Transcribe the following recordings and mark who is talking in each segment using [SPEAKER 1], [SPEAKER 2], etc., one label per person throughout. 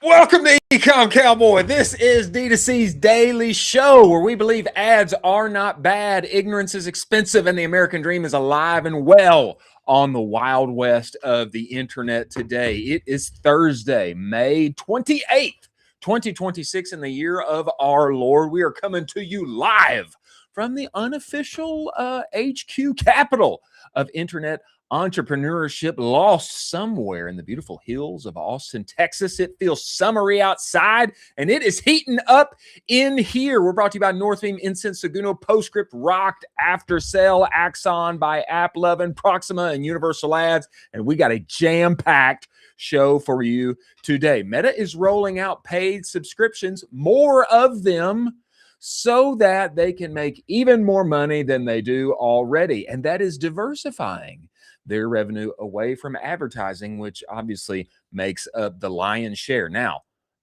[SPEAKER 1] Welcome to Ecomm, Cowboy. This is D2C's daily show where we believe ads are not bad, ignorance is expensive, and the American dream is alive and well on the Wild West of the internet today. It is Thursday, May 28th, 2026, in the year of our Lord. We are coming to you live from the unofficial HQ capital of internet entrepreneurship, lost somewhere in the beautiful hills of Austin, Texas. It feels summery outside, and it is heating up in here. We're brought to you by Northbeam, Incense, Seguno, Postscript, Rocked, After Sale, Axon by AppLovin, Proxima, and Universal Ads, and we got a jam-packed show for you today. Meta is rolling out paid subscriptions, more of them, so that they can make even more money than they do already, and that is diversifying their revenue away from advertising, which obviously makes up the lion's share. Now,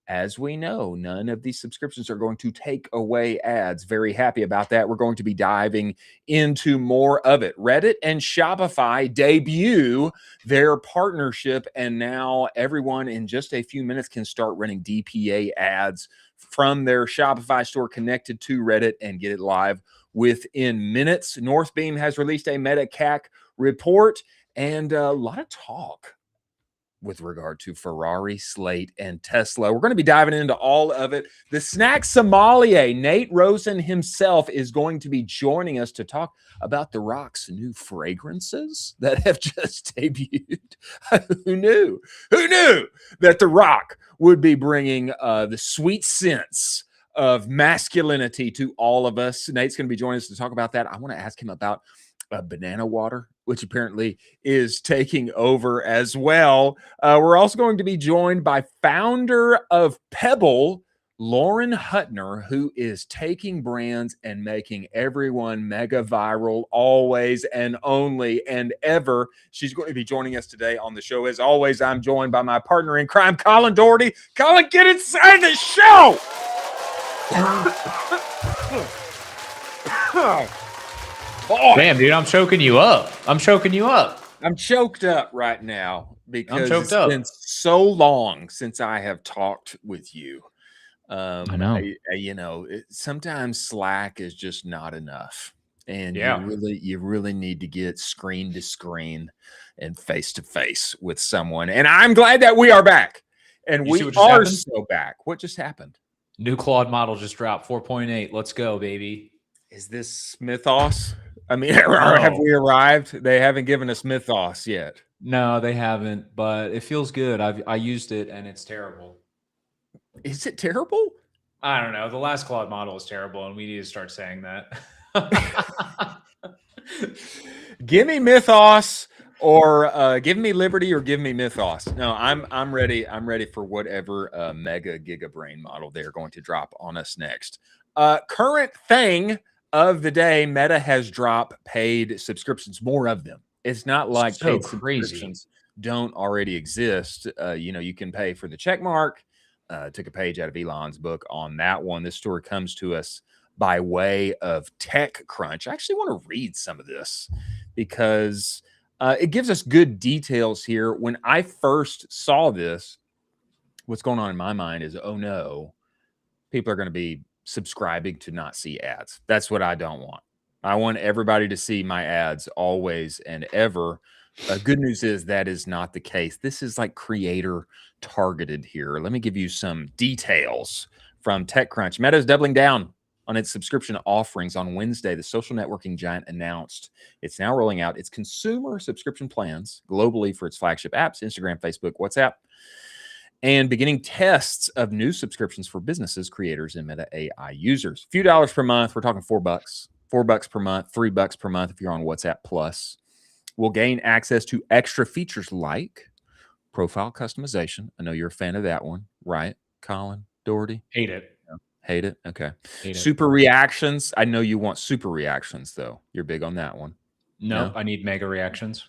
[SPEAKER 1] as we know, none of these subscriptions are going to take away ads. Very happy about that. We're going to be diving into more of it. Reddit and Shopify debut their partnership, and now everyone in just a few minutes can start running DPA ads from their Shopify store connected to Reddit and get it live within minutes. Northbeam has released a Meta CAC report and a lot of talk with regard to Ferrari, Slate, and Tesla. We're going to be diving into all of it. The snack sommelier, Nate Rosen himself, is going to be joining us to talk about The Rock's new fragrances that have just debuted. Who knew? Who knew that The Rock would be bringing the sweet scents of masculinity to all of us? Nate's going to be joining us to talk about that. I want to ask him about banana water, which apparently is taking over as well. We're also going to be joined by founder of Pebble, Lauren Hutner, who is taking brands and making everyone mega viral always and only and ever. She's going to be joining us today on the show. As always, I'm joined by my partner in crime, Colin Doherty. Colin, get inside the show!
[SPEAKER 2] Oh. Damn, dude, I'm choking you up. I'm
[SPEAKER 1] choked up right now because it's been so long since I have talked with you.
[SPEAKER 2] I know.
[SPEAKER 1] Sometimes Slack is just not enough, and
[SPEAKER 2] yeah.
[SPEAKER 1] you really need to get screen to screen and face to face with someone. And I'm glad that we are back, and we are so back. What just happened?
[SPEAKER 2] New Claude model just dropped 4.8. Let's go, baby.
[SPEAKER 1] Is this Mythos? I mean, have we arrived? They haven't given us Mythos yet.
[SPEAKER 2] No, they haven't, but it feels good. I used it, and it's terrible.
[SPEAKER 1] Is it terrible?
[SPEAKER 2] I don't know. The last Claude model is terrible, and we need to start saying that.
[SPEAKER 1] Give me Mythos, or give me Liberty, or give me Mythos. No, I'm ready. I'm ready for whatever mega giga brain model they're going to drop on us next. Current thing of the day, Meta has dropped paid subscriptions, more of them. It's not like
[SPEAKER 2] so
[SPEAKER 1] paid
[SPEAKER 2] crazy.
[SPEAKER 1] Subscriptions don't already exist. You can pay for the check mark. Took a page out of Elon's book on that one. This story comes to us by way of TechCrunch. I actually want to read some of this because it gives us good details here. When I first saw this, what's going on in my mind is, oh no, people are going to be subscribing to not see ads. That's what I don't want. I want everybody to see my ads always and ever. Good news is that is not the case. This is like creator targeted here. Let me give you some details from TechCrunch. Meta is doubling down on its subscription offerings. On Wednesday, the social networking giant announced it's now rolling out its consumer subscription plans globally for its flagship apps, Instagram, Facebook, WhatsApp, and beginning tests of new subscriptions for businesses, creators, and Meta AI users. A few dollars per month. We're talking $4, $4 per month, $3 per month if you're on WhatsApp Plus. We'll gain access to extra features like profile customization. I know you're a fan of that one, right, Colin Doherty?
[SPEAKER 2] Hate it.
[SPEAKER 1] Hate it? Okay.
[SPEAKER 2] Hate
[SPEAKER 1] super
[SPEAKER 2] it.
[SPEAKER 1] Reactions. I know you want super reactions, though. You're big on that one.
[SPEAKER 2] No, I need mega reactions.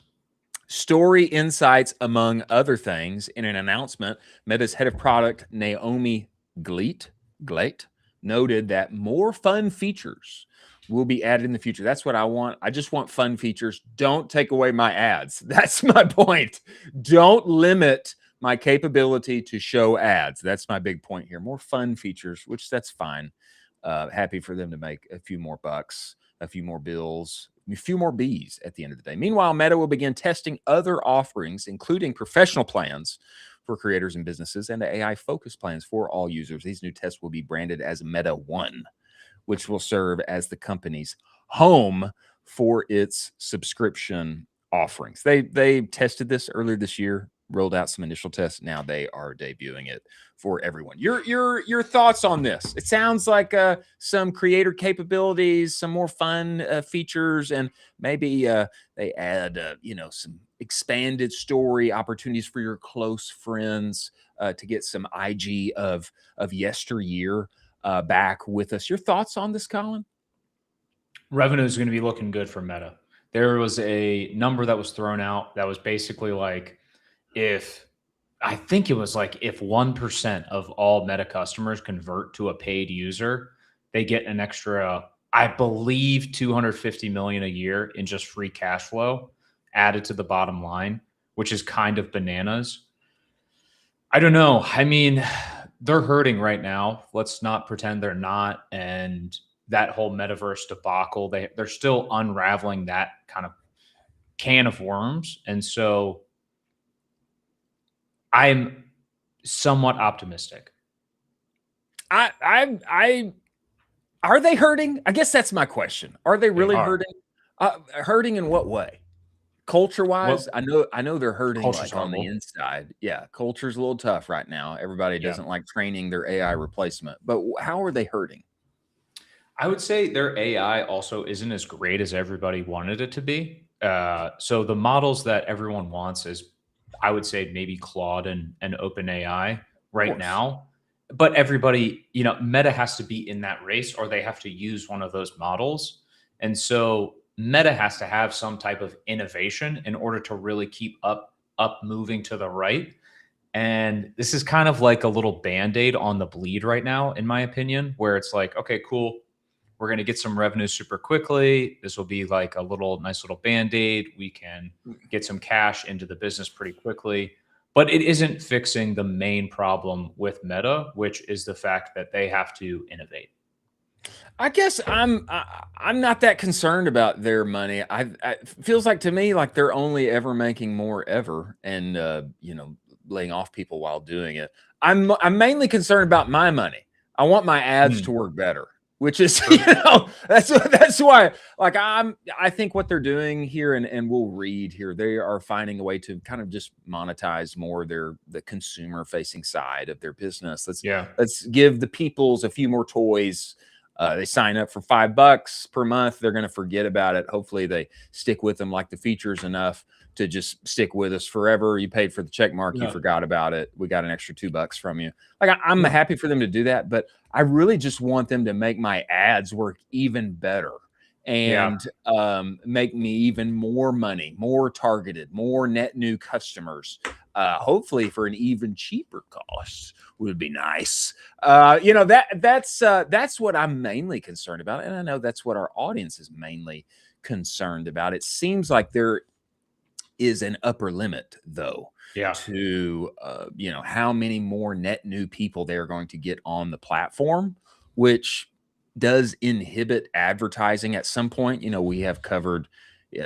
[SPEAKER 1] Story insights, among other things. In an announcement, Meta's head of product, Naomi Gleit, noted that more fun features will be added in the future. That's what I want. I just want fun features. Don't take away my ads. That's my point. Don't limit my capability to show ads. That's my big point here. More fun features, which that's fine. Happy for them to make a few more bucks, a few more bills, a few more B's at the end of the day. Meanwhile, Meta will begin testing other offerings, including professional plans for creators and businesses and the AI focus plans for all users. These new tests will be branded as Meta One, which will serve as the company's home for its subscription offerings. They tested this earlier this year, rolled out some initial tests. Now they are debuting it for everyone. Your thoughts on this? It sounds like some creator capabilities, some more fun features, and maybe they add some expanded story opportunities for your close friends to get some IG of yesteryear back with us. Your thoughts on this, Colin?
[SPEAKER 2] Revenue is going to be looking good for Meta. There was a number that was thrown out that was basically like, if 1% of all Meta customers convert to a paid user, they get an extra, I believe, $250 million a year in just free cash flow added to the bottom line, which is kind of bananas. I don't know. I mean, they're hurting right now. Let's not pretend they're not. And that whole metaverse debacle, they're still unraveling that kind of can of worms. And so I'm somewhat optimistic.
[SPEAKER 1] I are they hurting? I guess that's my question. Are they really hurting? Hurting in what way? Culture wise, well, I know they're hurting like on the inside. Yeah, culture's a little tough right now. Everybody doesn't like training their AI replacement. But how are they hurting?
[SPEAKER 2] I would say their AI also isn't as great as everybody wanted it to be. So the models that everyone wants is, I would say, maybe Claude and OpenAI right now. But everybody, Meta has to be in that race, or they have to use one of those models. And so Meta has to have some type of innovation in order to really keep up moving to the right. And this is kind of like a little Band-Aid on the bleed right now, in my opinion, where it's like, okay, cool. We're going to get some revenue super quickly. This will be like a nice little Band-Aid. We can get some cash into the business pretty quickly. But it isn't fixing the main problem with Meta, which is the fact that they have to innovate.
[SPEAKER 1] I guess I'm not that concerned about their money. It feels like to me like they're only ever making more ever, and laying off people while doing it. I'm mainly concerned about my money. I want my ads to work better, which is that's why like I think what they're doing here, and we'll read here, they are finding a way to kind of just monetize more the consumer facing side of their business. Let's give the peoples a few more toys. They sign up for $5 per month. They're going to forget about it. Hopefully they stick with them, like the features enough to just stick with us forever. You paid for the check mark. You forgot about it. We got an extra $2 from you. Like I'm happy for them to do that, but I really just want them to make my ads work even better and make me even more money, more targeted, more net new customers. Hopefully for an even cheaper cost would be nice. That's what I'm mainly concerned about. And I know that's what our audience is mainly concerned about. It seems like there is an upper limit though to, how many more net new people they're going to get on the platform, which does inhibit advertising at some point. We have covered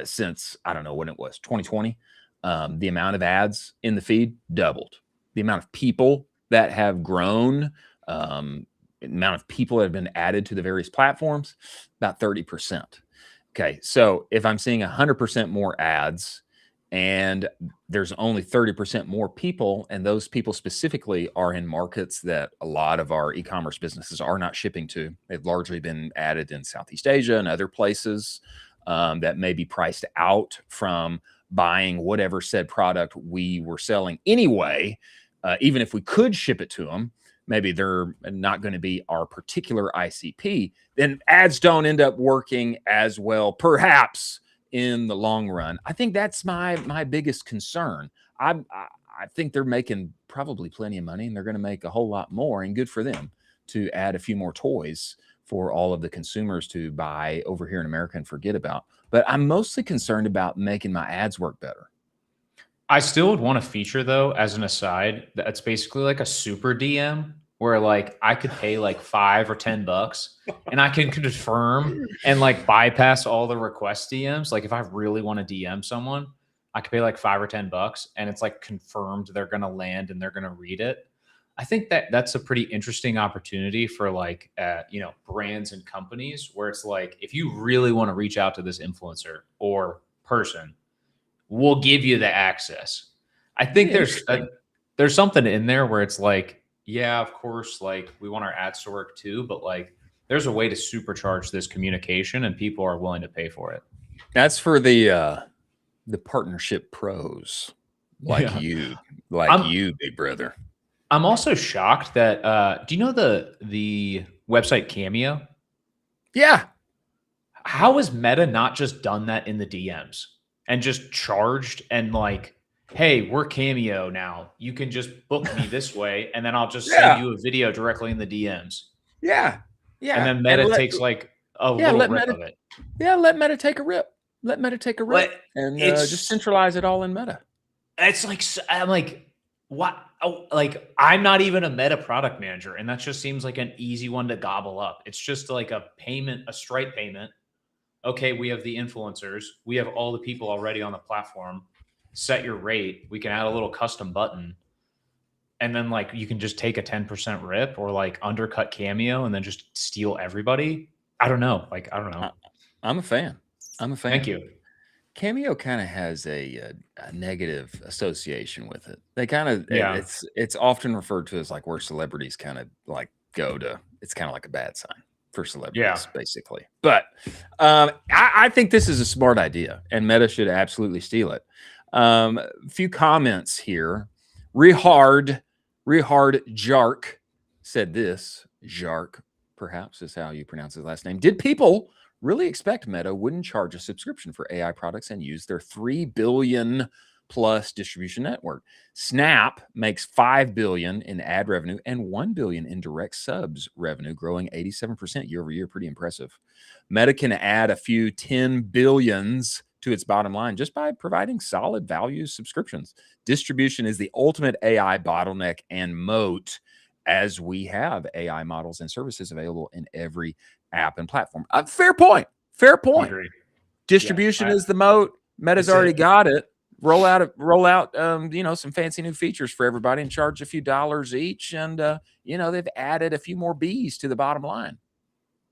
[SPEAKER 1] since, I don't know when it was, 2020. The amount of ads in the feed doubled. The amount of people that have grown, the amount of people that have been added to the various platforms, about 30%. Okay, so if I'm seeing 100% more ads and there's only 30% more people, and those people specifically are in markets that a lot of our e-commerce businesses are not shipping to. They've largely been added in Southeast Asia and other places that may be priced out from buying whatever said product we were selling anyway. Even if we could ship it to them, maybe they're not going to be our particular ICP, then ads don't end up working as well, perhaps in the long run. I think that's my biggest concern. I think they're making probably plenty of money, and they're going to make a whole lot more, and good for them to add a few more toys for all of the consumers to buy over here in America and forget about. But I'm mostly concerned about making my ads work better.
[SPEAKER 2] I still would want a feature though, as an aside, that's basically like a super DM where like I could pay like $5 or $10 and I can confirm and like bypass all the request DMs. Like if I really want to DM someone, I could pay like $5 or $10 and it's like confirmed they're gonna land and they're gonna read it. I think that that's a pretty interesting opportunity for like brands and companies where it's like if you really want to reach out to this influencer or person, we'll give you the access. I think
[SPEAKER 1] Interesting.
[SPEAKER 2] there's something in there where it's like, yeah, of course, like we want our ads to work too, but like there's a way to supercharge this communication and people are willing to pay for it.
[SPEAKER 1] That's for the partnership pros like
[SPEAKER 2] Yeah.
[SPEAKER 1] you,
[SPEAKER 2] I'm
[SPEAKER 1] big brother.
[SPEAKER 2] I'm also shocked that do you know the website Cameo?
[SPEAKER 1] Yeah.
[SPEAKER 2] How has Meta not just done that in the DMs and just charged and like, hey, we're Cameo now. You can just book me this way, and then I'll just send
[SPEAKER 1] Yeah.
[SPEAKER 2] you a video directly in the DMs.
[SPEAKER 1] Yeah. Yeah.
[SPEAKER 2] And then Meta takes like a little
[SPEAKER 1] let
[SPEAKER 2] rip
[SPEAKER 1] Meta
[SPEAKER 2] of it.
[SPEAKER 1] let Meta take a rip. Let Meta take a rip
[SPEAKER 2] But
[SPEAKER 1] and just
[SPEAKER 2] it's
[SPEAKER 1] centralize it all in Meta.
[SPEAKER 2] it's like I'm like, what? Oh, like I'm not even a Meta product manager, and that just seems like an easy one to gobble up. It's just like a payment, a Stripe payment. Okay, we have the influencers, we have all the people already on the platform. Set your rate. We can add a little custom button, and then like you can just take a 10% rip or like undercut Cameo and then just steal everybody. I don't know. Like I don't know.
[SPEAKER 1] I'm a fan.
[SPEAKER 2] Thank you.
[SPEAKER 1] Cameo kind of has a negative association with it. They kind of
[SPEAKER 2] Yeah.
[SPEAKER 1] it's often referred to as like where celebrities kind of like go to. It's kind of like a bad sign for celebrities, basically. But I think this is a smart idea, and Meta should absolutely steal it. A few comments here. Rehard Jark said this. Jark, perhaps, is how you pronounce his last name. Did people really expect Meta wouldn't charge a subscription for AI products and use their 3 billion plus distribution network? Snap makes 5 billion in ad revenue and 1 billion in direct subs revenue, growing 87% year over year. Pretty impressive. Meta can add a few 10 billions to its bottom line just by providing solid value subscriptions. Distribution is the ultimate AI bottleneck and moat, as we have AI models and services available in every app and platform. Fair point. Fair point. Distribution is the moat. Meta's already got it. Roll out some fancy new features for everybody and charge a few dollars each. And they've added a few more B's to the bottom line.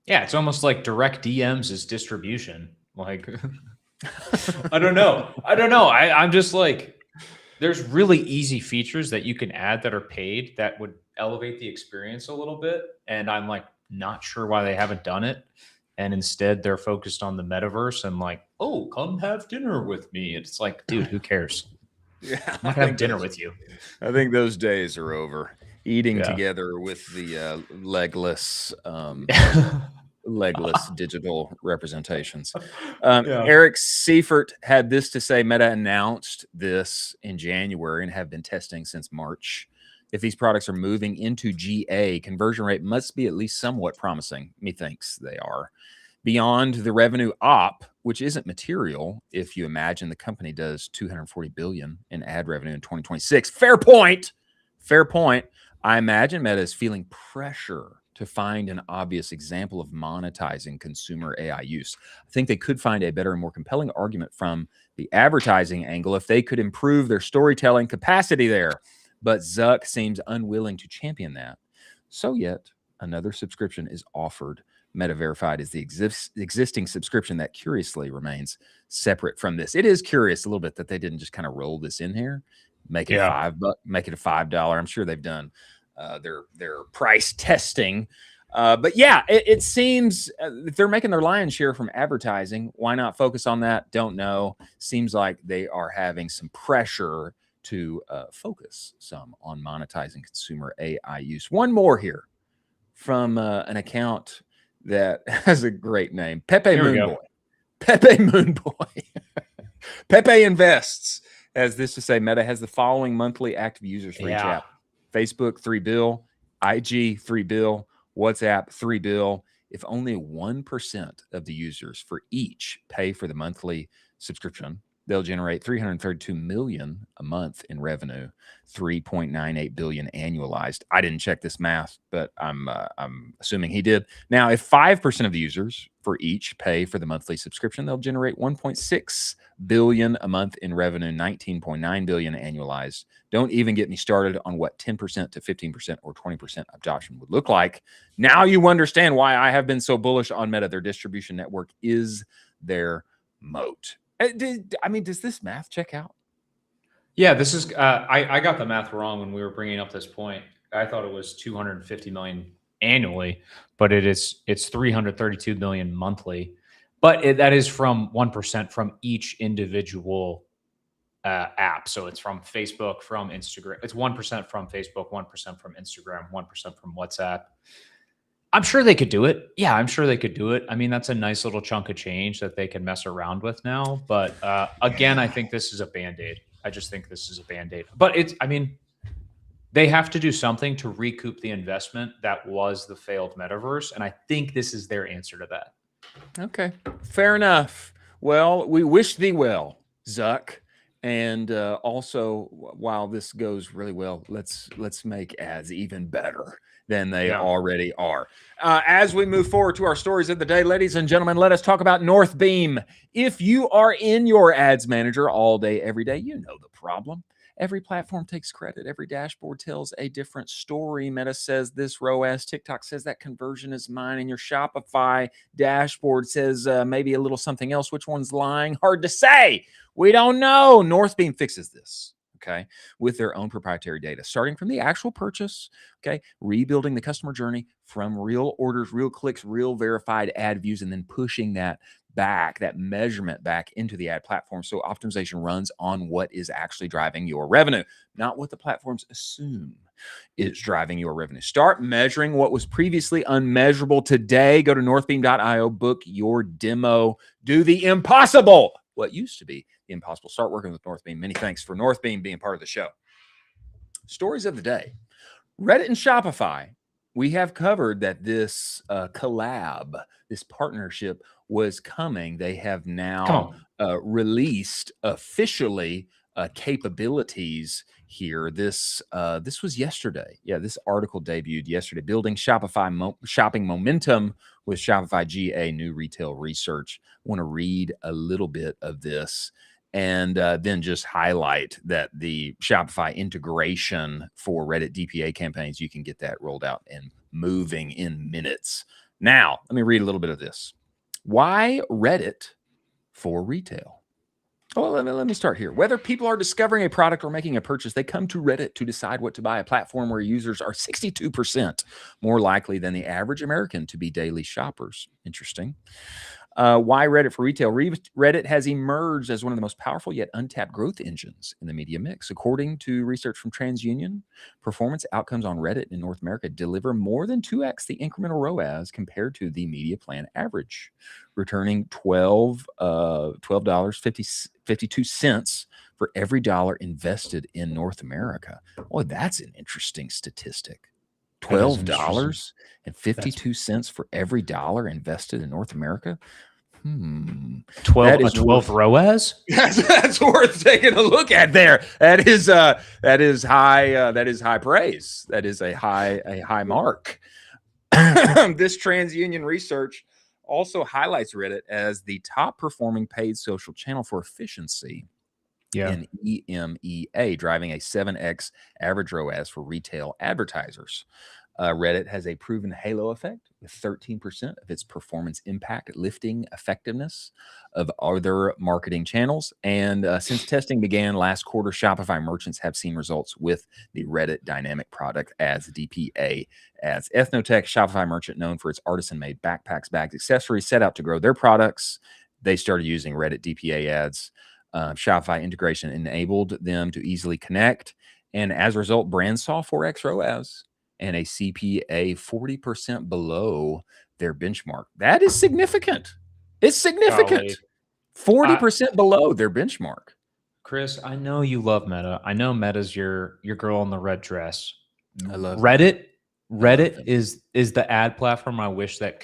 [SPEAKER 2] Yeah, it's almost like direct DMs is distribution. Like I don't know. I'm just like, there's really easy features that you can add that are paid that would elevate the experience a little bit. And I'm like, not sure why they haven't done it. And instead they're focused on the metaverse and like, oh, come have dinner with me. It's like, dude, who cares?
[SPEAKER 1] Yeah,
[SPEAKER 2] I'm not gonna have dinner with you.
[SPEAKER 1] I think those days are over. Eating together with the legless digital representations. Eric Seufert had this to say. Meta announced this in January and have been testing since March. If these products are moving into GA, conversion rate must be at least somewhat promising. Methinks they are. Beyond the revenue op, which isn't material if you imagine the company does 240 billion in ad revenue in 2026. Fair point. I imagine Meta is feeling pressure to find an obvious example of monetizing consumer AI use. I think they could find a better and more compelling argument from the advertising angle if they could improve their storytelling capacity there. But Zuck seems unwilling to champion that. So yet another subscription is offered. Meta Verified is the existing subscription that curiously remains separate from this. It is curious a little bit that they didn't just kind of roll this in here, make it make it a $5. I'm sure they've done their price testing. But yeah, it seems if they're making their lion's share from advertising, why not focus on that? Don't know. Seems like they are having some pressure to focus some on monetizing consumer AI use. One more here from an account that has a great name. Pepe Moonboy. Pepe Moonboy. Pepe Invests has this to say. Meta has the following monthly active users for each app. Facebook, 3 bill. IG, 3 bill. WhatsApp, 3 bill. If only 1% of the users for each pay for the monthly subscription, they'll generate 332 million a month in revenue, 3.98 billion annualized. I didn't check this math, but I'm assuming he did. Now, if 5% of the users for each pay for the monthly subscription, they'll generate 1.6 billion a month in revenue, 19.9 billion annualized. Don't even get me started on what 10% to 15% or 20% adoption would look like. Now you understand why I have been so bullish on Meta. Their distribution network is their moat. I mean, does this math check out?
[SPEAKER 2] Yeah, this is, I got the math wrong when we were bringing up this point. I thought it was 250 million annually, but it's 332 million monthly. But that is from 1% from each individual app. So it's from Facebook, from Instagram. It's 1% from Facebook, 1% from Instagram, 1% from WhatsApp. I'm sure they could do it. Yeah, I'm sure they could do it. I mean, that's a nice little chunk of change that they can mess around with now. But again, I think this is a Band-Aid. I just think this is a Band-Aid. But I mean, they have to do something to recoup the investment that was the failed metaverse. And I think this is their answer to that.
[SPEAKER 1] Okay, fair enough. Well, we wish thee well, Zuck. And also, while this goes really well, let's make ads even better than they already are. As we move forward to our stories of the day, ladies and gentlemen, let us talk about Northbeam. If you are in your ads manager all day, every day, you know the problem. Every platform takes credit. Every dashboard tells a different story. Meta says this ROAS. TikTok says that conversion is mine. And your Shopify dashboard says maybe a little something else. Which one's lying? Hard to say. We don't know. Northbeam fixes this, okay, with their own proprietary data, starting from the actual purchase, okay, rebuilding the customer journey from real orders, real clicks, real verified ad views, and then pushing that back, that measurement back into the ad platform. So optimization runs on what is actually driving your revenue, not what the platforms assume is driving your revenue. Start measuring what was previously unmeasurable today. Go to northbeam.io, book your demo, do the impossible. What used to be the impossible. Start working with Northbeam. Many thanks for Northbeam being part of the show. Stories of the day. Reddit and Shopify. We have covered that this collab, this partnership was coming. They have now released officially capabilities here. This was yesterday. Yeah, this article debuted yesterday. Building Shopify shopping momentum with Shopify GA new retail research. I want to read a little bit of this and then just highlight that the Shopify integration for Reddit DPA campaigns, you can get that rolled out and moving in minutes. Now, let me read a little bit of this. Why Reddit for retail? Oh, let me start here. Whether people are discovering a product or making a purchase, they come to Reddit to decide what to buy, a platform where users are 62% more likely than the average American to be daily shoppers. Interesting. Why Reddit for retail? Reddit has emerged as one of the most powerful yet untapped growth engines in the media mix. According to research from TransUnion, performance outcomes on Reddit in North America deliver more than 2x the incremental ROAS compared to the media plan average, returning $12.52 for every dollar invested in North America. Boy, that's an interesting statistic. $12.52 for every dollar invested in North America.
[SPEAKER 2] 12 ROAS.
[SPEAKER 1] That's worth taking a look at there. That is high. That is high praise. That is a high mark. This TransUnion research also highlights Reddit as the top performing paid social channel for efficiency. In EMEA, driving a 7x average ROAS for retail advertisers. Reddit has a proven halo effect with 13% of its performance impact lifting effectiveness of other marketing channels. And since testing began last quarter, Shopify merchants have seen results with the Reddit dynamic product as DPA. As Ethnotech, Shopify merchant known for its artisan-made backpacks, bags, accessories, set out to grow their products. They started using Reddit DPA ads. Shopify integration enabled them to easily connect. And as a result, brands saw 4x ROAS and a CPA 40% below their benchmark. That is significant. It's significant. 40% below their benchmark.
[SPEAKER 2] Chris, I know you love Meta. I know Meta's your girl in the red dress.
[SPEAKER 1] I love
[SPEAKER 2] Reddit. Reddit is the ad platform I wish that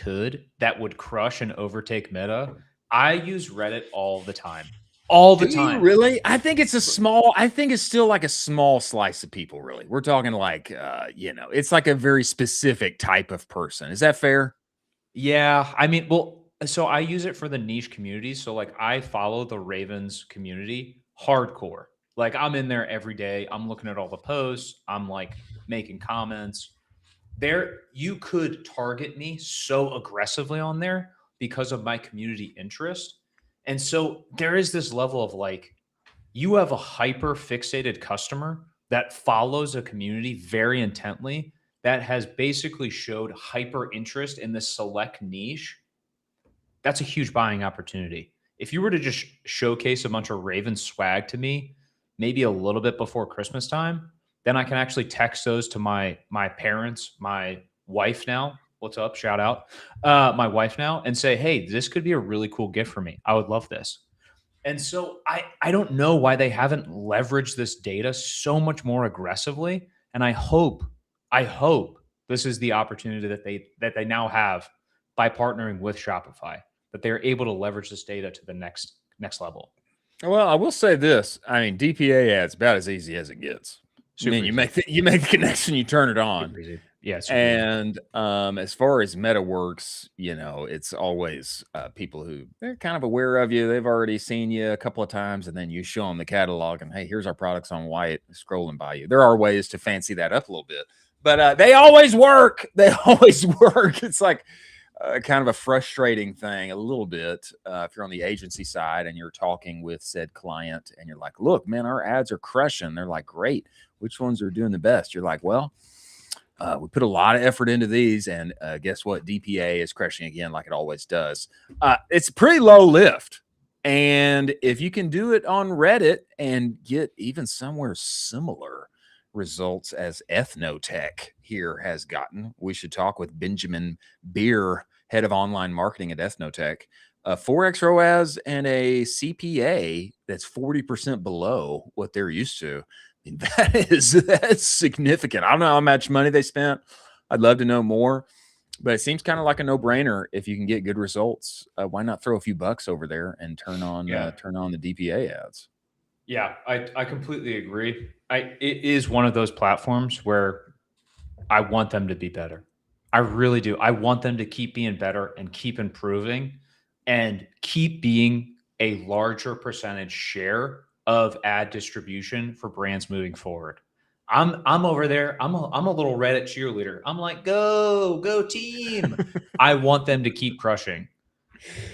[SPEAKER 2] would crush and overtake Meta. I use Reddit all the time. all the
[SPEAKER 1] Do you
[SPEAKER 2] time.
[SPEAKER 1] really? I think it's still like a small slice of people, really. We're talking like, it's like a very specific type of person. Is that fair?
[SPEAKER 2] Yeah, I mean, well, so I use it for the niche communities. So like I follow the Ravens community hardcore. Like I'm in there every day. I'm looking at all the posts. I'm like making comments. There you could target me so aggressively on there because of my community interest. And so there is this level of like you have a hyper fixated customer that follows a community very intently that has basically showed hyper interest in this select niche. That's a huge buying opportunity. If you were to just showcase a bunch of Raven swag to me, maybe a little bit before Christmas time, then I can actually text those to my parents, my wife now. What's up? Shout out, my wife now, and say, hey, this could be a really cool gift for me. I would love this. And so I don't know why they haven't leveraged this data so much more aggressively. And I hope this is the opportunity that they now have by partnering with Shopify, that they're able to leverage this data to the next level.
[SPEAKER 1] Well, I will say this. I mean, DPA ads about as easy as it gets. I mean, you make the connection, you turn it on.
[SPEAKER 2] Super easy. Yeah, super easy.
[SPEAKER 1] And as far as meta works, it's always people who they're kind of aware of you. They've already seen you a couple of times, and then you show them the catalog and, hey, here's our products on white, scrolling by you. There are ways to fancy that up a little bit, but they always work. They always work. It's like kind of a frustrating thing a little bit if you're on the agency side and you're talking with said client and you're like, look, man, our ads are crushing. They're like, great. Which ones are doing the best? You're like, well, we put a lot of effort into these, and guess what? DPA is crushing again, like it always does. It's pretty low lift, and if you can do it on Reddit and get even somewhere similar results as Ethnotech here has gotten, we should talk with Benjamin Beer, head of online marketing at Ethnotech. 4x ROAS and a CPA that's 40% below what they're used to. That's significant. I don't know how much money they spent. I'd love to know more, but it seems kind of like a no-brainer. If you can get good results, why not throw a few bucks over there and turn on the DPA ads?
[SPEAKER 2] Yeah, I completely agree. It is one of those platforms where I want them to be better. I really do. I want them to keep being better and keep improving and keep being a larger percentage share of ad distribution for brands moving forward. I'm over there. I'm a little Reddit cheerleader. I'm like, go team. I want them to keep crushing.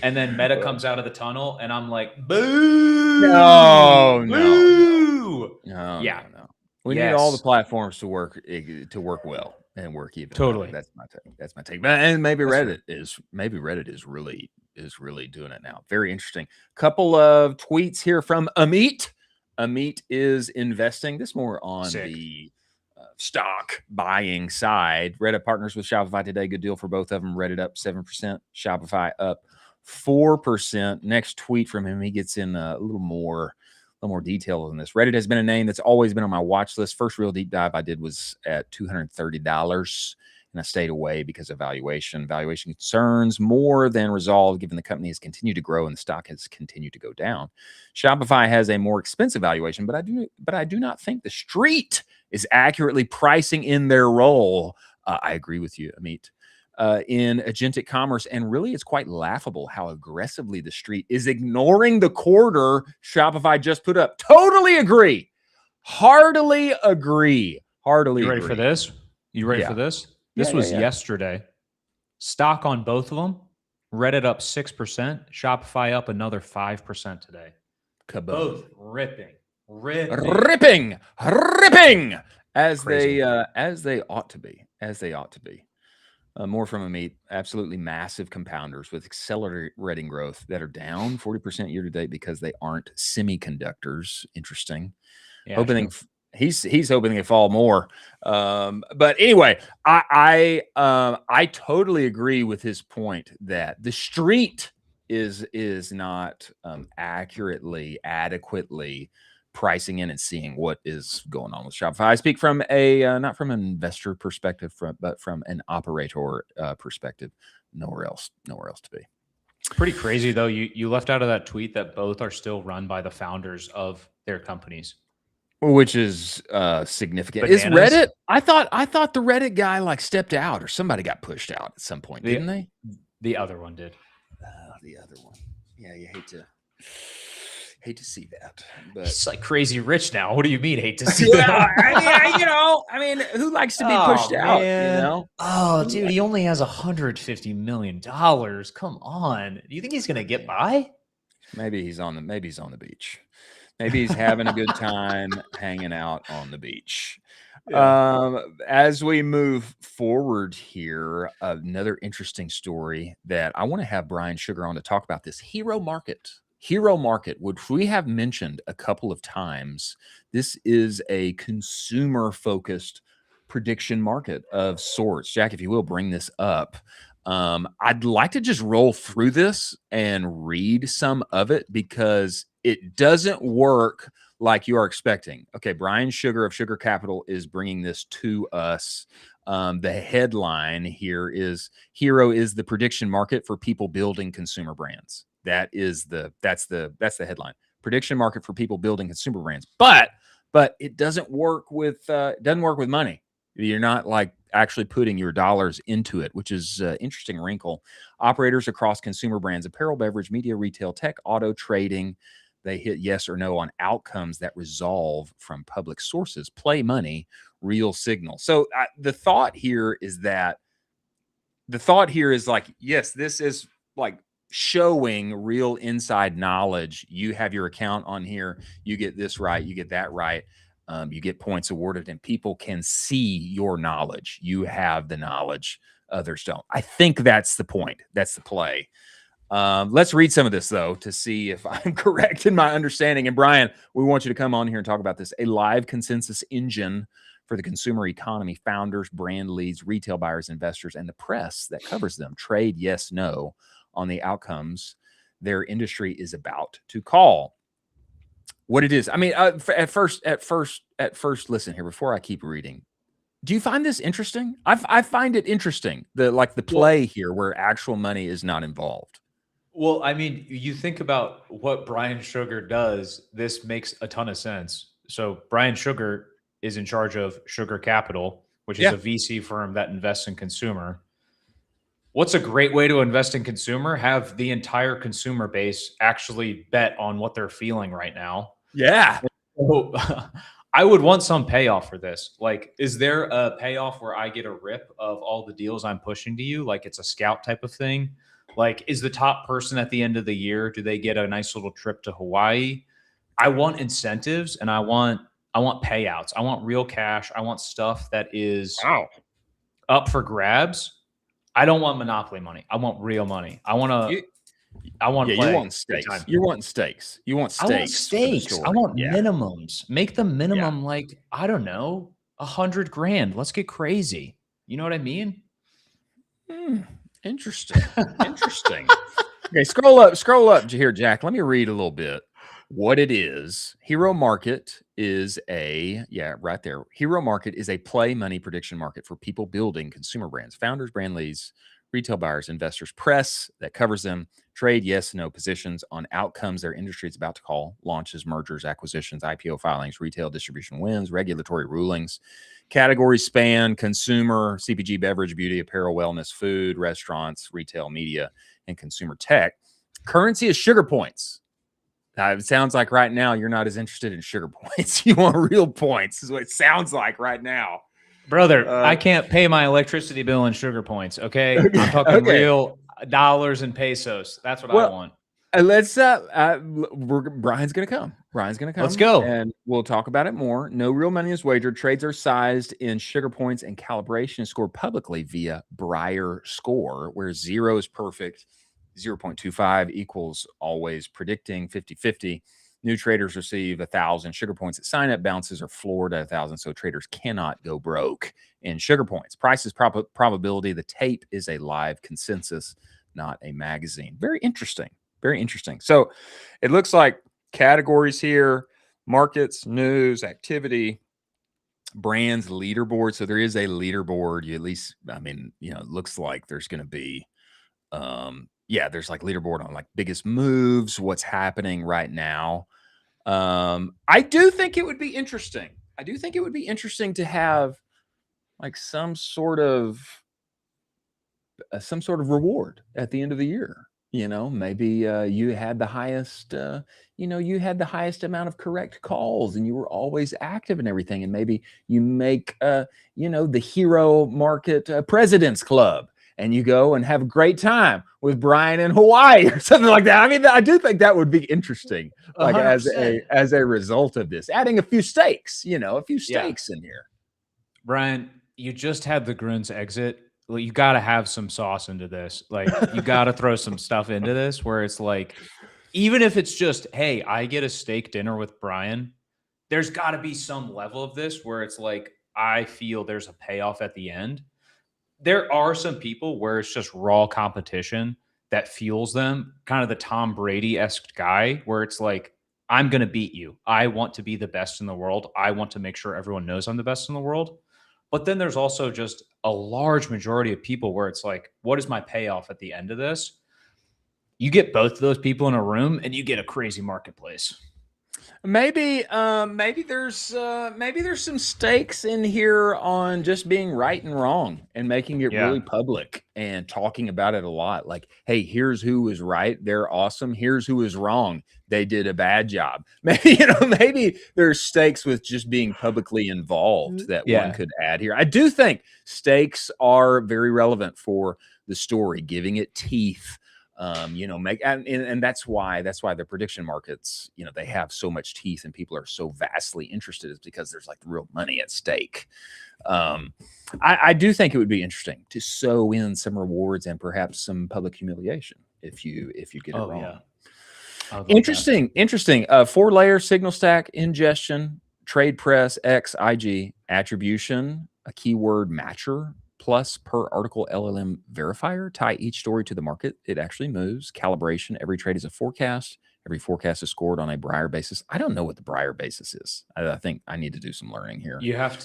[SPEAKER 2] And then Meta comes out of the tunnel and I'm like, boo.
[SPEAKER 1] No.
[SPEAKER 2] Yeah.
[SPEAKER 1] No. We need all the platforms to work well and work even.
[SPEAKER 2] Totally.
[SPEAKER 1] That's my take. And maybe Reddit is really doing it now. Very interesting. Couple of tweets here from Amit. Amit is investing. This more on the stock buying side. Reddit partners with Shopify today. Good deal for both of them. Reddit up 7%. Shopify up 4%. Next tweet from him, he gets in a little more detail than this. Reddit has been a name that's always been on my watch list. First real deep dive I did was at $230, and I stayed away because of valuation. Valuation concerns more than resolved, given the company has continued to grow and the stock has continued to go down. Shopify has a more expensive valuation, but I do not think the street is accurately pricing in their role. I agree with you, Amit. In agentic commerce, and really it's quite laughable how aggressively the street is ignoring the quarter Shopify just put up. Totally agree. Heartily agree.
[SPEAKER 2] You ready for this? For this? This was yesterday. Stock on both of them. Reddit up 6%. Shopify up another 5% today.
[SPEAKER 1] Kaboom.
[SPEAKER 2] Both ripping.
[SPEAKER 1] As they ought to be. More from Amit. Absolutely massive compounders with accelerating growth that are down 40% year to date because they aren't semiconductors. Interesting.
[SPEAKER 2] Yeah,
[SPEAKER 1] he's hoping they fall more. But anyway, I totally agree with his point that the street is not adequately pricing in and seeing what is going on with Shopify. I speak from not from an investor perspective, but from an operator perspective. Nowhere else to be.
[SPEAKER 2] Pretty crazy though. You left out of that tweet that both are still run by the founders of their companies.
[SPEAKER 1] Which is significant.
[SPEAKER 2] Bananas.
[SPEAKER 1] Is Reddit? I thought the Reddit guy like stepped out or somebody got pushed out at some point, didn't they?
[SPEAKER 2] The other one did.
[SPEAKER 1] The other one. Yeah, you hate to see that. But
[SPEAKER 2] He's like crazy rich now. What do you mean hate to see
[SPEAKER 1] well,
[SPEAKER 2] that?
[SPEAKER 1] I mean, who likes to be pushed out?
[SPEAKER 2] Man.
[SPEAKER 1] You know?
[SPEAKER 2] Oh, dude, he only has $150 million. Come on. Do you think he's gonna get by?
[SPEAKER 1] Maybe he's on the beach. Maybe he's having a good time hanging out on the beach. Yeah. As we move forward here, another interesting story that I want to have Brian Sugar on to talk about this Hero Market, which we have mentioned a couple of times. This is a consumer-focused prediction market of sorts. Jack, if you will, bring this up. I'd like to just roll through this and read some of it because it doesn't work like you are expecting. Okay, Brian Sugar of Sugar Capital is bringing this to us. The headline here is Hero is the prediction market for people building consumer brands. That's the headline. Prediction market for people building consumer brands. But it doesn't work with money. You're not like actually putting your dollars into it, which is an interesting wrinkle. Operators across consumer brands, apparel, beverage, media, retail, tech, auto, trading, they hit yes or no on outcomes that resolve from public sources, play money, real signal. So the thought here is like, yes, this is like showing real inside knowledge. You have your account on here. You get this right. You get that right. You get points awarded and people can see your knowledge. You have the knowledge. Others don't. I think that's the point. That's the play. Let's read some of this, though, to see if I'm correct in my understanding. And Brian, we want you to come on here and talk about this. A live consensus engine for the consumer economy, founders, brand leads, retail buyers, investors, and the press that covers them. Trade yes, no on the outcomes their industry is about to call. What it is. I mean, at first, listen here, before I keep reading, do you find this interesting? I find it interesting, the play here where actual money is not involved.
[SPEAKER 2] Well, I mean, you think about what Brian Sugar does, this makes a ton of sense. So Brian Sugar is in charge of Sugar Capital, which is a VC firm that invests in consumer. What's a great way to invest in consumer? Have the entire consumer base actually bet on what they're feeling right now.
[SPEAKER 1] Yeah.
[SPEAKER 2] So, I would want some payoff for this. Like, is there a payoff where I get a rip of all the deals I'm pushing to you? Like it's a scout type of thing? Like, is the top person at the end of the year, do they get a nice little trip to Hawaii? I want incentives and I want payouts. I want real cash. I want stuff that is up for grabs. I don't want monopoly money. I want real money. I want to.
[SPEAKER 1] You want stakes. You want stakes. You want stakes.
[SPEAKER 2] I want stakes. I want minimums. Make the minimum like, I don't know, $100,000. Let's get crazy. You know what I mean?
[SPEAKER 1] Interesting. Interesting. Okay, scroll up here, Jack. Let me read a little bit what it is. Hero Market is right there. Hero Market is a play money prediction market for people building consumer brands, founders, brand leads, retail buyers, investors, press that covers them, trade yes, no positions on outcomes their industry is about to call, launches, mergers, acquisitions, IPO filings, retail distribution wins, regulatory rulings. Categories span consumer, CPG, beverage, beauty, apparel, wellness, food, restaurants, retail, media, and consumer tech. Currency is sugar points. Now, it sounds like right now you're not as interested in sugar points. You want real points is what it sounds like right now.
[SPEAKER 2] Brother, I can't pay my electricity bill in sugar points, okay? I'm talking real dollars and pesos. That's what I want.
[SPEAKER 1] Let's Brian's gonna come.
[SPEAKER 2] Let's go.
[SPEAKER 1] And we'll talk about it more. No real money is wagered. Trades are sized in sugar points and calibration is scored publicly via Breyer score, where 0 is perfect, 0.25 equals always predicting 50-50. New traders receive 1,000 sugar points at sign up. Bounces are floored at 1,000, so traders cannot go broke in sugar points. Price is probability. The tape is a live consensus, not a magazine. Very interesting. Very interesting. So it looks like categories here: markets, news, activity, brands, leaderboard. So there is a leaderboard. You at least, it looks like there's going to be yeah, there's like leaderboard on like biggest moves, what's happening right now. I do think it would be interesting. I do think it would be interesting to have like some sort of reward at the end of the year. Maybe you had the highest, you had the highest amount of correct calls, and you were always active and everything. And maybe you make, the hero market president's club, and you go and have a great time with Brian in Hawaii or something like that. I mean, I do think that would be interesting, like as
[SPEAKER 2] 100%.
[SPEAKER 1] a result of this, adding a few stakes,
[SPEAKER 2] Yeah.
[SPEAKER 1] in here.
[SPEAKER 2] Brian, you just had the Grun's exit. Well, you got to have some sauce into this. Like, you got to throw some stuff into this where it's like, even if it's just, hey, I get a steak dinner with Brian, there's got to be some level of this where it's like, I feel there's a payoff at the end. There are some people where it's just raw competition that fuels them, kind of the Tom Brady-esque guy where it's like, I'm going to beat you. I want to be the best in the world. I want to make sure everyone knows I'm the best in the world. But then there's also just a large majority of people where it's like, what is my payoff at the end of this? You get both of those people in a room and you get a crazy marketplace.
[SPEAKER 1] Maybe there's some stakes in here on just being right and wrong and making it really public and talking about it a lot. Like, hey, here's who was right. They're awesome. Here's who was wrong. They did a bad job. Maybe there's stakes with just being publicly involved that one could add here. I do think stakes are very relevant for the story, giving it teeth. And that's why the prediction markets, they have so much teeth and people are so vastly interested, is because there's like real money at stake. I do think it would be interesting to sew in some rewards and perhaps some public humiliation if you get it wrong.
[SPEAKER 2] Yeah.
[SPEAKER 1] Interesting. 4-layer signal stack, ingestion, trade press, X, IG, attribution, a keyword matcher, plus per article LLM verifier, tie each story to the market it actually moves, calibration, every trade is a forecast, every forecast is scored on a Breyer basis. I don't know what the Breyer basis is. I think I need to do some learning here.
[SPEAKER 2] You have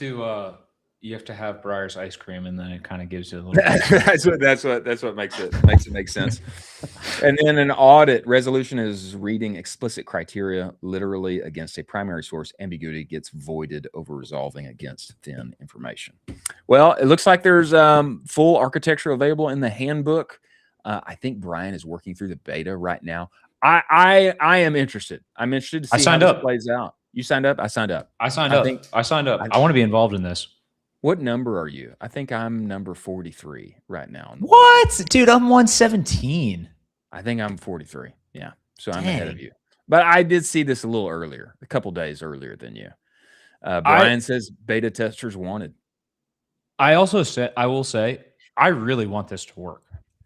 [SPEAKER 2] to have Breyer's ice cream, and then it kind of gives you a little
[SPEAKER 1] that's what makes it make sense. And then an audit resolution is reading explicit criteria literally against a primary source. Ambiguity gets voided over resolving against thin information. Well, it looks like there's full architecture available in the handbook. I think Brian is working through the beta right now. I am interested. I'm interested to see how this plays out. You signed up? I signed up.
[SPEAKER 2] I signed up. I want to be involved in this.
[SPEAKER 1] What number are you? I think I'm number 43 right now.
[SPEAKER 2] What? Dude, I'm 117.
[SPEAKER 1] I think I'm 43. Yeah. So I'm ahead of you. But I did see this a little earlier, a couple days earlier than you. Brian says beta testers wanted.
[SPEAKER 2] I will say, I really want this to work.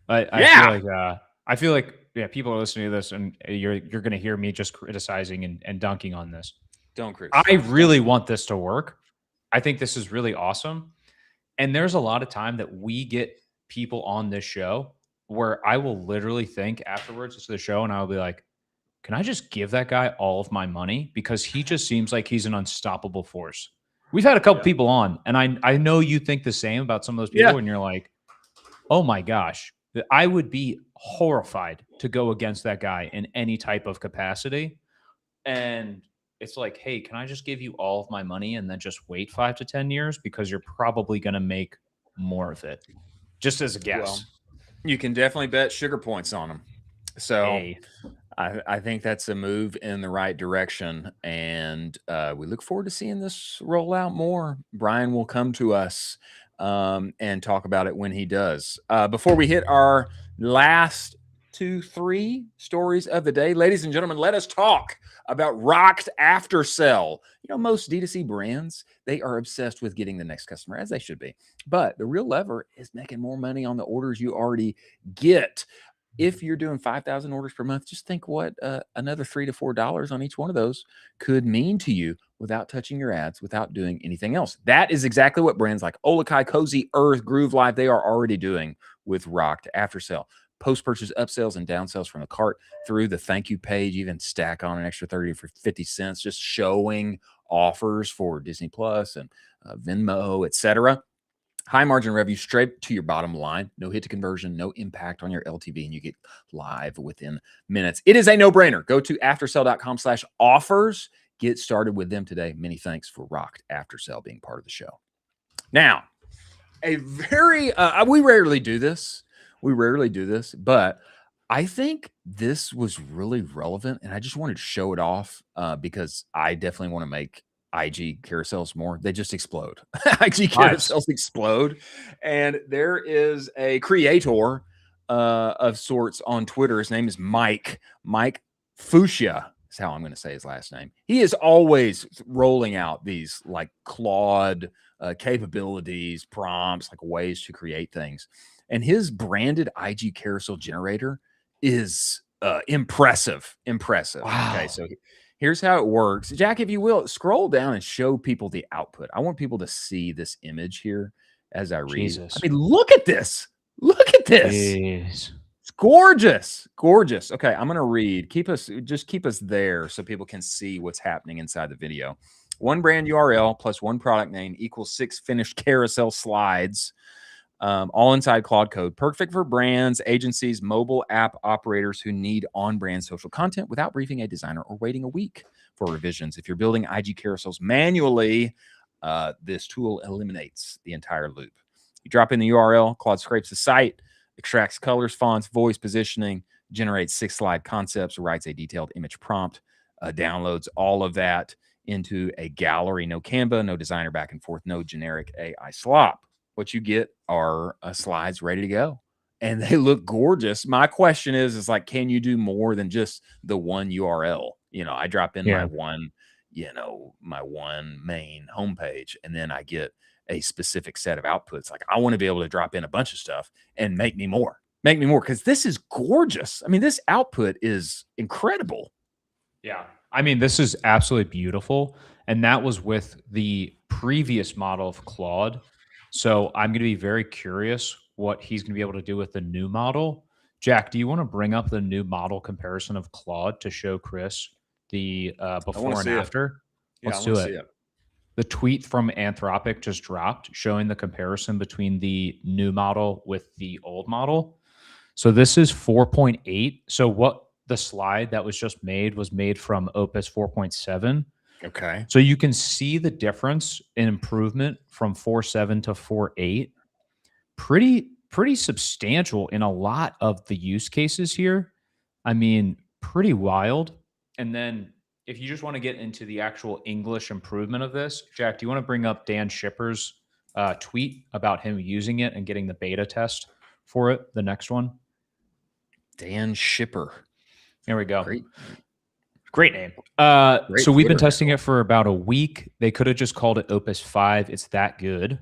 [SPEAKER 2] I feel like people are listening to this and you're going to hear me just criticizing and dunking on this.
[SPEAKER 1] Don't criticize.
[SPEAKER 2] I really want this to work. I think this is really awesome. And there's a lot of time that we get people on this show where I will literally think afterwards to the show and I'll be like, can I just give that guy all of my money? Because he just seems like he's an unstoppable force. We've had a couple people on, and I know you think the same about some of those people, and you're like, oh my gosh, I would be horrified to go against that guy in any type of capacity. And it's like, hey, can I just give you all of my money and then just wait 5 to 10 years? Because you're probably going to make more of it. Just as a guess.
[SPEAKER 1] Well, you can definitely bet sugar points on them. So I think that's a move in the right direction. And we look forward to seeing this roll out more. Brian will come to us and talk about it when he does. Before we hit our last 2-3 stories of the day, ladies and gentlemen, let us talk about Rocked After Sell. Most D2C brands, they are obsessed with getting the next customer, as they should be. But the real lever is making more money on the orders you already get. If you're doing 5,000 orders per month, just think what another $3 to $4 on each one of those could mean to you without touching your ads, without doing anything else. That is exactly what brands like Olakai, Cozy Earth, Groove Life, they are already doing with Rocked After Sell. Post-purchase upsells and downsells from the cart through the thank you page, even stack on an extra 30 for 50 cents, just showing offers for Disney Plus and Venmo, etc. High margin revenue straight to your bottom line. No hit to conversion, no impact on your LTV, and you get live within minutes. It is a no-brainer. Go to aftersell.com/offers. Get started with them today. Many thanks for Rocked Aftersell being part of the show. Now, a very we rarely do this. But I think this was really relevant, and I just wanted to show it off because I definitely want to make IG carousels more. They just explode. IG carousels explode, and there is a creator of sorts on Twitter. His name is Mike Fuchsia. Is how I'm going to say his last name. He is always rolling out these like Claude capabilities, prompts, like ways to create things. And his branded IG carousel generator is impressive.
[SPEAKER 2] Wow.
[SPEAKER 1] Okay, so here's how it works. Jack, if you will, scroll down and show people the output. I want people to see this image here as I read.
[SPEAKER 2] Jesus.
[SPEAKER 1] I mean, look at this. Look at this.
[SPEAKER 2] Jeez.
[SPEAKER 1] It's gorgeous. Gorgeous. Okay, I'm going to read. Keep us there so people can see what's happening inside the video. One brand URL plus one product name equals 6 finished carousel slides, all inside Claude Code. Perfect for brands, agencies, mobile app operators who need on-brand social content without briefing a designer or waiting a week for revisions. If you're building IG carousels manually, this tool eliminates the entire loop. You drop in the URL, Claude scrapes the site, extracts colors, fonts, voice, positioning, generates 6 slide concepts, writes a detailed image prompt, downloads all of that into a gallery. No Canva, no designer back and forth, no generic AI slop. What you get are slides ready to go, and they look gorgeous. My question is like, can you do more than just the one URL? I drop in my one main homepage, and then I get a specific set of outputs. Like, I want to be able to drop in a bunch of stuff and make me more, because this is gorgeous. I mean, this output is incredible.
[SPEAKER 2] Yeah. I mean, this is absolutely beautiful. And that was with the previous model of Claude. So I'm going to be very curious what he's going to be able to do with the new model. Jack, do you want to bring up the new model comparison of Claude to show Chris the before and after?
[SPEAKER 1] Yeah,
[SPEAKER 2] Let's do it. The tweet from Anthropic just dropped showing the comparison between the new model with the old model. So this is 4.8. So what the slide that was just made was made from Opus 4.7.
[SPEAKER 1] Okay.
[SPEAKER 2] So you can see the difference in improvement from 4.7 to 4.8. Pretty substantial in a lot of the use cases here. I mean, pretty wild. And then if you just want to get into the actual English improvement of this, Jack, do you want to bring up Dan Schipper's tweet about him using it and getting the beta test for it? The next one.
[SPEAKER 1] Dan Schipper.
[SPEAKER 2] There we go. Great name.
[SPEAKER 1] Great
[SPEAKER 2] so we've been
[SPEAKER 1] Twitter
[SPEAKER 2] testing it for about a week. They could have just called it Opus 5. It's that good.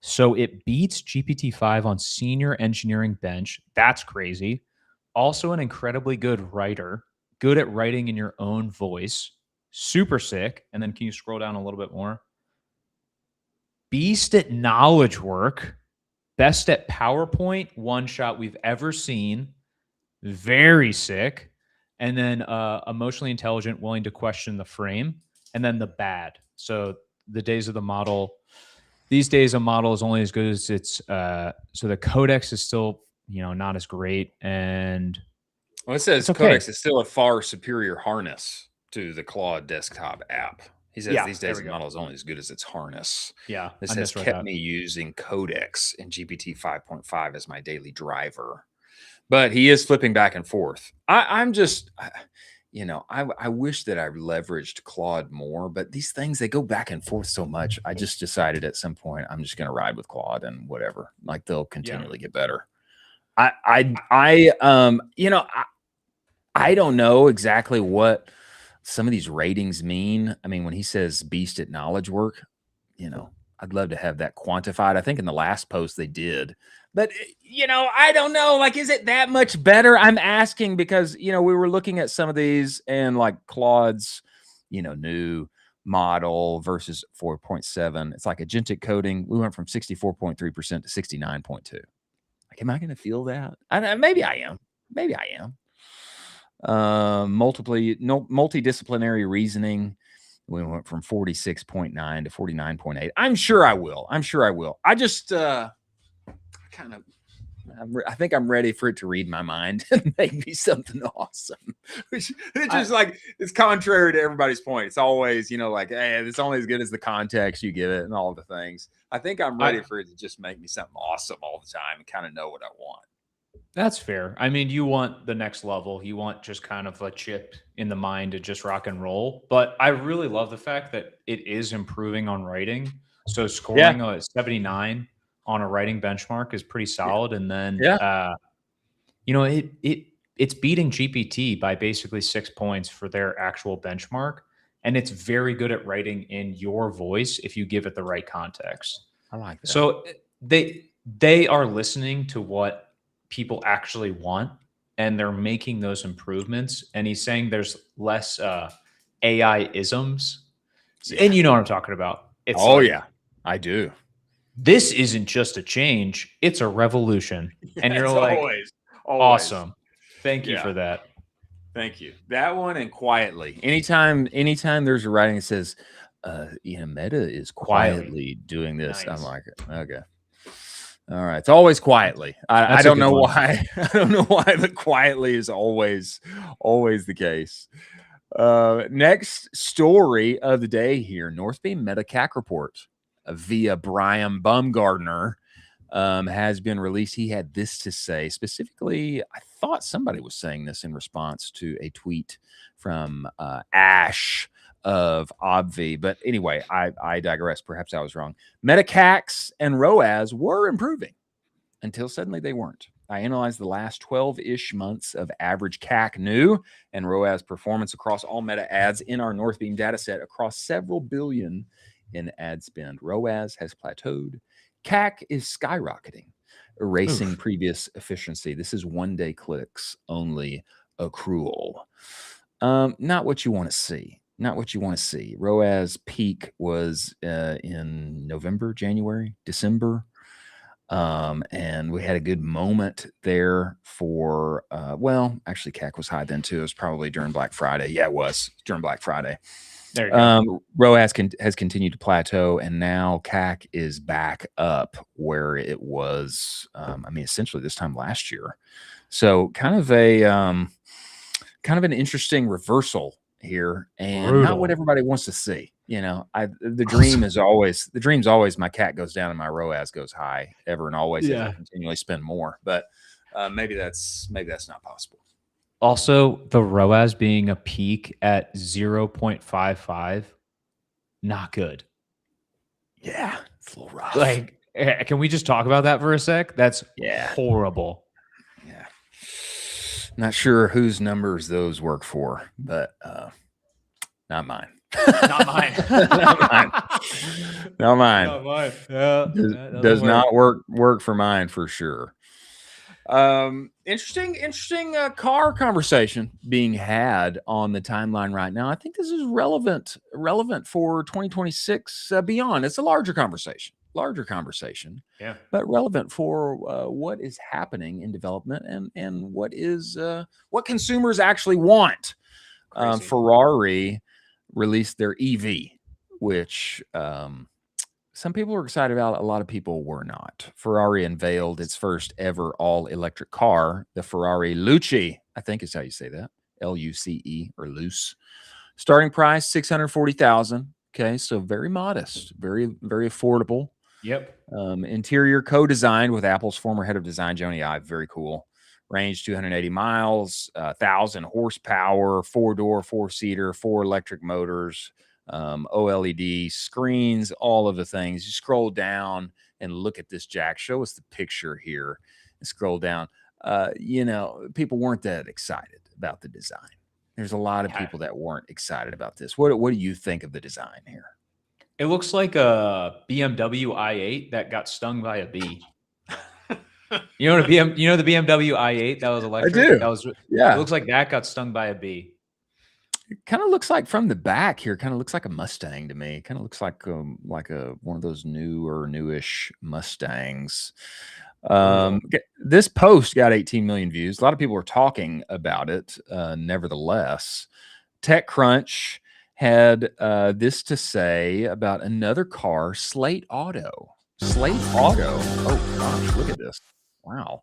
[SPEAKER 2] So it beats GPT-5 on senior engineering bench. That's crazy. Also an incredibly good writer, good at writing in your own voice. Super sick. And then can you scroll down a little bit more? Beast at knowledge work. Best at PowerPoint one shot we've ever seen. Very sick. And then emotionally intelligent, willing to question the frame. And then the bad. So the days of the model, these days a model is only as good as its, so the codex is still, not as great. And
[SPEAKER 1] it says codex is still a far superior harness to the Claude desktop app. He says these days the model is only as good as its harness.
[SPEAKER 2] Yeah.
[SPEAKER 1] This has kept me using codex and GPT 5.5 as my daily driver. But he is flipping back and forth. I wish that I leveraged Claude more, but these things, they go back and forth so much. I just decided at some point I'm just going to ride with Claude and whatever. Like, they'll continually get better. I don't know exactly what some of these ratings mean. I mean, when he says beast at knowledge work, I'd love to have that quantified. I think in the last post they did. But, I don't know. Like, is it that much better? I'm asking because, we were looking at some of these and like Claude's, new model versus 4.7. It's like agentic coding. We went from 64.3% to 69.2. Like, am I going to feel that? Maybe I am. Multidisciplinary reasoning. We went from 46.9 to 49.8. I'm sure I will. I just I think I'm ready for it to read my mind and make me something awesome. Which it's just like it's contrary to everybody's point. It's always, like, hey, it's only as good as the context you give it and all the things. I think I'm ready for it to just make me something awesome all the time and kind of know what I want.
[SPEAKER 2] That's fair. I mean, you want the next level. You want just kind of a chip in the mind to just rock and roll. But I really love the fact that it is improving on writing. So scoring a 79 on a writing benchmark is pretty solid. And then, it's beating GPT by basically 6 points for their actual benchmark. And it's very good at writing in your voice if you give it the right context.
[SPEAKER 1] I like that.
[SPEAKER 2] So they are listening to what people actually want, and they're making those improvements. And he's saying there's less AI isms. And you know what I'm talking about. It's
[SPEAKER 1] I do.
[SPEAKER 2] This isn't just a change, it's a revolution. And you're like,
[SPEAKER 1] always.
[SPEAKER 2] Awesome. Thank you for that.
[SPEAKER 1] Thank you. That one and quietly. Anytime there's a writing that says, Meta is quietly doing this. Nice. I'm like, okay. All right. It's always quietly. I don't know why. I don't know why, but quietly is always the case. Next story of the day here. Northbeam Meta CAC report via Brian Baumgartner has been released. He had this to say. Specifically, I thought somebody was saying this in response to a tweet from Ash of Obvi. But anyway, I digress. Perhaps I was wrong. Meta CACs and ROAS were improving until suddenly they weren't. I analyzed the last 12-ish months of average CAC new and ROAS performance across all Meta ads in our Northbeam dataset across several billion in ad spend. ROAS has plateaued. CAC is skyrocketing, erasing previous efficiency. This is one-day clicks only accrual. Not what you want to see. Not what you want to see. ROAS peak was in November, January, December. And we had a good moment there for, actually CAC was high then too. It was probably during Black Friday. Yeah, it was during Black Friday.
[SPEAKER 2] There you go.
[SPEAKER 1] ROAS has continued to plateau, and now CAC is back up where it was, essentially this time last year. So kind of an interesting reversal here, and not what everybody wants to see. The dream's always my CAC goes down and my ROAS goes high ever and always. If I continually spend more, but maybe that's not possible.
[SPEAKER 2] Also, the ROAS being a peak at 0.55, not good.
[SPEAKER 1] Yeah, it's a little rough.
[SPEAKER 2] Like, can we just talk about that for a sec? That's horrible.
[SPEAKER 1] Yeah. Not sure whose numbers those work for, but not mine.
[SPEAKER 2] Not mine.
[SPEAKER 1] Not mine.
[SPEAKER 2] Not mine. Yeah,
[SPEAKER 1] does not work for mine for sure. Interesting car conversation being had on the timeline right now. I think this is relevant for 2026 beyond. It's a larger conversation, but relevant for what is happening in development and what consumers actually want. Ferrari released their EV, which some people were excited about. A lot of people were not. Ferrari unveiled its first ever all-electric car, the Ferrari Luce, I think is how you say that, Luce or Luce. Starting price, $640,000. Okay, so very modest, very, very affordable.
[SPEAKER 2] Yep.
[SPEAKER 1] Interior co-designed with Apple's former head of design, Jony Ive. Very cool. Range 280 miles, 1,000 horsepower, 4-door, 4-seater, 4 electric motors, OLED screens, all of the things. You scroll down and look at this, Jack. Show us the picture here and scroll down. People weren't that excited about the design. There's a lot of people that weren't excited about this. What do you think of the design here?
[SPEAKER 2] It looks like a BMW i8 that got stung by a bee. You know the BMW i8 that was electric?
[SPEAKER 1] I do.
[SPEAKER 2] It looks like that got stung by a bee.
[SPEAKER 1] It kind of looks like from the back here, kind of looks like a Mustang to me. Kind of looks like one of those newish Mustangs. This post got 18 million views. A lot of people were talking about it. Nevertheless, TechCrunch had this to say about another car, Slate Auto. Slate Auto. Oh gosh, look at this! Wow.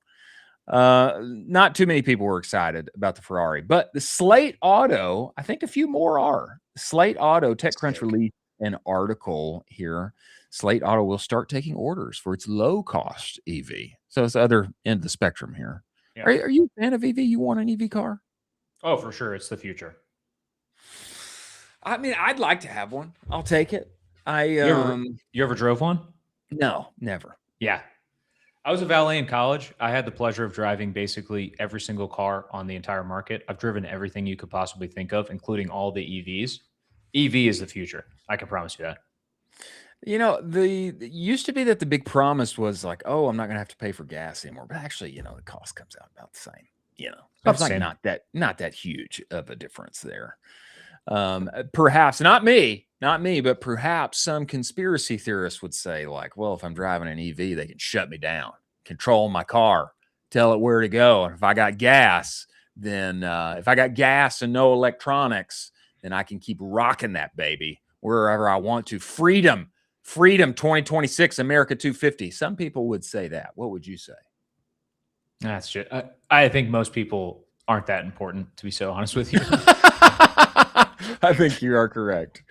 [SPEAKER 1] Not too many people were excited about the Ferrari, but the Slate Auto, I think a few more are. Slate Auto, TechCrunch released an article here. Slate Auto will start taking orders for its low-cost EV. So it's the other end of the spectrum here.
[SPEAKER 2] Yeah.
[SPEAKER 1] Are you a fan of EV? You want an EV car?
[SPEAKER 2] Oh, for sure. It's the future.
[SPEAKER 1] I mean, I'd like to have one. I'll take it.
[SPEAKER 2] You ever drove one?
[SPEAKER 1] No, never.
[SPEAKER 2] Yeah. I was a valet in college. I had the pleasure of driving basically every single car on the entire market. I've driven everything you could possibly think of, including all the EVs. EV is the future. I can promise you that.
[SPEAKER 1] You know, it used to be that the big promise was like, oh, I'm not going to have to pay for gas anymore. But actually, the cost comes out about the same.
[SPEAKER 2] About
[SPEAKER 1] It's
[SPEAKER 2] the
[SPEAKER 1] like
[SPEAKER 2] same.
[SPEAKER 1] not that huge of a difference there. Perhaps not me, but perhaps some conspiracy theorists would say like, well, if I'm driving an EV, they can shut me down, control my car, tell it where to go. And if I got gas, then if I got gas and no electronics, then I can keep rocking that baby wherever I want to. Freedom 2026, America 250. Some people would say that. What would you say?
[SPEAKER 2] That's shit. I think most people aren't that important, to be so honest with you.
[SPEAKER 1] I think you are correct.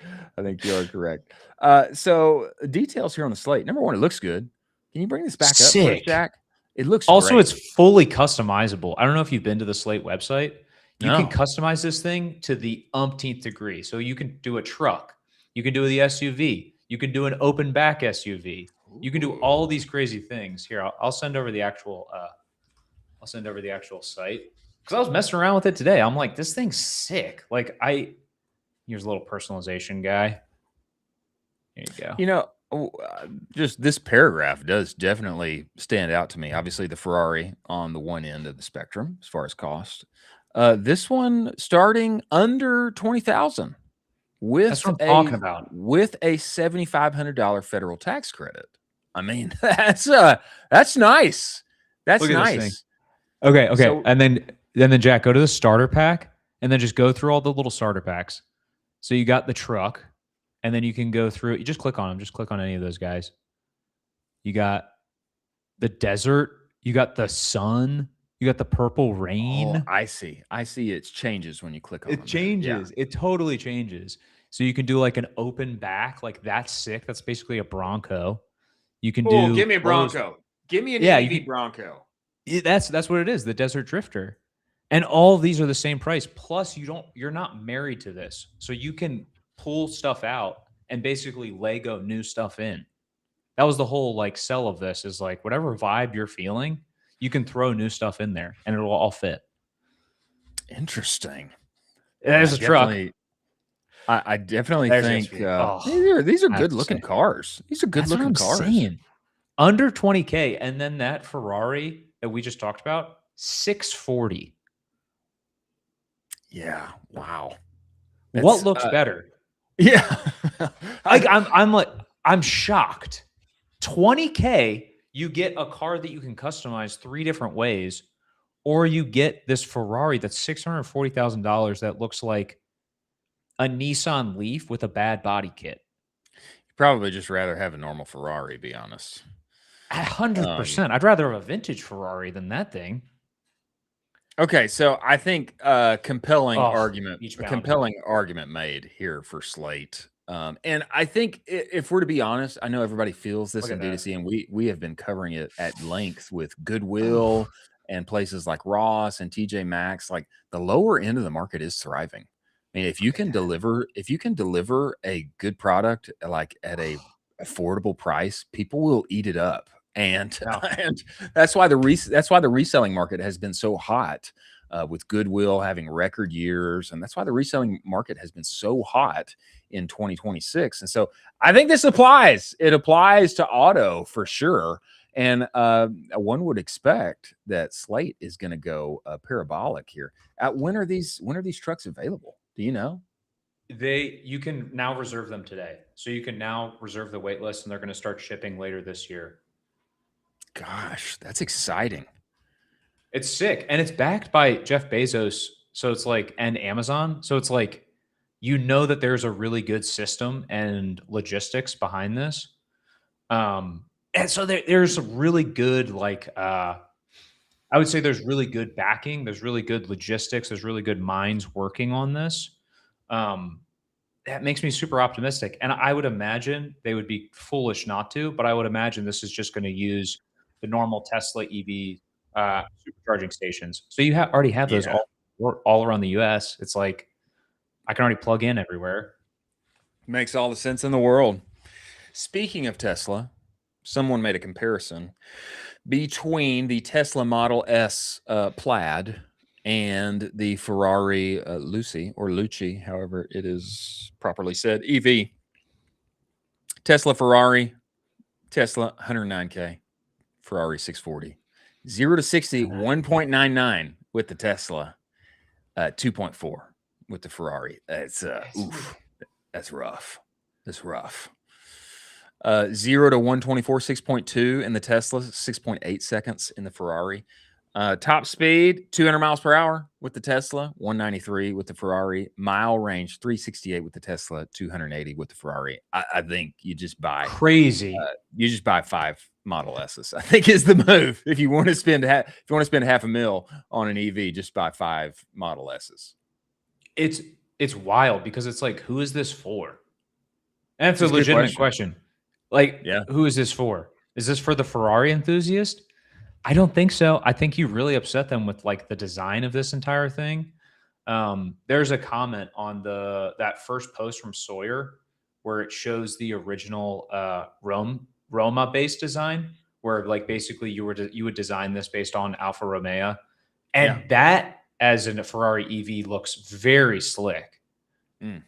[SPEAKER 1] So details here on the Slate. Number one, it looks good. Can you bring this back up for us, Jack? It looks
[SPEAKER 2] also
[SPEAKER 1] great.
[SPEAKER 2] It's fully customizable. I don't know if you've been to the Slate website. You
[SPEAKER 1] No.
[SPEAKER 2] can customize this thing to the umpteenth degree. So you can do a truck, you can do the SUV, you can do an open back SUV. You can do all these crazy things. Here, I'll send over the actual site because I was messing around with it today. I'm like, this thing's sick. Like here's a little personalization guy. Here you go.
[SPEAKER 1] Just this paragraph does definitely stand out to me. Obviously, the Ferrari on the one end of the spectrum as far as cost. This one starting under 20,000
[SPEAKER 2] That's what I'm talking about.
[SPEAKER 1] with a $7,500 federal tax credit. I mean, that's nice. That's
[SPEAKER 2] Look at this
[SPEAKER 1] nice.
[SPEAKER 2] thing. Okay.
[SPEAKER 1] So-
[SPEAKER 2] and then Jack, go to the starter pack and then just go through all the little starter packs. So you got the truck, and then you can go through. You just click on them. Just click on any of those guys. You got the desert. You got the sun. You got the purple rain.
[SPEAKER 1] Oh, I see. It changes when you click on
[SPEAKER 2] It
[SPEAKER 1] them.
[SPEAKER 2] changes.
[SPEAKER 1] Yeah.
[SPEAKER 2] It totally changes. So you can do like an open back. Like that's sick. That's basically a Bronco. You can do.
[SPEAKER 1] Give me a Bronco. Give me an EV Bronco.
[SPEAKER 2] That's what it is. The Desert Drifter. And all of these are the same price. Plus, you're not married to this. So you can pull stuff out and basically Lego new stuff in. That was the whole like sell of this is like whatever vibe you're feeling, you can throw new stuff in there and it'll all fit.
[SPEAKER 1] Interesting.
[SPEAKER 2] There's a truck.
[SPEAKER 1] I definitely think these are good looking cars. These are good looking cars.
[SPEAKER 2] Saying. Under 20K. And then that Ferrari that we just talked about, 640.
[SPEAKER 1] Yeah. Wow.
[SPEAKER 2] What looks better?
[SPEAKER 1] Yeah.
[SPEAKER 2] I'm shocked. 20K, you get a car that you can customize 3 different ways, or you get this Ferrari that's $640,000 that looks like a Nissan Leaf with a bad body kit.
[SPEAKER 1] You'd probably just rather have a normal Ferrari, be honest.
[SPEAKER 2] 100%. I'd rather have a vintage Ferrari than that thing.
[SPEAKER 1] Okay, so I think compelling argument made here for Slate. And I think if we're to be honest, I know everybody feels this in D2C, and we have been covering it at length with Goodwill and places like Ross and TJ Maxx. Like the lower end of the market is thriving. I mean, if you can deliver a good product like at a affordable price, people will eat it up. And that's why the reselling market has been so hot, with Goodwill having record years, and that's why the reselling market has been so hot in 2026. And so I think this applies. It applies to auto for sure. And one would expect that Slate is going to go parabolic here. When are these trucks available? Do you know?
[SPEAKER 2] You can now reserve them today. So you can now reserve the wait list, and they're going to start shipping later this year.
[SPEAKER 1] Gosh, that's exciting.
[SPEAKER 2] It's sick. And it's backed by Jeff Bezos. So it's like, and Amazon. So it's like, you know that there's a really good system and logistics behind this. And so there's a really good, like, I would say there's really good backing. There's really good logistics. There's really good minds working on this. Um, that makes me super optimistic. And I would imagine they would be foolish not to, but I would imagine this is just going to use the normal Tesla EV supercharging stations. So you already have those
[SPEAKER 1] Yeah.
[SPEAKER 2] all around the US. It's like I can already plug in everywhere.
[SPEAKER 1] Makes all the sense in the world. Speaking of Tesla, someone made a comparison between the Tesla Model S Plaid and the Ferrari Luce, or Luce, however it is properly said, EV. Tesla Ferrari, Tesla 109K, Ferrari 640. 0 to 60, 1.99 with the Tesla, 2.4 with the Ferrari. That's oof. That's rough. That's rough. 0 to 124, 6.2 in the Tesla, 6.8 seconds in the Ferrari. Top speed, 200 miles per hour with the Tesla, 193 with the Ferrari. Mile range, 368 with the Tesla, 280 with the Ferrari. I think you just buy
[SPEAKER 2] Crazy.
[SPEAKER 1] you just buy 5 Model S's. I think is the move. If you want to spend half a mil on an EV, just buy 5 Model S's.
[SPEAKER 2] It's wild because it's like, who is this for? And it's a
[SPEAKER 1] That's a good
[SPEAKER 2] legitimate question. Like,
[SPEAKER 1] Yeah.
[SPEAKER 2] who is this for? Is this for the Ferrari enthusiast? I don't think so. I think you really upset them with like the design of this entire thing. There's a comment on that first post from Sawyer where it shows the original Roma based design, where like basically you would design this based on Alfa Romeo, and that as in a Ferrari EV looks very slick.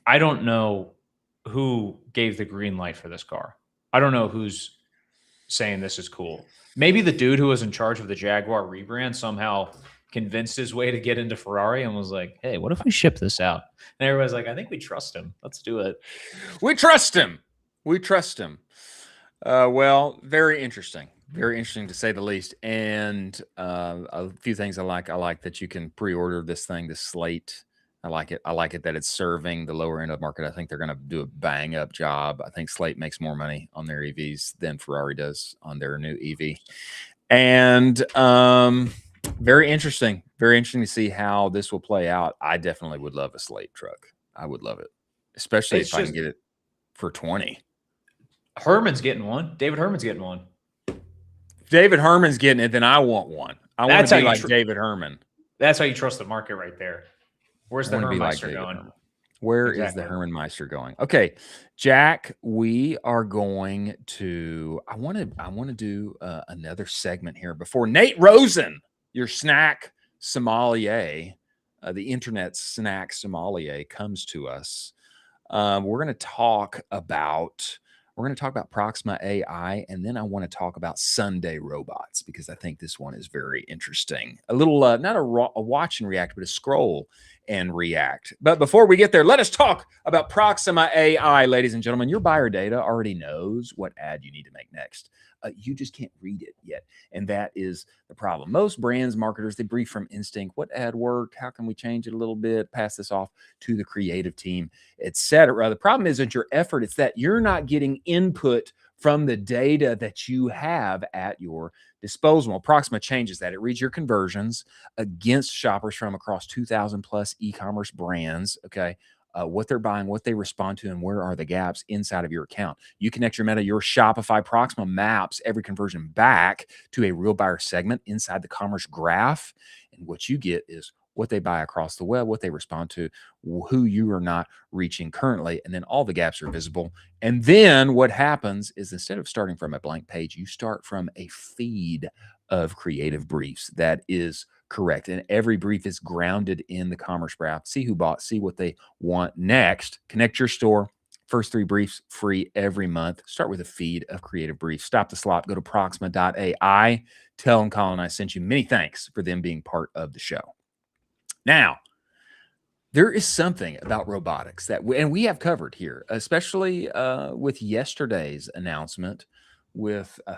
[SPEAKER 2] I don't know who gave the green light for this car. I don't know who's saying this is cool. Maybe the dude who was in charge of the Jaguar rebrand somehow convinced his way to get into Ferrari and was like, hey, what if we ship this out? And everybody's like, I think we trust him. Let's do it.
[SPEAKER 1] We trust him. We trust him. Well, very interesting. Very interesting to say the least. And a few things I like. I like that you can pre-order this thing, the Slate. I like it. I like it that it's serving the lower end of the market. I think they're going to do a bang up job. I think Slate makes more money on their EVs than Ferrari does on their new EV. And very interesting. Very interesting to see how this will play out. I definitely would love a Slate truck. I would love it, especially if I can get it for 20.
[SPEAKER 2] Herman's getting one. David Herman's getting one.
[SPEAKER 1] If David Herman's getting it, then I want one. I want to be like David Herman.
[SPEAKER 2] That's how you trust the market right there. Where's the Hermanmeister going?
[SPEAKER 1] Where is the Hermanmeister going? Okay, Jack, we are going to. I want to do another segment here before Nate Rosen, your snack sommelier, the internet snack sommelier, comes to us. We're going to talk about. We're going to talk about Proxima AI, and then I want to talk about Sunday robots because I think this one is very interesting. A little, not a watch and react, but a scroll and react. But before we get there, let us talk about Proxima AI, ladies and gentlemen. Your buyer data already knows what ad you need to make next. You just can't read it yet. And that is the problem. Most brands, marketers, they brief from instinct. What ad worked? How can we change it a little bit? Pass this off to the creative team, etc. The problem isn't your effort. It's that you're not getting input from the data that you have at your disposal. Proxima changes that. It reads your conversions against shoppers from across 2,000 plus e-commerce brands. Okay. What they're buying, what they respond to, and where are the gaps inside of your account. You connect your Meta, your Shopify. Proxima maps every conversion back to a real buyer segment inside the commerce graph. And what you get is what they buy across the web, what they respond to, who you are not reaching currently, and then all the gaps are visible. And then what happens is instead of starting from a blank page, you start from a feed of creative briefs that is correct. And every brief is grounded in the commerce graph. See who bought, see what they want next. Connect your store. First 3 briefs free every month. Start with a feed of creative briefs. Stop the slop. Go to Proxima.ai. Tell them Colin I sent you. Many thanks for them being part of the show. Now, there is something about robotics that we have covered here, especially with yesterday's announcement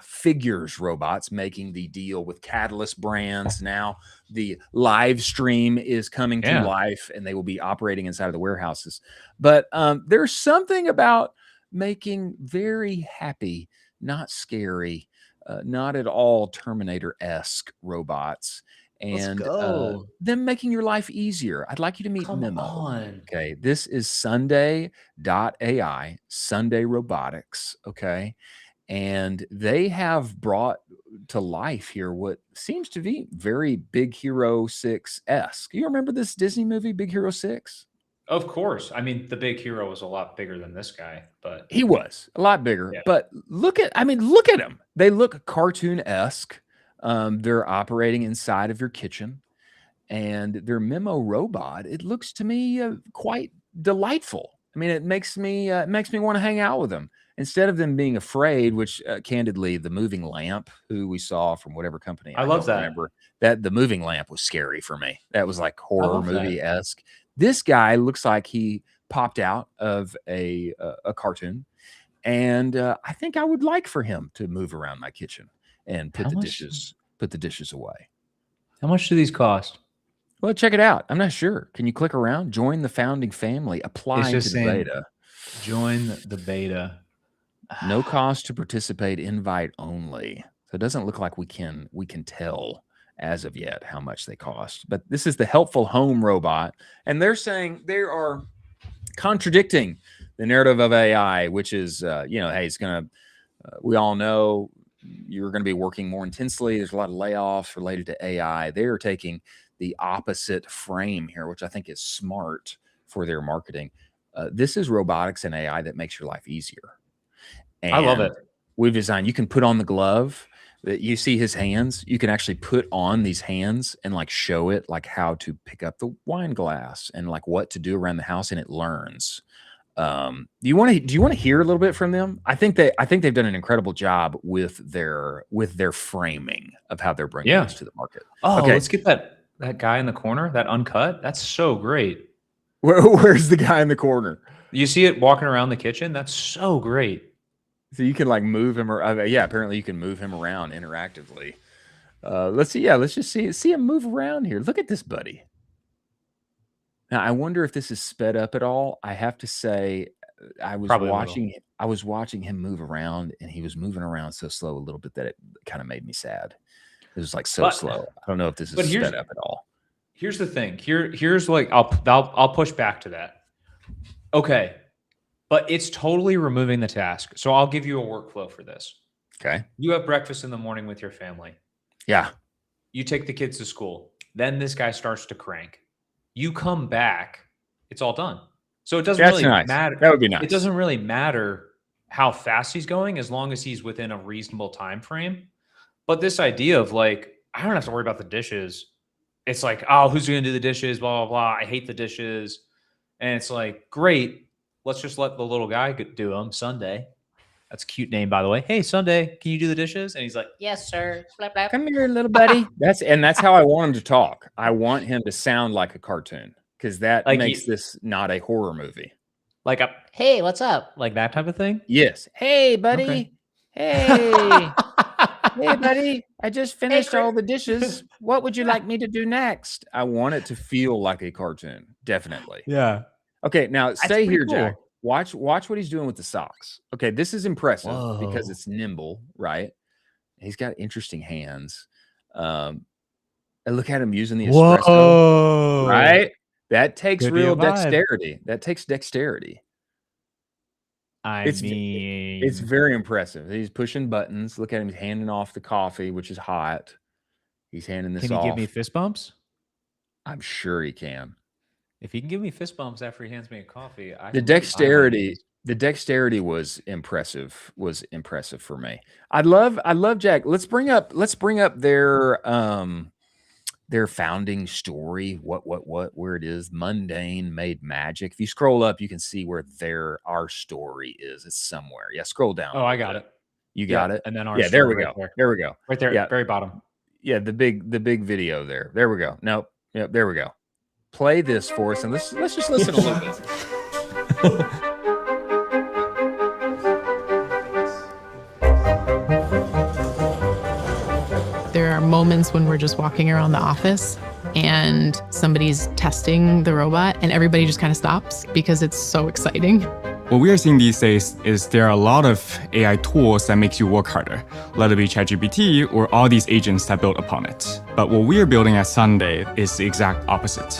[SPEAKER 1] Figures robots making the deal with Catalyst Brands. Now the live stream is coming to life, and they will be operating inside of the warehouses. But there's something about making very happy, not scary, not at all Terminator-esque robots, and them making your life easier. I'd like you to meet Memo.
[SPEAKER 2] On.
[SPEAKER 1] Okay, this is Sunday.ai, Sunday Robotics. Okay. And they have brought to life here what seems to be very Big Hero 6-esque. You remember this Disney movie, Big Hero 6?
[SPEAKER 2] Of course. I mean, the big hero was a lot bigger than this guy, but
[SPEAKER 1] he was a lot bigger.
[SPEAKER 2] Yeah.
[SPEAKER 1] But look at them. They look cartoon-esque. They're operating inside of your kitchen, and their Memo robot, it looks to me quite delightful. I mean, it makes me want to hang out with them. Instead of them being afraid, which candidly, the moving lamp, who we saw from whatever company,
[SPEAKER 2] I love that.
[SPEAKER 1] Remember that the moving lamp was scary for me. That was like horror movie-esque. This guy looks like he popped out of a cartoon, and I think I would like for him to move around my kitchen and put the dishes away.
[SPEAKER 2] How much do these cost?
[SPEAKER 1] Well, check it out. I'm not sure. Can you click around? Join the founding family. Apply to the beta.
[SPEAKER 2] Join the beta.
[SPEAKER 1] No cost to participate, invite only. So it doesn't look like we can tell as of yet how much they cost. But this is the helpful home robot, and they're saying they are contradicting the narrative of AI, which is hey, it's gonna. We all know you're going to be working more intensely. There's a lot of layoffs related to AI. They are taking the opposite frame here, which I think is smart for their marketing. This is robotics and AI that makes your life easier. And
[SPEAKER 2] I love it.
[SPEAKER 1] We've designed, you can put on the glove that you see his hands. You can actually put on these hands and like show it like how to pick up the wine glass and like what to do around the house, and it learns. Do you want to hear a little bit from them? I think they've done an incredible job with their framing of how they're bringing this to the market.
[SPEAKER 2] Oh, okay. Let's get that guy in the corner, that uncut. That's so great.
[SPEAKER 1] Where's the guy in the corner?
[SPEAKER 2] You see it walking around the kitchen. That's so great.
[SPEAKER 1] So you can like move him, or apparently you can move him around interactively. Let's see. Yeah, let's just see him move around here. Look at this buddy. Now I wonder if this is sped up at all. I have to say, I was watching him move around, and he was moving around so slow a little bit that it kind of made me sad. It was like slow. I don't know if this is sped up at all.
[SPEAKER 2] Here's the thing. Here's like I'll push back to that. Okay. But it's totally removing the task. So I'll give you a workflow for this.
[SPEAKER 1] Okay.
[SPEAKER 2] You have breakfast in the morning with your family.
[SPEAKER 1] Yeah.
[SPEAKER 2] You take the kids to school. Then this guy starts to crank. You come back. It's all done. So it doesn't really matter.
[SPEAKER 1] That would be nice.
[SPEAKER 2] It doesn't really matter how fast he's going as long as he's within a reasonable time frame. But this idea of like, I don't have to worry about the dishes. It's like, oh, who's going to do the dishes? Blah, blah, blah. I hate the dishes. And it's like, great. Let's just let the little guy do them. Sunday. That's a cute name, by the way. Hey, Sunday, can you do the dishes? And he's like, yes, sir. Blah, blah.
[SPEAKER 1] Come here, little buddy. That's how I want him to talk. I want him to sound like a cartoon, because that makes this not a horror movie.
[SPEAKER 2] Like a, hey, what's up? Like that type of thing?
[SPEAKER 1] Yes. Hey, buddy. Okay. Hey. Hey, buddy. I just finished all the dishes. What would you like me to do next? I want it to feel like a cartoon. Definitely.
[SPEAKER 2] Yeah.
[SPEAKER 1] Okay, now stay here, cool. Jack. Watch what he's doing with the socks. Okay, this is impressive because it's nimble, right? He's got interesting hands. And look at him using the espresso, right? That takes real dexterity. That takes dexterity. It's very impressive. He's pushing buttons. Look at him. He's handing off the coffee, which is hot. He's handing this off.
[SPEAKER 2] Can he give me fist bumps?
[SPEAKER 1] I'm sure he can.
[SPEAKER 2] If he can give me fist bumps after he hands me a coffee,
[SPEAKER 1] the dexterity was impressive. Was impressive for me. I love Jack. Let's bring up their founding story. Where it is. Mundane made magic. If you scroll up, you can see where our story is. It's somewhere. Yeah, scroll down.
[SPEAKER 2] Oh, I got it.
[SPEAKER 1] You got it.
[SPEAKER 2] And then our
[SPEAKER 1] there we go. There we go.
[SPEAKER 2] Right there. Yeah. Very bottom.
[SPEAKER 1] Yeah, the big video there. There we go. Nope. Yep. There we go. Play this for us, and let's just listen a little bit.
[SPEAKER 3] moments when we're just walking around the office and somebody's testing the robot and everybody just kind of stops because it's so exciting.
[SPEAKER 4] What we are seeing these days is there are a lot of AI tools that makes you work harder, let it be ChatGPT or all these agents that build upon it. But what we are building at Sunday is the exact opposite.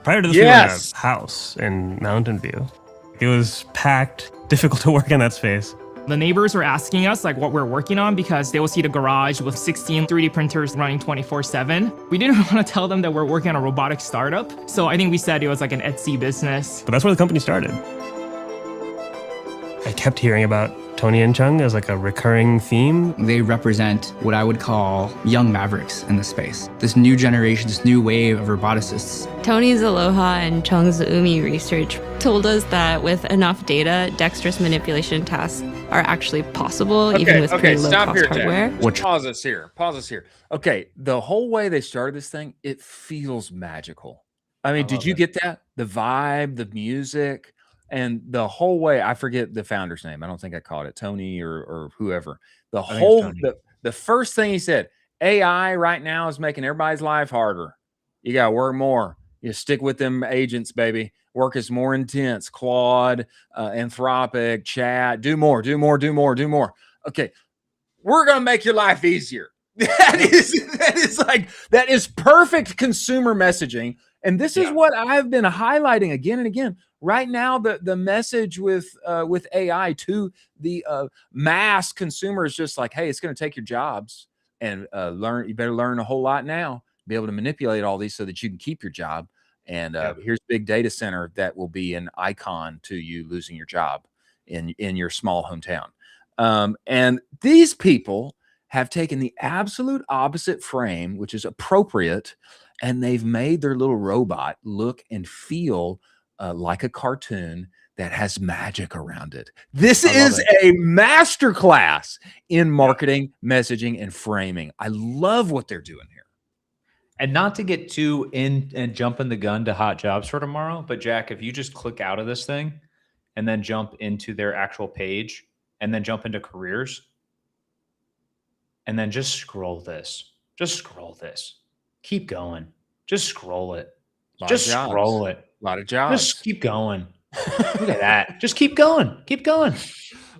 [SPEAKER 5] Prior to this, we were in a house in Mountain View. It was packed, difficult to work in that space.
[SPEAKER 6] The neighbors were asking us like what we're working on because they will see the garage with 16 3D printers running 24/7. We didn't want to tell them that we're working on a robotic startup. So I think we said it was like an Etsy business.
[SPEAKER 5] But that's where the company started. I kept hearing about Tony and Chung as like a recurring theme.
[SPEAKER 7] They represent what I would call young mavericks in the space. This new generation, this new wave of roboticists.
[SPEAKER 8] Tony's Aloha and Chung's Umi research told us that with enough data, dexterous manipulation tasks are actually possible, even with pretty low-cost hardware.
[SPEAKER 1] Pause us here. Okay, the whole way they started this thing, it feels magical. I mean, did you get that? The vibe, the music, and the whole way. I forget the founder's name. I don't think I caught it, Tony or whoever. The first thing he said, AI right now is making everybody's life harder. You got to work more. You stick with them agents, baby. Work is more intense. Claude, Anthropic, Chat, do more. Okay, we're gonna make your life easier. That is perfect consumer messaging, and this is what I've been highlighting again and again. Right now, the message with AI to the mass consumer is just like, hey, it's going to take your jobs, and you better learn a whole lot now. Be able to manipulate all these so that you can keep your job. And here's big data center that will be an icon to you losing your job in your small hometown. And these people have taken the absolute opposite frame, which is appropriate, and they've made their little robot look and feel like a cartoon that has magic around it. This is a masterclass in marketing, messaging, and framing. I love what they're doing here.
[SPEAKER 2] And not to get too in and jumping the gun to hot jobs for tomorrow, but Jack, if you just click out of this thing and then jump into their actual page and then jump into careers and then just scroll this. Keep going. Just scroll it. Scroll it.
[SPEAKER 1] A lot of jobs.
[SPEAKER 2] Just keep going. Look at that. Just keep going. A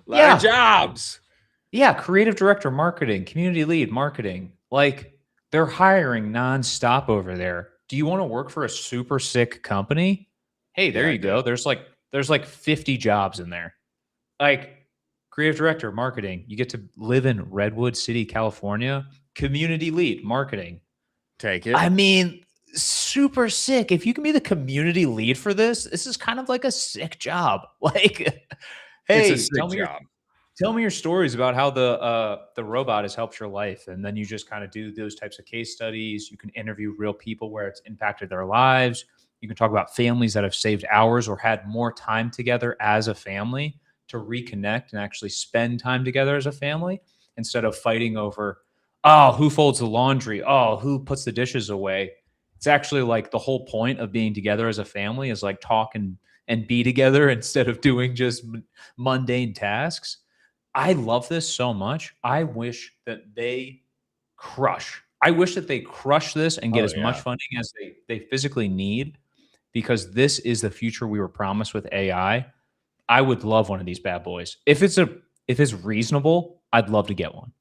[SPEAKER 1] lot of jobs.
[SPEAKER 2] Yeah. Creative director, marketing, community lead, marketing. Like, they're hiring nonstop over there. Do you want to work for a super sick company? Hey, there you go. There's like 50 jobs in there. Like, creative director, marketing. You get to live in Redwood City, California. Community lead, marketing.
[SPEAKER 1] Take it.
[SPEAKER 2] I mean, super sick. If you can be the community lead for this is kind of like a sick job. Like, hey,
[SPEAKER 1] it's a sick job.
[SPEAKER 2] Tell me your stories about how the robot has helped your life. And then you just kind of do those types of case studies. You can interview real people where it's impacted their lives. You can talk about families that have saved hours or had more time together as a family to reconnect and actually spend time together as a family instead of fighting over, oh, who folds the laundry? Oh, who puts the dishes away? It's actually like the whole point of being together as a family is like talk and be together instead of doing just mundane tasks. I love this so much. I wish that they crush this and get as much funding as they physically need, because this is the future we were promised with AI. I would love one of these bad boys. If it's reasonable, I'd love to get one.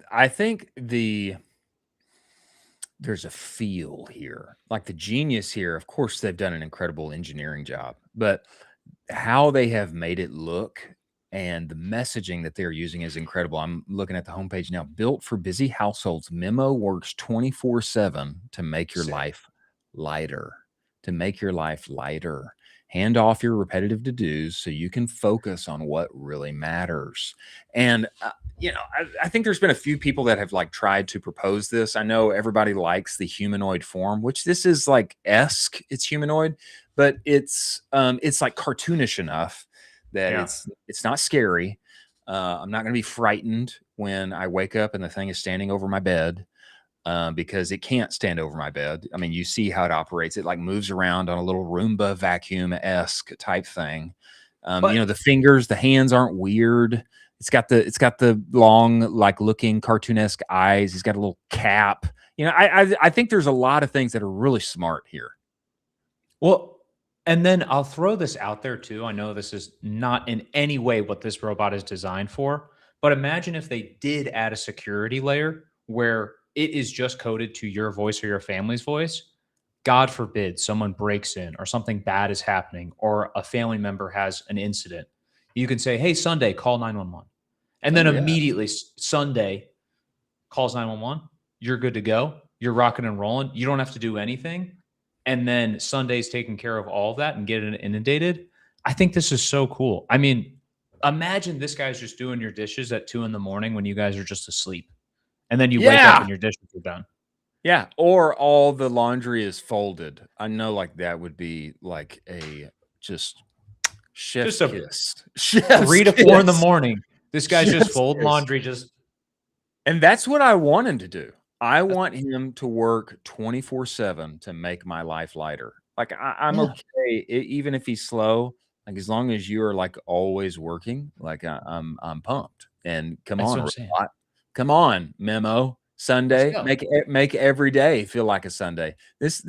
[SPEAKER 1] I think there's a feel here, like the genius here. Of course, they've done an incredible engineering job, but how they have made it look and the messaging that they're using is incredible. I'm looking at the homepage now. Built for busy households, Memo works 24/7 to make your life lighter. Hand off your repetitive to-dos so you can focus on what really matters. And, I think there's been a few people that have like tried to propose this. I know everybody likes the humanoid form, which this is like it's humanoid, but it's like cartoonish enough that it's not scary. I'm not going to be frightened when I wake up and the thing is standing over my bed. Because it can't stand over my bed. I mean, you see how it operates. It like moves around on a little Roomba vacuum-esque type thing. The fingers, the hands aren't weird. It's got the long, like looking cartoonesque eyes. He's got a little cap. You know, I think there's a lot of things that are really smart here.
[SPEAKER 2] Well, and then I'll throw this out there too. I know this is not in any way what this robot is designed for, but imagine if they did add a security layer where it is just coded to your voice or your family's voice. God forbid someone breaks in or something bad is happening or a family member has an incident. You can say, hey, Sunday, call 911. And then immediately Sunday calls 911. You're good to go. You're rocking and rolling. You don't have to do anything. And then Sunday's taking care of all of that and getting inundated. I think this is so cool. I mean, imagine this guy's just doing your dishes at 2 a.m. when you guys are just asleep. And then you wake up and your dishes are done.
[SPEAKER 1] Yeah. Or all the laundry is folded. I know like that would be like a just chef's kiss.
[SPEAKER 2] 3 to 4 in the morning. This guy's just folding laundry.
[SPEAKER 1] And that's what I want him to do. I want him to work 24/7 to make my life lighter. Like I'm okay, even if he's slow. Like as long as you are like always working, like I'm pumped. And come on, robot. Come on, Memo. Sunday, make every day feel like a Sunday. There's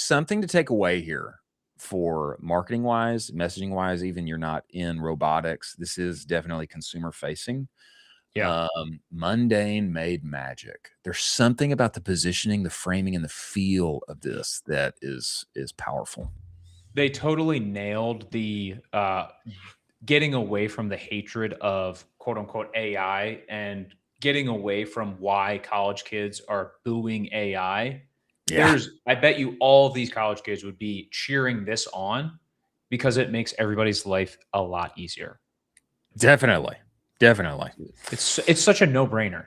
[SPEAKER 1] something to take away here for marketing wise, messaging wise. Even you're not in robotics. This is definitely consumer facing. Mundane made magic. There's something about the positioning, the framing, and the feel of this that is powerful.
[SPEAKER 2] They totally nailed the getting away from the hatred of quote unquote AI and getting away from why college kids are booing AI. I bet you all of these college kids would be cheering this on because it makes everybody's life a lot easier.
[SPEAKER 1] Definitely.
[SPEAKER 2] It's such a no-brainer.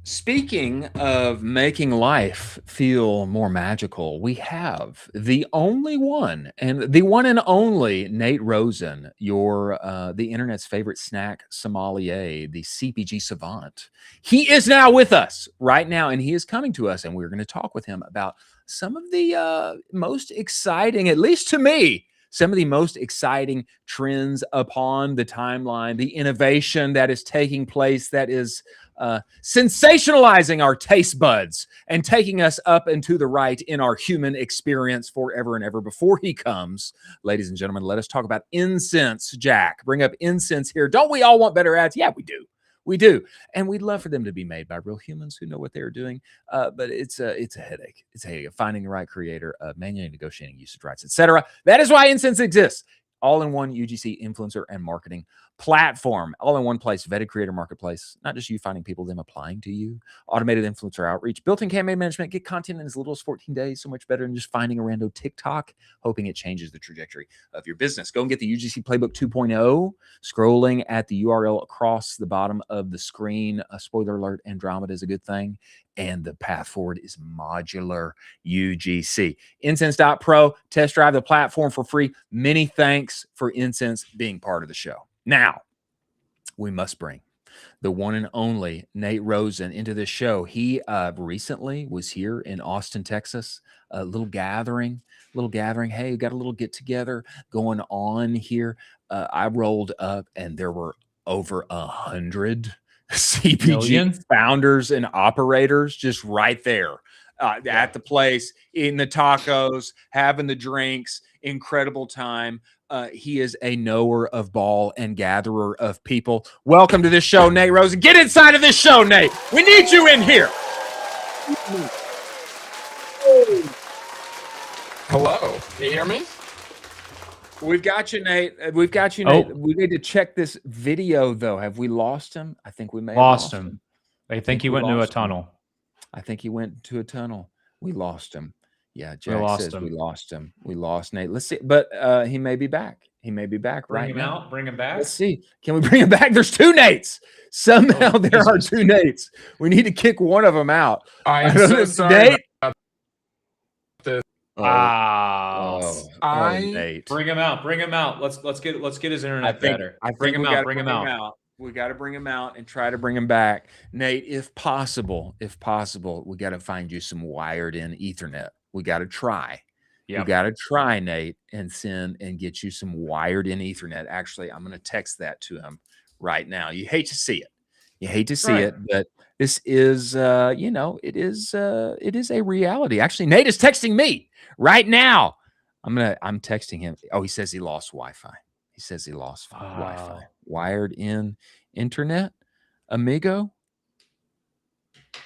[SPEAKER 1] Speaking of making life feel more magical, we have the only one and the one and only Nate Rosen, the internet's favorite snack sommelier, the CPG savant. He is now with us right now, and he is coming to us, and we're going to talk with him about some of the most exciting, at least to me, some of the most exciting trends upon the timeline, the innovation that is taking place that is sensationalizing our taste buds and taking us up and to the right in our human experience forever and ever. Before he comes, ladies and gentlemen, let us talk about incense. Jack, bring up incense here. Don't we all want better ads? Yeah, we do. We do. And we'd love for them to be made by real humans who know what they're doing. But it's a headache. It's a headache of finding the right creator, manually negotiating usage rights, etc. That is why incense exists. All-in-one UGC influencer and marketing platform. All in one place, vetted creator marketplace. Not just you finding people, them applying to you. Automated influencer outreach. Built-in campaign management. Get content in as little as 14 days. So much better than just finding a rando TikTok, hoping it changes the trajectory of your business. Go and get the UGC Playbook 2.0. Scrolling at the URL across the bottom of the screen. Spoiler alert, Andromeda is a good thing. And the path forward is modular UGC. Incense.pro, test drive the platform for free. Many thanks for Incense being part of the show. Now, we must bring the one and only Nate Rosen into this show. He recently was here in Austin, Texas, a little gathering. Hey, we got a little get together going on here. I rolled up and there were over 100 CPG founders and operators just right there at the place, eating the tacos, having the drinks, incredible time. He is a knower of ball and gatherer of people. Welcome to this show, Nate Rosen. Get inside of this show, Nate. We need you in here.
[SPEAKER 9] Hello. Can you hear me?
[SPEAKER 1] We've got you, Nate. We've got you, Nate. We need to check this video, though. Have we lost him? I think we may have lost him.
[SPEAKER 2] I think he went into a tunnel.
[SPEAKER 1] I think he went to a tunnel. We lost him. Yeah, Jack says we lost him. We lost Nate. Let's see. But he may be back. He may be back right now.
[SPEAKER 2] Bring him back.
[SPEAKER 1] Let's see. Can we bring him back? There's two Nates. Somehow there are two Nates. We need to kick one of them out.
[SPEAKER 9] I am so sorry.
[SPEAKER 1] Nate?
[SPEAKER 2] Nate. Bring him out. Bring him out. Let's get his internet better. Bring him out. Bring him out.
[SPEAKER 1] We got to bring him out and try to bring him back. Nate, if possible, we got to find you some wired in Ethernet. We got to try. We got to try, Nate, and send and get you some wired in Ethernet. Actually, I'm going to text that to him right now. You hate to see it. You hate to see it, but this is, it is a reality. Actually, Nate is texting me right now. I'm texting him. Oh, he says he lost Wi-Fi. He says he lost Wi-Fi. Wired in internet, amigo.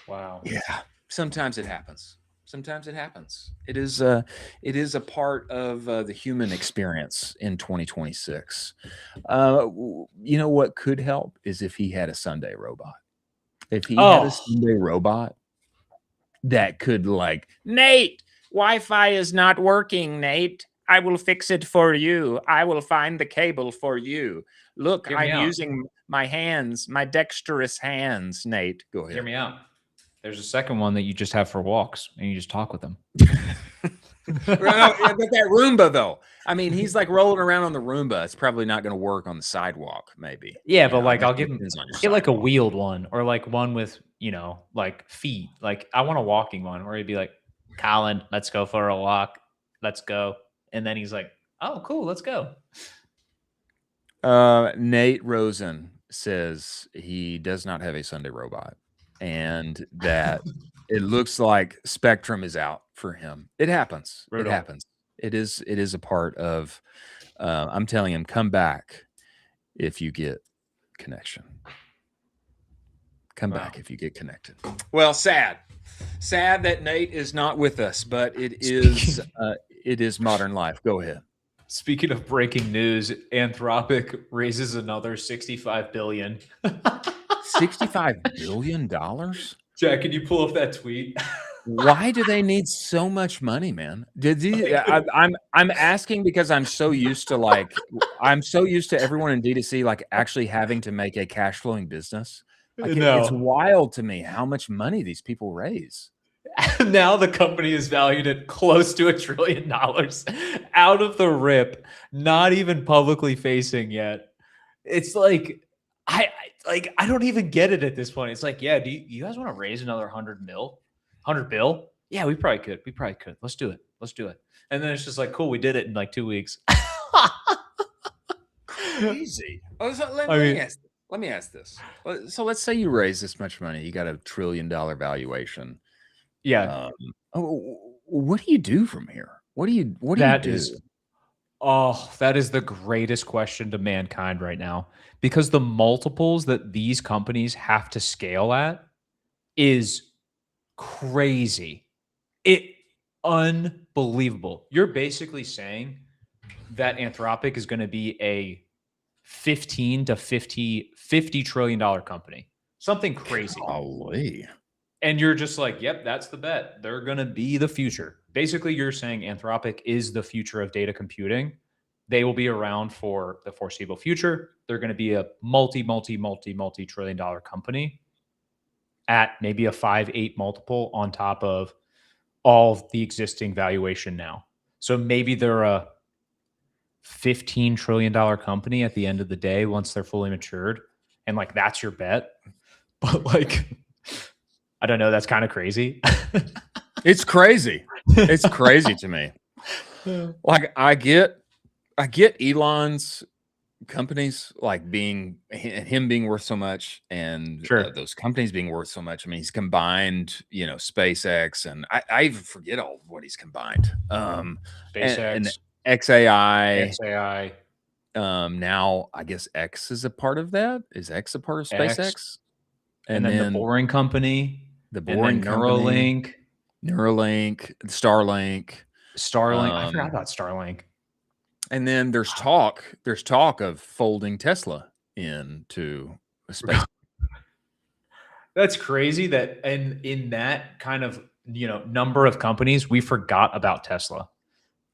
[SPEAKER 2] Wow.
[SPEAKER 1] Yeah. Sometimes it happens. Sometimes it happens. It is a part of the human experience in 2026. You know what could help is if he had a Sunday robot. If he had a Sunday robot that could like, Nate, Wi-Fi is not working, Nate. I will fix it for you. I will find the cable for you. Look, I'm using my hands, my dexterous hands, Nate. Go ahead.
[SPEAKER 2] Hear me out. There's a second one that you just have for walks and you just talk with them.
[SPEAKER 1] But that Roomba, though. I mean, he's like rolling around on the Roomba. It's probably not going to work on the sidewalk, maybe.
[SPEAKER 2] Yeah, but like I'll give him like a wheeled one or like one with, like feet. Like I want a walking one where he'd be like, Colin, let's go for a walk. Let's go. And then he's like, oh, cool, let's go.
[SPEAKER 1] Nate Rosen says he does not have a Sunday robot and that it looks like Spectrum is out for him. It happens. It happens. It is a part of, I'm telling him, come back if you get connection. Come back if you get connected. Well, sad that Nate is not with us, but it is modern life. Go ahead.
[SPEAKER 2] Speaking of breaking news, Anthropic raises another $65 billion.
[SPEAKER 1] $65 billion?
[SPEAKER 2] Jack, can you pull up that tweet?
[SPEAKER 1] Why do they need so much money, man? I'm asking because I'm so used to everyone in D2C like actually having to make a cash flowing business. It's wild to me how much money these people raise.
[SPEAKER 2] Now the company is valued at close to $1 trillion out of the rip, not even publicly facing yet. It's like I don't even get it at this point. It's like, yeah, do you guys want to raise another 100 bill? Yeah, we probably could. Let's do it. And then it's just like, cool, we did it in like 2 weeks.
[SPEAKER 1] Crazy. Let me ask this. So let's say you raise this much money, you got $1 trillion valuation.
[SPEAKER 2] Yeah.
[SPEAKER 1] What do you do from here? What do you do?
[SPEAKER 2] That is the greatest question to mankind right now, because the multiples that these companies have to scale at is crazy. Unbelievable. You're basically saying that Anthropic is going to be a 15 to 50 trillion dollar company. Something crazy.
[SPEAKER 1] Golly.
[SPEAKER 2] And you're just like, yep, that's the bet. They're going to be the future. Basically, you're saying Anthropic is the future of data computing. They will be around for the foreseeable future. They're going to be a multi-trillion dollar company at maybe a 5-8 multiple on top of all of the existing valuation now. So maybe they're a $15 trillion company at the end of the day once they're fully matured. And like, that's your bet. But like, I don't know. That's kind of crazy.
[SPEAKER 1] It's crazy. It's crazy to me. Like I get Elon's companies like him being worth so much, and those companies being worth so much. I mean, he's combined, SpaceX, and I even forget all what he's combined.
[SPEAKER 2] SpaceX,
[SPEAKER 1] and XAI.
[SPEAKER 2] XAI.
[SPEAKER 1] Now I guess X is a part of that. Is X a part of SpaceX?
[SPEAKER 2] And then the Boring Company.
[SPEAKER 1] The Boring
[SPEAKER 2] Company.
[SPEAKER 1] Neuralink, Starlink.
[SPEAKER 2] I forgot about Starlink.
[SPEAKER 1] And then there's talk of folding Tesla into space.
[SPEAKER 2] That's crazy that in that kind of, number of companies, we forgot about Tesla.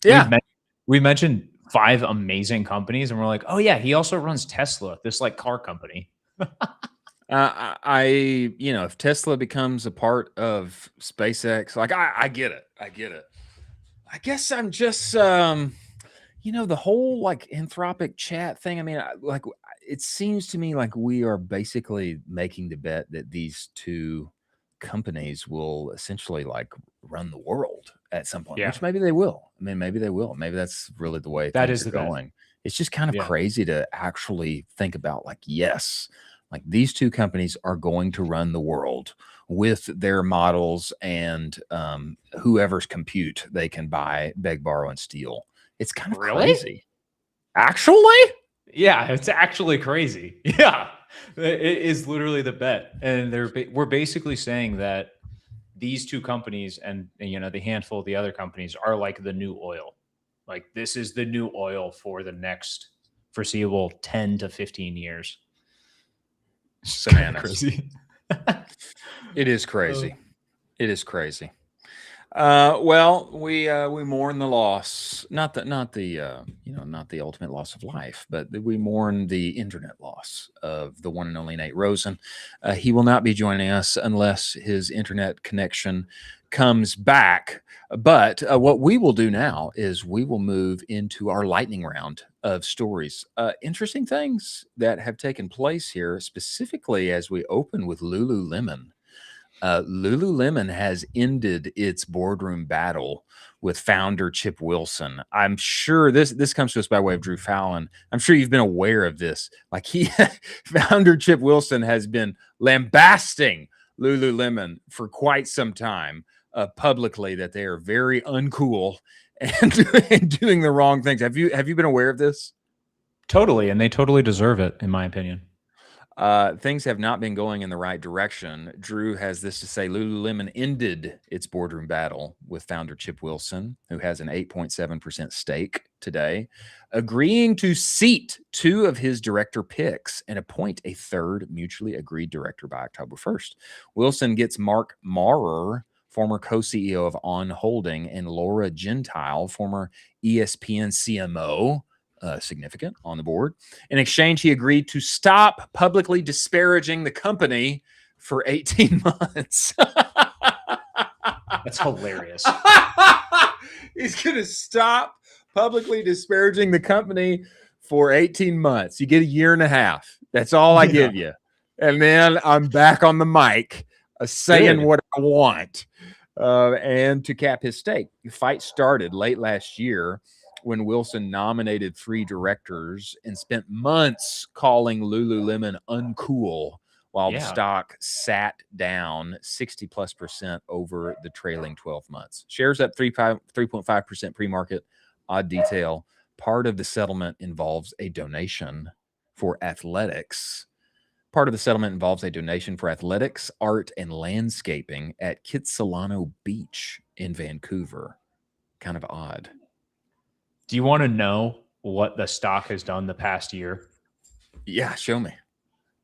[SPEAKER 1] Yeah.
[SPEAKER 2] We mentioned 5 amazing companies and we're like, oh yeah, he also runs Tesla, this like car company.
[SPEAKER 1] If Tesla becomes a part of SpaceX, like I get it. I guess I'm just, the whole like Anthropic chat thing. I mean, it seems to me like we are basically making the bet that these two companies will essentially like run the world. at some point,
[SPEAKER 2] Yeah.
[SPEAKER 1] which maybe they will. I mean, maybe they will. Maybe that's really the way
[SPEAKER 2] That
[SPEAKER 1] things
[SPEAKER 2] is
[SPEAKER 1] are
[SPEAKER 2] the bet.
[SPEAKER 1] going. It's just kind of
[SPEAKER 2] Yeah.
[SPEAKER 1] crazy to actually think about, like, yes, like these two companies are going to run the world with their models and whoever's compute they can buy, beg, borrow, and steal. It's kind of crazy. Actually?
[SPEAKER 2] Yeah, it's actually crazy. Yeah, it is literally the bet. And we're basically saying that these two companies and, you know, the handful of the other companies are like the new oil. Like, this is the new oil for the next foreseeable 10 to 15 years. It's kind of crazy.
[SPEAKER 1] It is crazy. It is crazy. Well, we mourn the loss, not the ultimate loss of life, but we mourn the internet loss of the one and only Nate Rosen. He will not be joining us unless his internet connection comes back. But what we will do now is we will move into our lightning round of stories. Interesting things that have taken place here, specifically as we open with Lululemon. Lululemon has ended its boardroom battle with founder Chip Wilson. I'm sure this comes to us by way of Drew Fallon. I'm sure you've been aware of this. Like, founder Chip Wilson has been lambasting Lululemon for quite some time publicly, that they are very uncool and doing the wrong things. Have you been aware of this?
[SPEAKER 2] Totally, and they totally deserve it, in my opinion.
[SPEAKER 1] Things have not been going in the right direction. Drew has this to say: Lululemon ended its boardroom battle with founder Chip Wilson, who has an 8.7% stake today, agreeing to seat 2 of his director picks and appoint a 3rd mutually agreed director by October 1st. Wilson gets Mark Maurer, former co-CEO of On Holding, and Laura Gentile, former ESPN CMO, significant, on the board. In exchange, he agreed to stop publicly disparaging the company for 18 months.
[SPEAKER 2] That's hilarious.
[SPEAKER 1] He's going to stop publicly disparaging the company for 18 months. You get a year and a half. That's all I give you. And then I'm back on the mic saying what I want. And to cap his stake, the fight started late last year when Wilson nominated 3 directors and spent months calling Lululemon uncool, while the stock sat down 60+% over the trailing 12 months. Shares up 3.5% pre-market. Odd detail: part of the settlement involves a donation for athletics. Art, and landscaping at Kitsilano Beach in Vancouver. Kind of odd.
[SPEAKER 2] Do you want to know what the stock has done the past year?
[SPEAKER 1] Yeah, show me.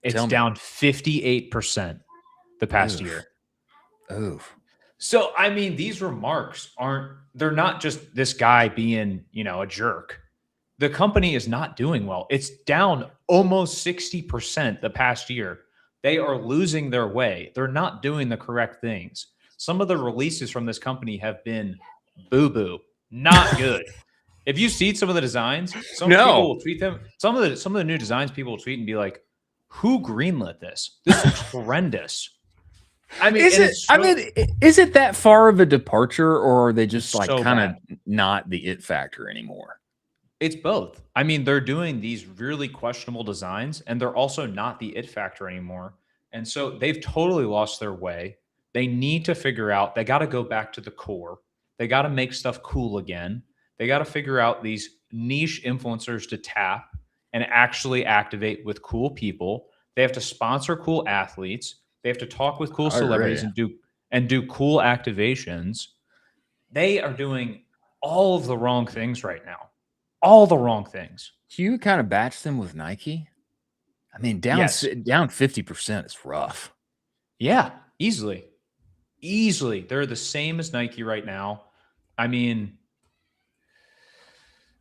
[SPEAKER 2] It's down 58% the past year.
[SPEAKER 1] Oof.
[SPEAKER 2] So, I mean, these remarks they're not just this guy being, a jerk. The company is not doing well. It's down almost 60% the past year. They are losing their way. They're not doing the correct things. Some of the releases from this company have been boo-boo, not good. If you see some of the designs, people will tweet them. Some of the new designs, people will tweet and be like, "Who greenlit this? This looks horrendous." I mean,
[SPEAKER 1] is it that far of a departure, or are they just like kind of not the it factor anymore?
[SPEAKER 2] It's both. I mean, they're doing these really questionable designs, and they're also not the it factor anymore. And so they've totally lost their way. They need to figure out, they got to go back to the core. They got to make stuff cool again. They got to figure out these niche influencers to tap and actually activate with cool people. They have to sponsor cool athletes. They have to talk with cool celebrities and do cool activations. They are doing all of the wrong things right now. All the wrong things.
[SPEAKER 1] Do you kind of batch them with Nike? I mean, down 50% is rough.
[SPEAKER 2] Yeah, easily. They're the same as Nike right now. I mean,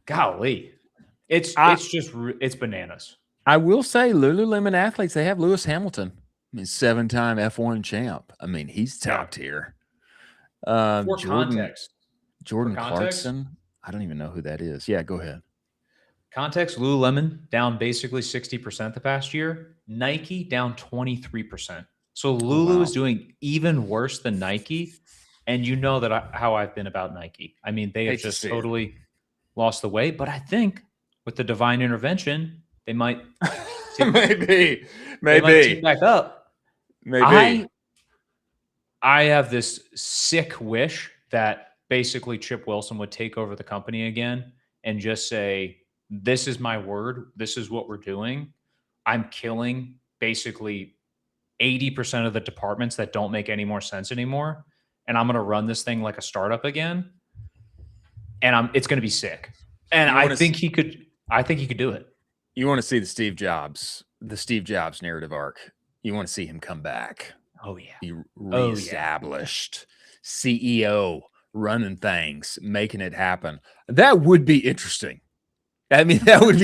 [SPEAKER 2] golly, it's bananas.
[SPEAKER 1] I will say, Lululemon athletes, they have Lewis Hamilton. I mean, 7-time F1 champ. I mean, he's top tier. Jordan Clarkson. I don't even know who that is. Yeah, go ahead.
[SPEAKER 2] Context: Lululemon down basically 60% the past year. Nike down 23%. So Lulu is doing even worse than Nike. And you know that how I've been about Nike. I mean, they have just totally lost the way. But I think with the divine intervention, they might
[SPEAKER 1] maybe
[SPEAKER 2] they might team back up.
[SPEAKER 1] Maybe
[SPEAKER 2] I have this sick wish that basically Chip Wilson would take over the company again and just say, "This is my word. This is what we're doing. I'm killing basically 80% of the departments that don't make any more sense anymore. And I'm going to run this thing like a startup again. And it's going to be sick." And I think he could do it.
[SPEAKER 1] You want to see the Steve Jobs narrative arc. You want to see him come back.
[SPEAKER 2] Oh yeah.
[SPEAKER 1] Be reestablished CEO, running things, making it happen. That would be interesting. I mean, that would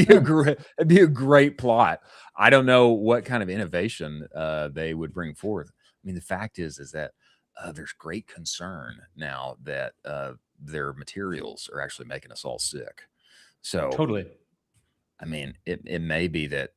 [SPEAKER 1] be a great plot. I don't know what kind of innovation they would bring forth. I mean, the fact is that there's great concern now that their materials are actually making us all sick. So
[SPEAKER 2] totally.
[SPEAKER 1] I mean, it may be that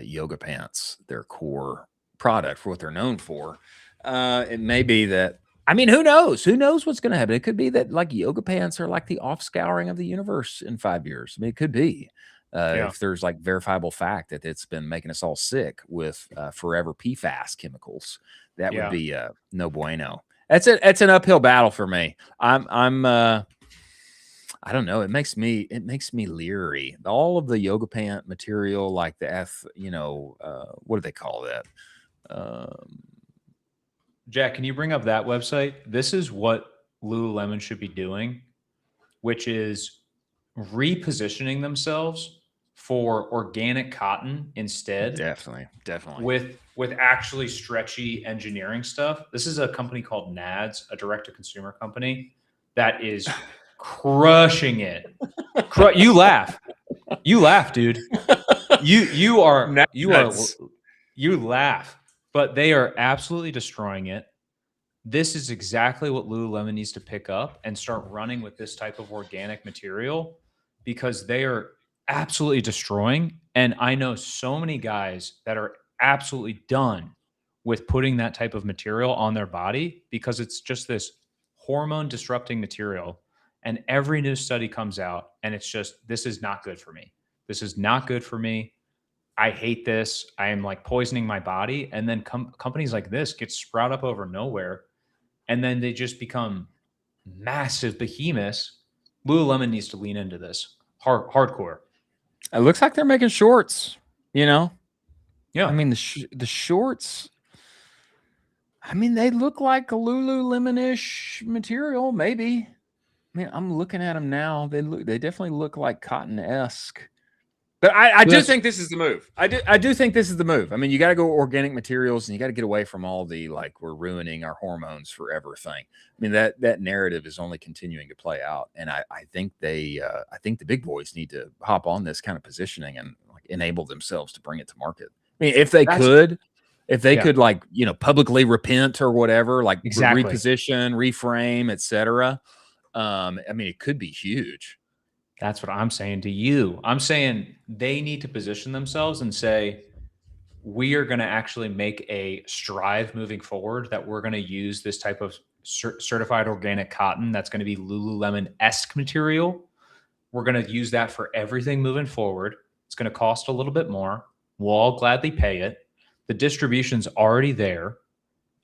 [SPEAKER 1] yoga pants, their core product for what they're known for, it may be that, I mean, who knows? Who knows what's going to happen? It could be that like yoga pants are like the off-scouring of the universe in 5 years. I mean, it could be if there's like verifiable fact that it's been making us all sick with forever PFAS chemicals. That would be no bueno. That's an uphill battle for me. I don't know. It makes me leery. All of the yoga pant material, like the what do they call that?
[SPEAKER 2] Jack, can you bring up that website? This is what Lululemon should be doing, which is repositioning themselves for organic cotton instead.
[SPEAKER 1] Definitely.
[SPEAKER 2] With actually stretchy engineering stuff. This is a company called NADS, a direct-to-consumer company that is crushing it. You laugh, dude. You laugh, but they are absolutely destroying it. This is exactly what Lululemon needs to pick up and start running with this type of organic material, because they are absolutely destroying. And I know so many guys that are absolutely done with putting that type of material on their body because it's just this hormone disrupting material. And every new study comes out and it's just, this is not good for me. This is not good for me. I hate this. I am like poisoning my body. And then companies like this get sprout up over nowhere. And then they just become massive behemoths. Lululemon needs to lean into this hardcore.
[SPEAKER 1] It looks like they're making shorts, Yeah.
[SPEAKER 2] I
[SPEAKER 1] mean, the shorts, I mean, they look like a Lululemon-ish material, maybe. I mean, I'm looking at them now. They definitely look like cotton-esque. But I do think this is the move. I do think this is the move. I mean, you got to go organic materials and you got to get away from all the like we're ruining our hormones forever thing. I mean, that narrative is only continuing to play out, and I think the big boys need to hop on this kind of positioning and like enable themselves to bring it to market. I mean, if they could like publicly repent or whatever, like reposition, reframe, etc. I mean, it could be huge.
[SPEAKER 2] That's what I'm saying to you. I'm saying they need to position themselves and say, we are going to actually make a strive moving forward that we're going to use this type of certified organic cotton that's going to be Lululemon-esque material. We're going to use that for everything moving forward. It's going to cost a little bit more. We'll all gladly pay it. The distribution's already there.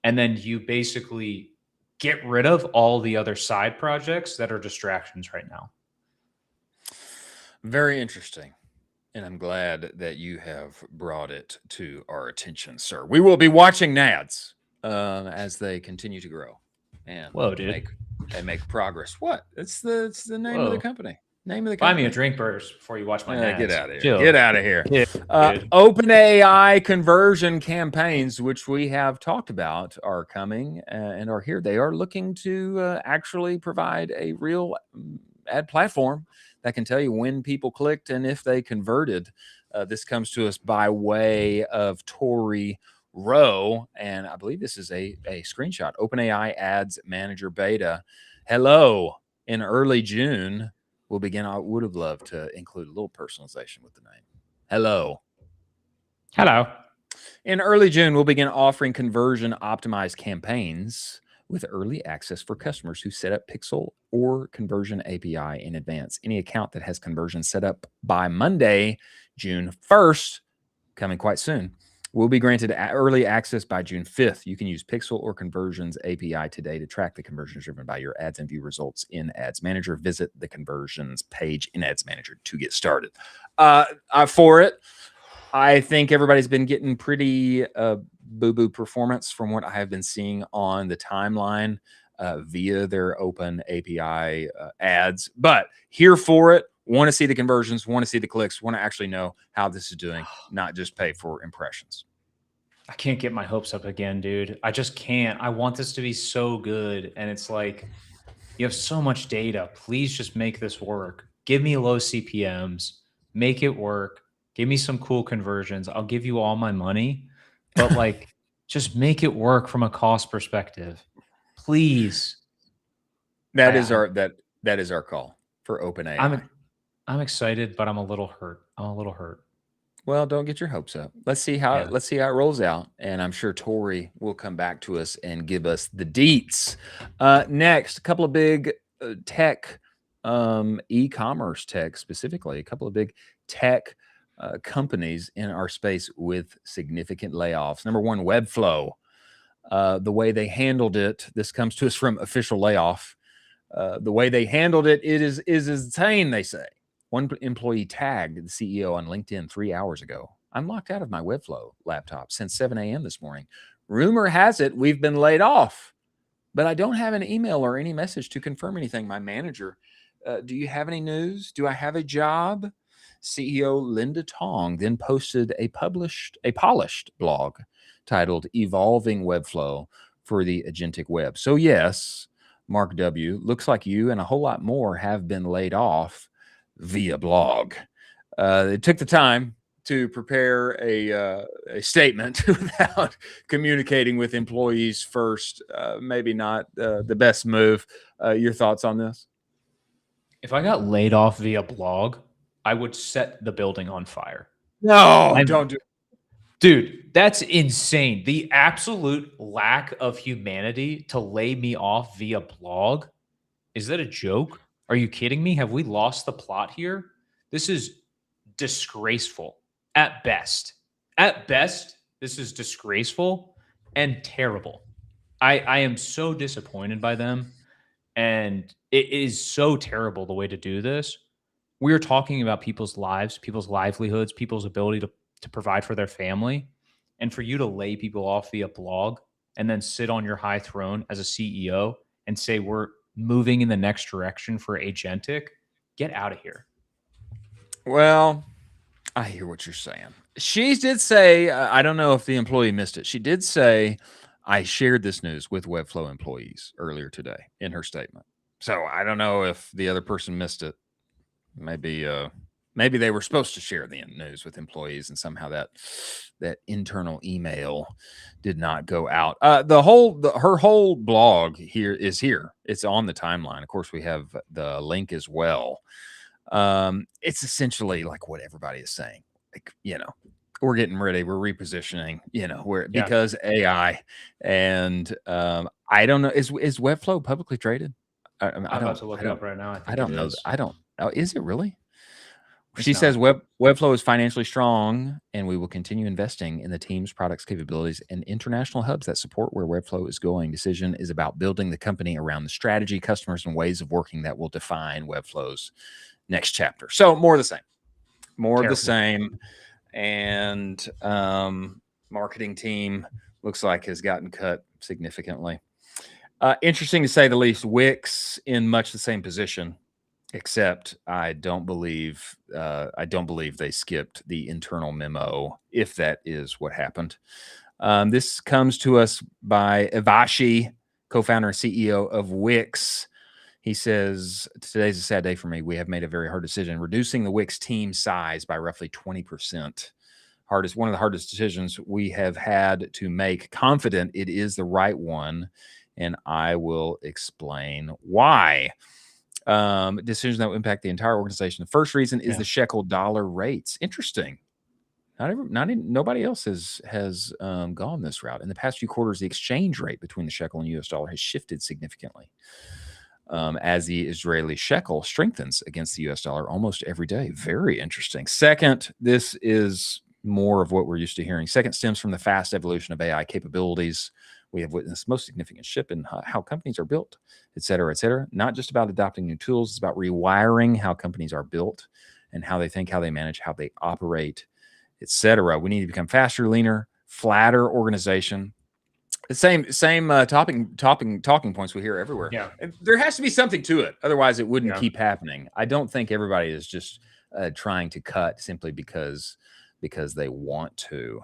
[SPEAKER 2] And then you basically get rid of all the other side projects that are distractions right now.
[SPEAKER 1] Very interesting. And I'm glad that you have brought it to our attention, sir. We will be watching NADS as they continue to grow and make progress. What? It's the name of the company.
[SPEAKER 2] Buy me a drink first before you watch my NADS.
[SPEAKER 1] Get out of here. Get out of here. OpenAI conversion campaigns, which we have talked about, are coming and are here. They are looking to actually provide a real ad platform that can tell you when people clicked and if they converted. This comes to us by way of Tori Rowe, and I believe this is a screenshot. OpenAI Ads Manager Beta. Hello. In early June, we'll begin. I would have loved to include a little personalization with the name. Hello.
[SPEAKER 2] Hello.
[SPEAKER 1] In early June, we'll begin offering conversion optimized campaigns with early access for customers who set up Pixel or Conversion API in advance. Any account that has Conversion set up by Monday, June 1st, coming quite soon, will be granted early access by June 5th. You can use Pixel or Conversions API today to track the conversions driven by your ads and view results in Ads Manager. Visit the Conversions page in Ads Manager to get started. For it, I think everybody's been getting pretty boo-boo performance from what I have been seeing on the timeline via their open API ads. But here for it, want to see the conversions, want to see the clicks, want to actually know how this is doing, not just pay for impressions.
[SPEAKER 2] I can't get my hopes up again, dude. I just can't. I want this to be so good. And it's like, you have so much data. Please just make this work. Give me low CPMs. Make it work. Give me some cool conversions. I'll give you all my money. But like, just make it work from a cost perspective. Please.
[SPEAKER 1] That is our call for OpenAI.
[SPEAKER 2] I'm excited, but I'm a little hurt.
[SPEAKER 1] Well, don't get your hopes up. Let's see how it rolls out, and I'm sure Tori will come back to us and give us the deets. Next, a couple of big tech, e-commerce tech specifically, a couple of big tech companies in our space with significant layoffs. Number one, Webflow. The way they handled it, this comes to us from Official Layoff. The way they handled it, is insane, they say. One employee tagged the CEO on LinkedIn 3 hours ago. I'm locked out of my Webflow laptop since 7 a.m. this morning. Rumor has it we've been laid off, but I don't have an email or any message to confirm anything. My manager, do you have any news? Do I have a job? CEO Linda Tong then posted a polished blog titled Evolving Webflow for the Agentic Web. So yes, Mark W., looks like you and a whole lot more have been laid off via blog. They took the time to prepare a statement without communicating with employees first. Maybe not the best move. Your thoughts on this?
[SPEAKER 2] If I got laid off via blog, I would set the building on fire.
[SPEAKER 1] No, don't do it.
[SPEAKER 2] Dude, that's insane. The absolute lack of humanity to lay me off via blog. Is that a joke? Are you kidding me? Have we lost the plot here? This is disgraceful at best. At best, this is disgraceful and terrible. I am so disappointed by them. And it is so terrible the way to do this. We're talking about people's lives, people's livelihoods, people's ability to provide for their family. And for you to lay people off via blog and then sit on your high throne as a CEO and say we're moving in the next direction for agentic, get out of here.
[SPEAKER 1] Well, I hear what you're saying. She did say, I don't know if the employee missed it. She did say, I shared this news with Webflow employees earlier today in her statement. So I don't know if the other person missed it. Maybe they were supposed to share the news with employees, and somehow that internal email did not go out. Her whole blog here is here. It's on the timeline. Of course, we have the link as well. It's essentially like what everybody is saying. Like, we're getting ready. We're repositioning. Because AI, and I don't know. Is Webflow publicly traded?
[SPEAKER 2] I'm about to look it up right now.
[SPEAKER 1] I don't know. I don't. Oh, is it really? She says Webflow is financially strong, and we will continue investing in the team's products, capabilities, and international hubs that support where Webflow is going. Decision is about building the company around the strategy, customers, and ways of working that will define Webflow's next chapter. So more of the same. More of the same. And marketing team looks like has gotten cut significantly. Interesting to say the least. Wix in much the same position. Except I don't believe they skipped the internal memo, if that is what happened. This comes to us by Avashi, co-founder and CEO of Wix. He says, today's a sad day for me. We have made a very hard decision, reducing the Wix team size by roughly 20%. One of the hardest decisions we have had to make. Confident it is the right one, and I will explain why. Decisions that will impact the entire organization. The first reason is the shekel dollar rates. Interesting. Nobody else has gone this route. In the past few quarters, the exchange rate between the shekel and U.S. dollar has shifted significantly. As the Israeli shekel strengthens against the U.S. dollar almost every day. Very interesting. Second, this is more of what we're used to hearing. Second stems from the fast evolution of AI capabilities. We have witnessed most significant shift in how companies are built, et cetera, et cetera. Not just about adopting new tools, it's about rewiring how companies are built and how they think, how they manage, how they operate, et cetera. We need to become faster, leaner, flatter organization. The same talking points we hear everywhere.
[SPEAKER 2] Yeah.
[SPEAKER 1] There has to be something to it. Otherwise, it wouldn't keep happening. I don't think everybody is just trying to cut simply because they want to.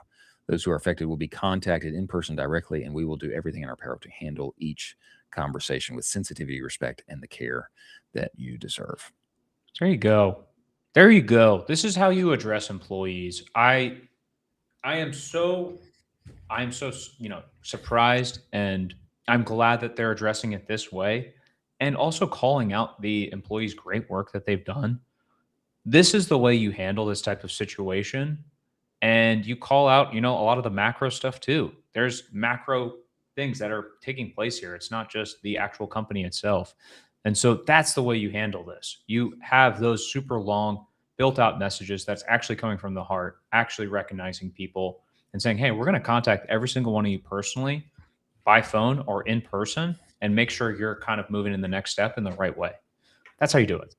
[SPEAKER 1] Those who are affected will be contacted in person directly, and we will do everything in our power to handle each conversation with sensitivity, respect, and the care that you deserve.
[SPEAKER 2] There you go. There you go. This is how you address employees. I'm so surprised, and I'm glad that they're addressing it this way, and also calling out the employees' great work that they've done. This is the way you handle this type of situation, and you call out, a lot of the macro stuff too. There's macro things that are taking place here. It's not just the actual company itself. And so that's the way you handle this. You have those super long built out messages that's actually coming from the heart, actually recognizing people and saying, hey, we're going to contact every single one of you personally by phone or in person and make sure you're kind of moving in the next step in the right way. That's how you do it.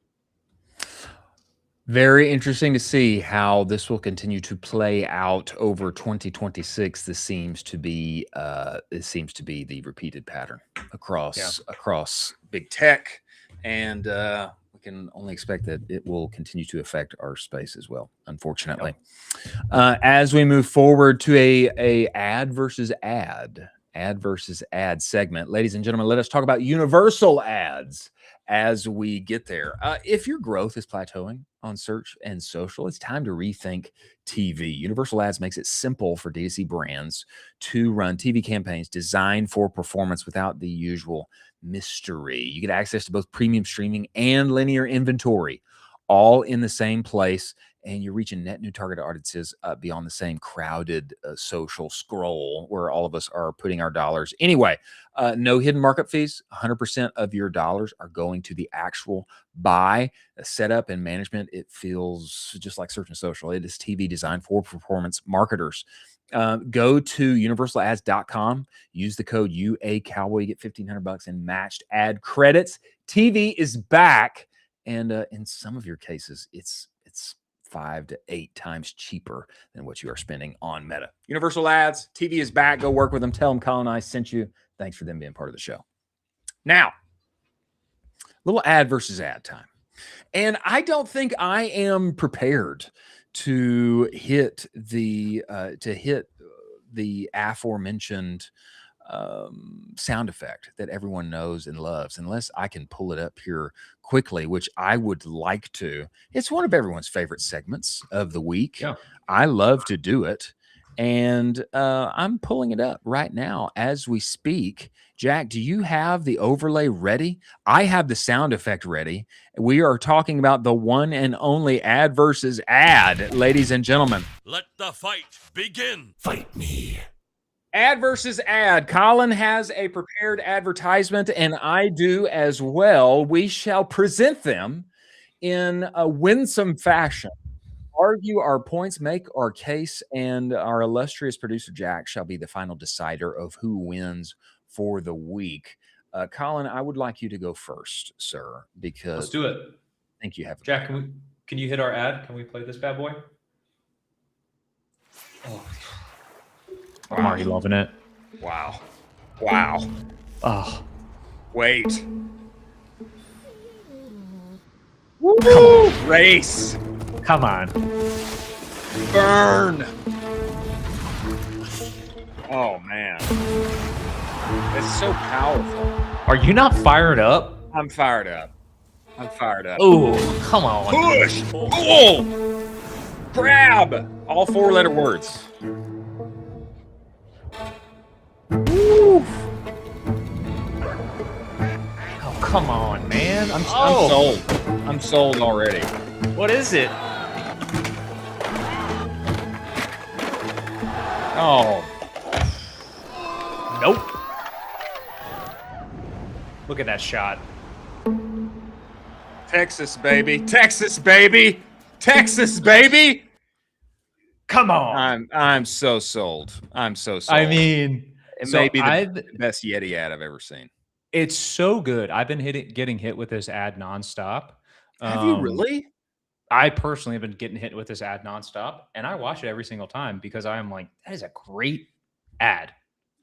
[SPEAKER 1] Very interesting to see how this will continue to play out over 2026. This seems to be the repeated pattern across big tech, and we can only expect that it will continue to affect our space as well, unfortunately. As we move forward to a ad versus ad segment, ladies and gentlemen, let us talk about universal ads as we get there. If your growth is plateauing on search and social, it's time to rethink TV. Universal Ads makes it simple for D2C brands to run TV campaigns designed for performance without the usual mystery. You get access to both premium streaming and linear inventory, all in the same place, and you're reaching net new target audiences beyond the same crowded social scroll where all of us are putting our dollars. Anyway, no hidden markup fees. 100% of your dollars are going to the actual buy, setup, and management. It feels just like search and social. It is TV designed for performance marketers. Go to universalads.com. Use the code UACowboy. Get $1,500 in matched ad credits. TV is back, and in some of your cases, it's 5 to 8 times cheaper than what you are spending on Meta. Universal Ads, TV is back. Go work with them. Tell them Colin and I sent you. Thanks for them being part of the show. Now, little ad versus ad time. And I don't think I am prepared to hit the aforementioned sound effect that everyone knows and loves, unless I can pull it up here quickly, which I would like to. It's one of everyone's favorite segments of the week. Yeah. I love to do it, and I'm pulling it up right now as we speak. Jack, do you have the overlay ready? I have the sound effect ready. We are talking about the one and only ad versus ad, ladies and gentlemen.
[SPEAKER 10] Let the fight begin. Fight me.
[SPEAKER 1] Ad versus ad. Colin has a prepared advertisement, and I do as well. We shall present them in a winsome fashion, argue our points, make our case, and our illustrious producer, Jack, shall be the final decider of who wins for the week. Colin, I would like you to go first, sir, because
[SPEAKER 2] let's do it.
[SPEAKER 1] I think you have.
[SPEAKER 2] Jack, can you hit our ad? Can we play this bad boy? Oh.
[SPEAKER 1] Wow.
[SPEAKER 2] I'm already loving it.
[SPEAKER 1] Wow.
[SPEAKER 2] Oh.
[SPEAKER 1] Wait. Woo! Come on. Race.
[SPEAKER 2] Come on.
[SPEAKER 1] Burn. Oh, man. It's so powerful.
[SPEAKER 2] Are you not fired up?
[SPEAKER 1] I'm fired up.
[SPEAKER 2] Oh, come on.
[SPEAKER 1] Push. Pull. Grab. All 4-letter words. Woo.
[SPEAKER 2] Oh, come on, man.
[SPEAKER 1] I'm sold. I'm sold already.
[SPEAKER 2] What is it?
[SPEAKER 1] Oh,
[SPEAKER 2] nope. Look at that shot.
[SPEAKER 1] Texas, baby. Texas, baby. Texas, baby.
[SPEAKER 2] Come on.
[SPEAKER 1] I'm so sold. I'm so sold.
[SPEAKER 2] I mean,
[SPEAKER 1] it
[SPEAKER 2] so
[SPEAKER 1] may be the best Yeti ad I've ever seen.
[SPEAKER 2] It's so good. I've been getting hit with this ad nonstop.
[SPEAKER 1] Have you really?
[SPEAKER 2] I personally have been getting hit with this ad nonstop, and I watch it every single time because I am like, that is a great ad.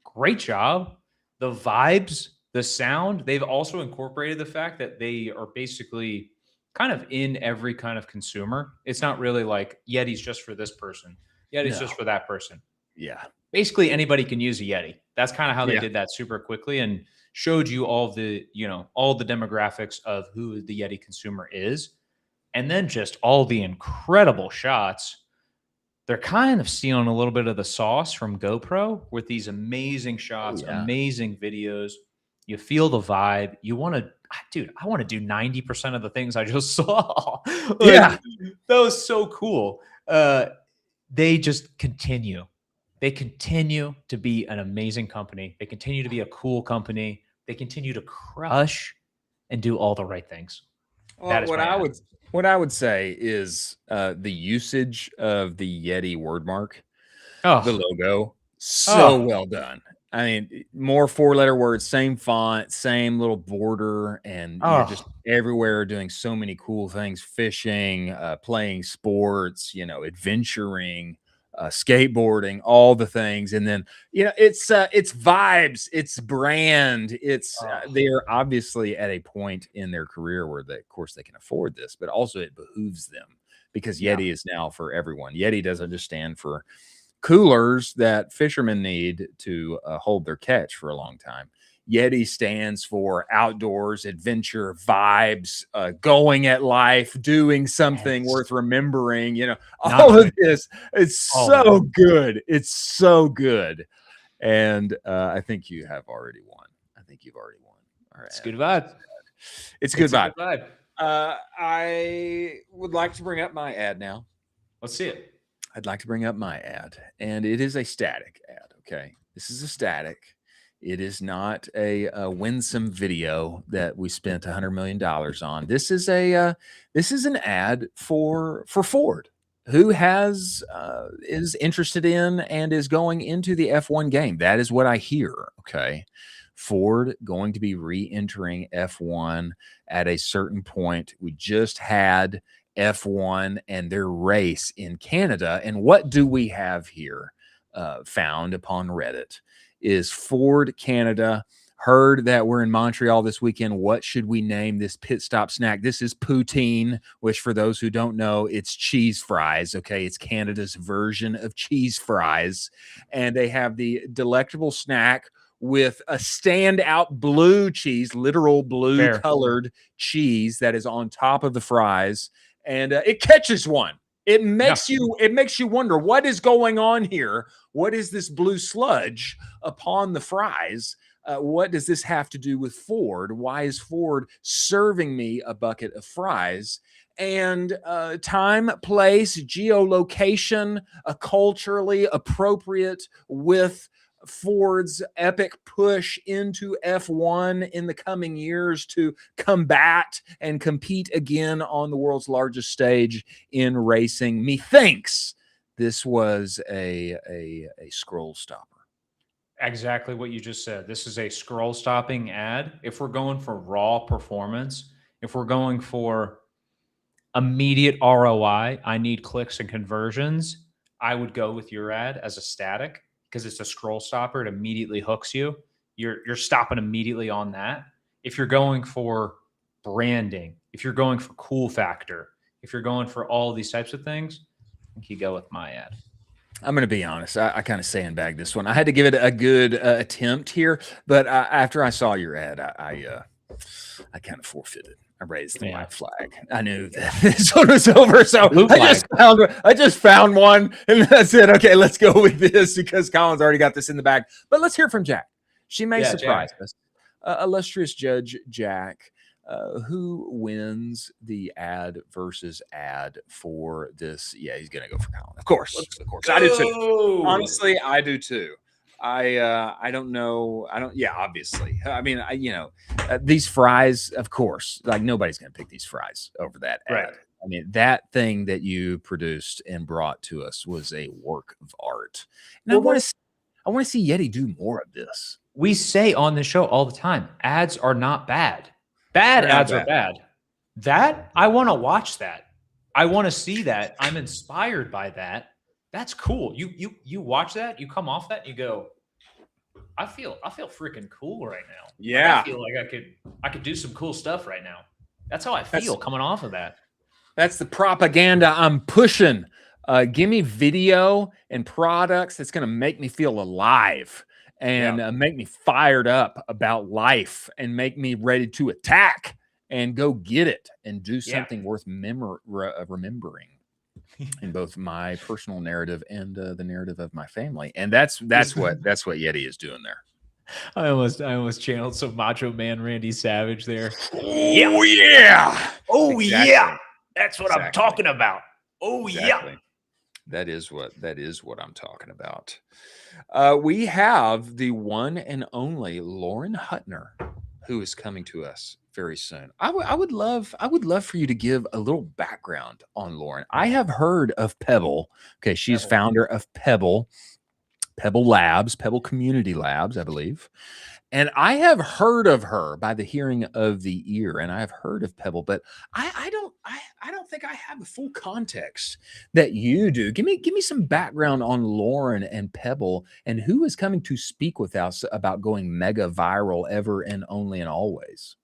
[SPEAKER 2] Great job. The vibes, the sound. They've also incorporated the fact that they are basically kind of in every kind of consumer. It's not really like Yeti's just for this person. Yeti's just for that person.
[SPEAKER 1] Yeah.
[SPEAKER 2] Basically anybody can use a Yeti. That's kind of how they did that super quickly and showed you all the demographics of who the Yeti consumer is. And then just all the incredible shots. They're kind of stealing a little bit of the sauce from GoPro with these amazing shots, amazing videos. You feel the vibe. You want to, dude, I want to do 90% of the things I just saw. That was so cool. They just continue. They continue to be an amazing company. They continue to be a cool company. They continue to crush and do all the right things.
[SPEAKER 1] Well, that is what I would say is the usage of the Yeti wordmark, the logo, well done. I mean, more 4-letter words, same font, same little border, and you're just everywhere doing so many cool things: fishing, playing sports, adventuring, skateboarding, all the things. And then it's vibes, it's brand, it's they're obviously at a point in their career where of course they can afford this, but also it behooves them because Yeti is now for everyone. Yeti doesn't just stand for coolers that fishermen need to hold their catch for a long time. Yeti stands for outdoors, adventure, vibes, going at life, doing something worth remembering. All of this. It's so good. It's so good. And I think you have already won. I think you've already won. All right.
[SPEAKER 2] It's good vibe.
[SPEAKER 1] It's a good vibe. I would like to bring up my ad now.
[SPEAKER 2] Let's see it.
[SPEAKER 1] I'd like to bring up my ad, and it is a static ad. Okay. This is a static. It is not a winsome video that we spent $100 million on. This is an ad for Ford, who is interested in and is going into the F1 game. That is what I hear. Okay. Ford going to be re-entering F1 at a certain point. We just had F1 and their race in Canada. And what do we have here found upon Reddit is Ford Canada. Heard that we're in Montreal this weekend. What should we name this pit stop snack? This is poutine, which for those who don't know, it's cheese fries. Okay. It's Canada's version of cheese fries. And they have the delectable snack with a standout blue cheese, literal blue colored cheese that is on top of the fries. And it catches one. It makes you wonder what is going on here. What is this blue sludge upon the fries? What does this have to do with Ford? Why is Ford serving me a bucket of fries? And time, place, geolocation, culturally appropriate with Ford's epic push into F1 in the coming years to combat and compete again on the world's largest stage in racing. Methinks this was a scroll stopper.
[SPEAKER 2] Exactly what you just said. This is a scroll stopping ad. If we're going for raw performance, if we're going for immediate ROI, I need clicks and conversions, I would go with your ad as a static. Because it's a scroll stopper, it immediately hooks you. You're stopping immediately on that. If you're going for branding, if you're going for cool factor, if you're going for all these types of things, I think you go with my ad.
[SPEAKER 1] I'm going to be honest. I kind of sandbagged this one. I had to give it a good attempt here, but after I saw your ad, I kind of forfeited. I raised the white flag. I knew that this one was over, so I just found one, and I said, "Okay, let's go with this," because Colin's already got this in the bag. But let's hear from Jack. She may surprise us. Illustrious Judge Jack Who wins the ad versus ad for this? Yeah, he's gonna go for Colin. Of course. I do too. Honestly, I do too. I don't know. Obviously. I mean, these fries, of course, like nobody's going to pick these fries over that ad. I mean, that thing that you produced and brought to us was a work of art. And I want to see YETI do more of this.
[SPEAKER 2] We say on the show all the time, ads are not bad. Bad ads are bad. That, I want to watch that. I want to see that. I'm inspired by that. That's cool. You watch that, you come off that, and you go, I feel freaking cool right now.
[SPEAKER 1] Yeah.
[SPEAKER 2] Like, I feel like I could do some cool stuff right now. That's how I feel coming off of that.
[SPEAKER 1] That's the propaganda I'm pushing. Give me video and products that's going to make me feel alive and make me fired up about life and make me ready to attack and go get it and do something worth remembering in both my personal narrative and the narrative of my family. And that's what YETI is doing there.
[SPEAKER 2] I almost channeled some Macho Man Randy Savage there.
[SPEAKER 1] Oh yeah.
[SPEAKER 2] Oh yeah. That's what I'm talking about. Oh yeah.
[SPEAKER 1] That is what I'm talking about. We have the one and only Lauren Hutner, who is coming to us very soon. I would love for you to give a little background on Lauren. I have heard of Pebble. Okay, she's founder of Pebble Labs, Pebble Community Labs, I believe. And I have heard of her by the hearing of the ear, and I have heard of Pebble, but I don't think I have the full context that you do. Give me some background on Lauren and Pebble and who is coming to speak with us about going mega viral ever and only and always.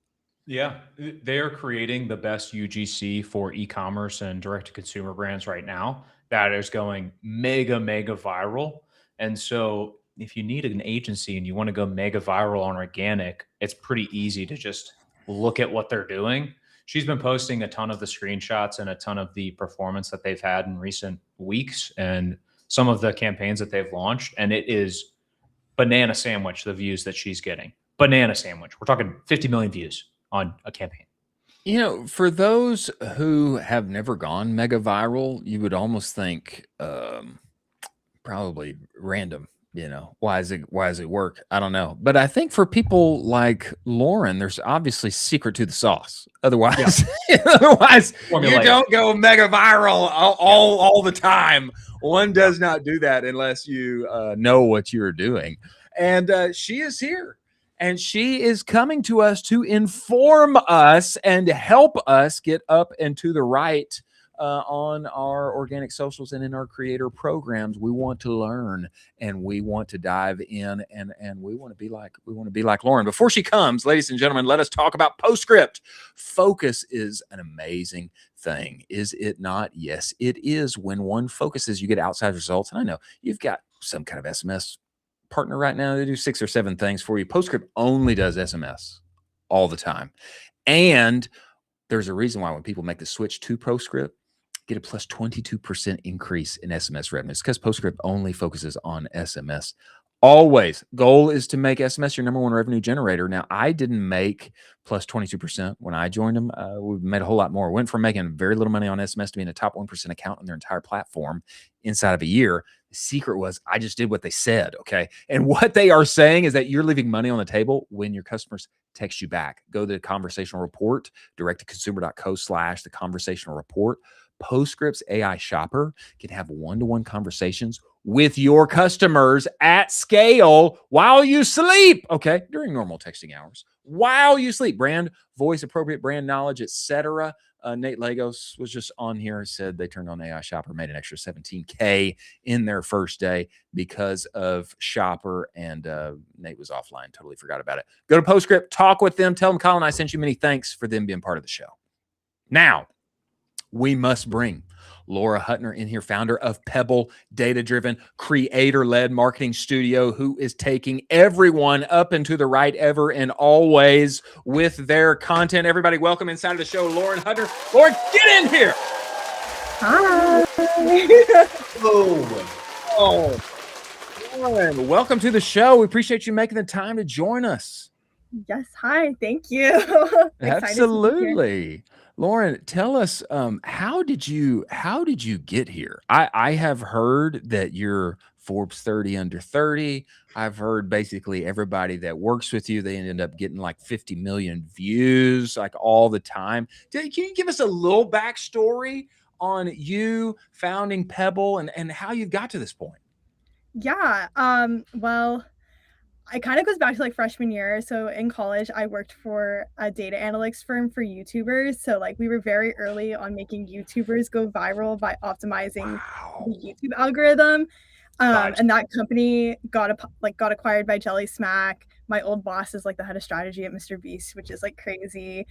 [SPEAKER 2] Yeah, they are creating the best UGC for e-commerce and direct-to-consumer brands right now that is going mega viral. And so if you need an agency and you want to go mega viral on organic, it's pretty easy to just look at what they're doing. She's been posting a ton of the screenshots and a ton of the performance that they've had in recent weeks and some of the campaigns that they've launched. And it is banana sandwich, the views that she's getting. Banana sandwich. We're talking 50 million views on a campaign.
[SPEAKER 1] You know, for those who have never gone mega viral, you would almost think probably random. You know, why does it work? I don't know. But I think for people like Lauren, there's obviously secret to the sauce. Otherwise, you don't go mega viral all the time. One does not do that unless you know what you're doing. And she is here. And she is coming to us to inform us and help us get up and to the right on our organic socials and in our creator programs. We want to learn and we want to dive in and we want to be like Lauren. Before she comes, ladies and gentlemen, let us talk about Postscript. Focus is an amazing thing, is it not? Yes, it is. When one focuses, you get outside results. And I know you've got some kind of SMS partner right now. They do 6 or 7 things for you. Postscript only does SMS all the time. And there's a reason why when people make the switch to Postscript, get a plus 22% increase in SMS revenue. It's because Postscript only focuses on SMS. Always. Goal is to make SMS your number one revenue generator. Now, I didn't make plus 22% when I joined them. We made a whole lot more. Went from making very little money on SMS to being a top 1% account on their entire platform inside of a year. The secret was I just did what they said, okay? And what they are saying is that you're leaving money on the table when your customers text you back. Go to the conversational report, direct-to-consumer.co/the conversational report. Postscript's AI shopper can have one-to-one conversations with your customers at scale while you sleep, okay? During normal texting hours, while you sleep. Brand, voice appropriate brand knowledge, etc. Nate Lagos was just on here, said they turned on AI shopper, made an extra $17K in their first day because of shopper, and Nate was offline, totally forgot about it. Go to Postscript, talk with them, tell them Colin I sent you many thanks for them being part of the show. Now, we must bring Laura Hutner in here, founder of Pebble, data-driven, creator-led marketing studio, who is taking everyone up and to the right ever and always with their content. Everybody, welcome inside of the show, Lauren Hutner. Lauren, get in here.
[SPEAKER 11] Hi.
[SPEAKER 1] Lauren, welcome to the show. We appreciate you making the time to join us.
[SPEAKER 11] Yes. Hi. Thank you. Excited to be here.
[SPEAKER 1] Absolutely. Lauren, tell us, how did you get here? I have heard that you're Forbes 30 under 30. I've heard basically everybody that works with you, they ended up getting like 50 million views like all the time. Can you give us a little backstory on you founding Pebble and how you got to this point?
[SPEAKER 11] Yeah. Well, it kind of goes back to like freshman year. So in college, I worked for a data analytics firm for YouTubers. So like we were very early on making YouTubers go viral by optimizing the YouTube algorithm. And that company got acquired by Jelly Smack. My old boss is like the head of strategy at Mr. Beast, which is like crazy.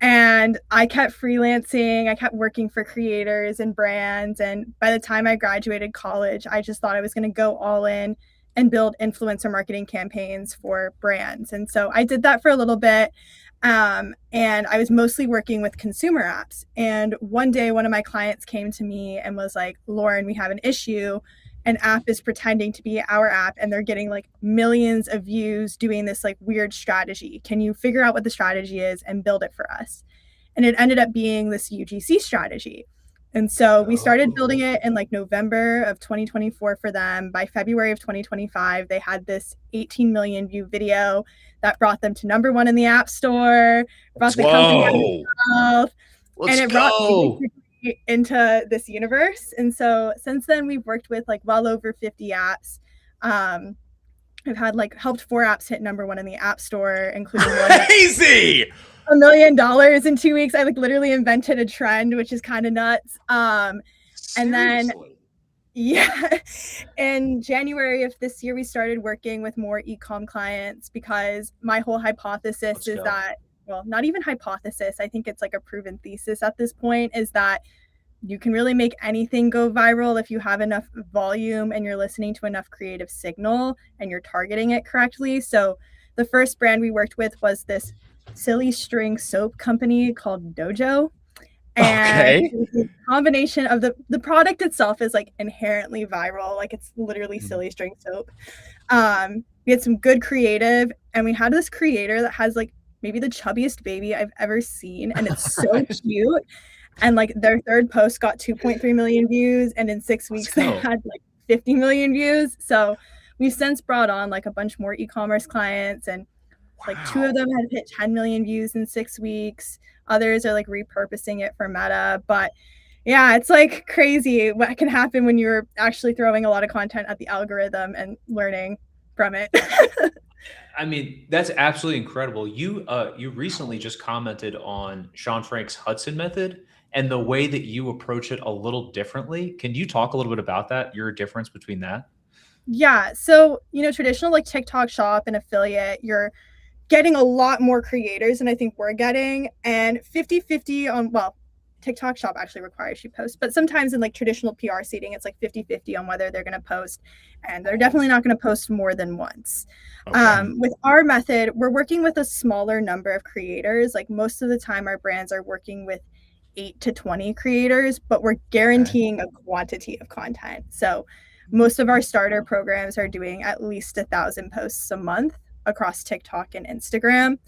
[SPEAKER 11] And I kept freelancing. I kept working for creators and brands. And by the time I graduated college, I just thought I was going to go all in and build influencer marketing campaigns for brands. And so I did that for a little bit. And I was mostly working with consumer apps. And one day, one of my clients came to me and was like, Lauren, we have an issue. An app is pretending to be our app and they're getting like millions of views doing this like weird strategy. Can you figure out what the strategy is and build it for us? And it ended up being this UGC strategy. And so we started building it in like November of 2024 for them. By February of 2025, they had this 18 million view video that brought them to #1 in the App Store, brought the company out of stealth, and it brought me into this universe. And so since then, we've worked with like well over 50 apps. I've had like helped 4 apps hit #1 in the App Store, including
[SPEAKER 1] crazy
[SPEAKER 11] $1 million in 2 weeks. I like literally invented a trend, which is kind of nuts. And then, yeah, in January of this year, we started working with more Ecomm clients because my whole hypothesis is that, well, not even hypothesis, I think it's like a proven thesis at this point, is that you can really make anything go viral if you have enough volume and you're listening to enough creative signal and you're targeting it correctly. So the first brand we worked with was this silly string soap company called Dojo. And the combination of the product itself is like inherently viral. Like it's literally silly string soap. We had some good creative, and we had this creator that has like maybe the chubbiest baby I've ever seen. And it's so cute. And like their third post got 2.3 million views. And in 6 weeks, they had like 50 million views. So we've since brought on like a bunch more e-commerce clients, and like 2 of them had hit 10 million views in 6 weeks. Others are like repurposing it for Meta. But yeah, it's like crazy what can happen when you're actually throwing a lot of content at the algorithm and learning from it.
[SPEAKER 2] I mean, that's absolutely incredible. You recently just commented on Sean Frank's Hudson method and the way that you approach it a little differently. Can you talk a little bit about that, your difference between that?
[SPEAKER 11] Yeah. So, traditional like TikTok shop and affiliate, you're getting a lot more creators than I think we're getting, and 50-50 on, well, TikTok shop actually requires you post, but sometimes in like traditional PR seating, it's like 50-50 on whether they're going to post, and they're definitely not going to post more than once. With our method, we're working with a smaller number of creators. Like most of the time our brands are working with 8 to 20 creators, but we're guaranteeing a quantity of content. So most of our starter programs are doing at least 1,000 posts a month across TikTok and Instagram.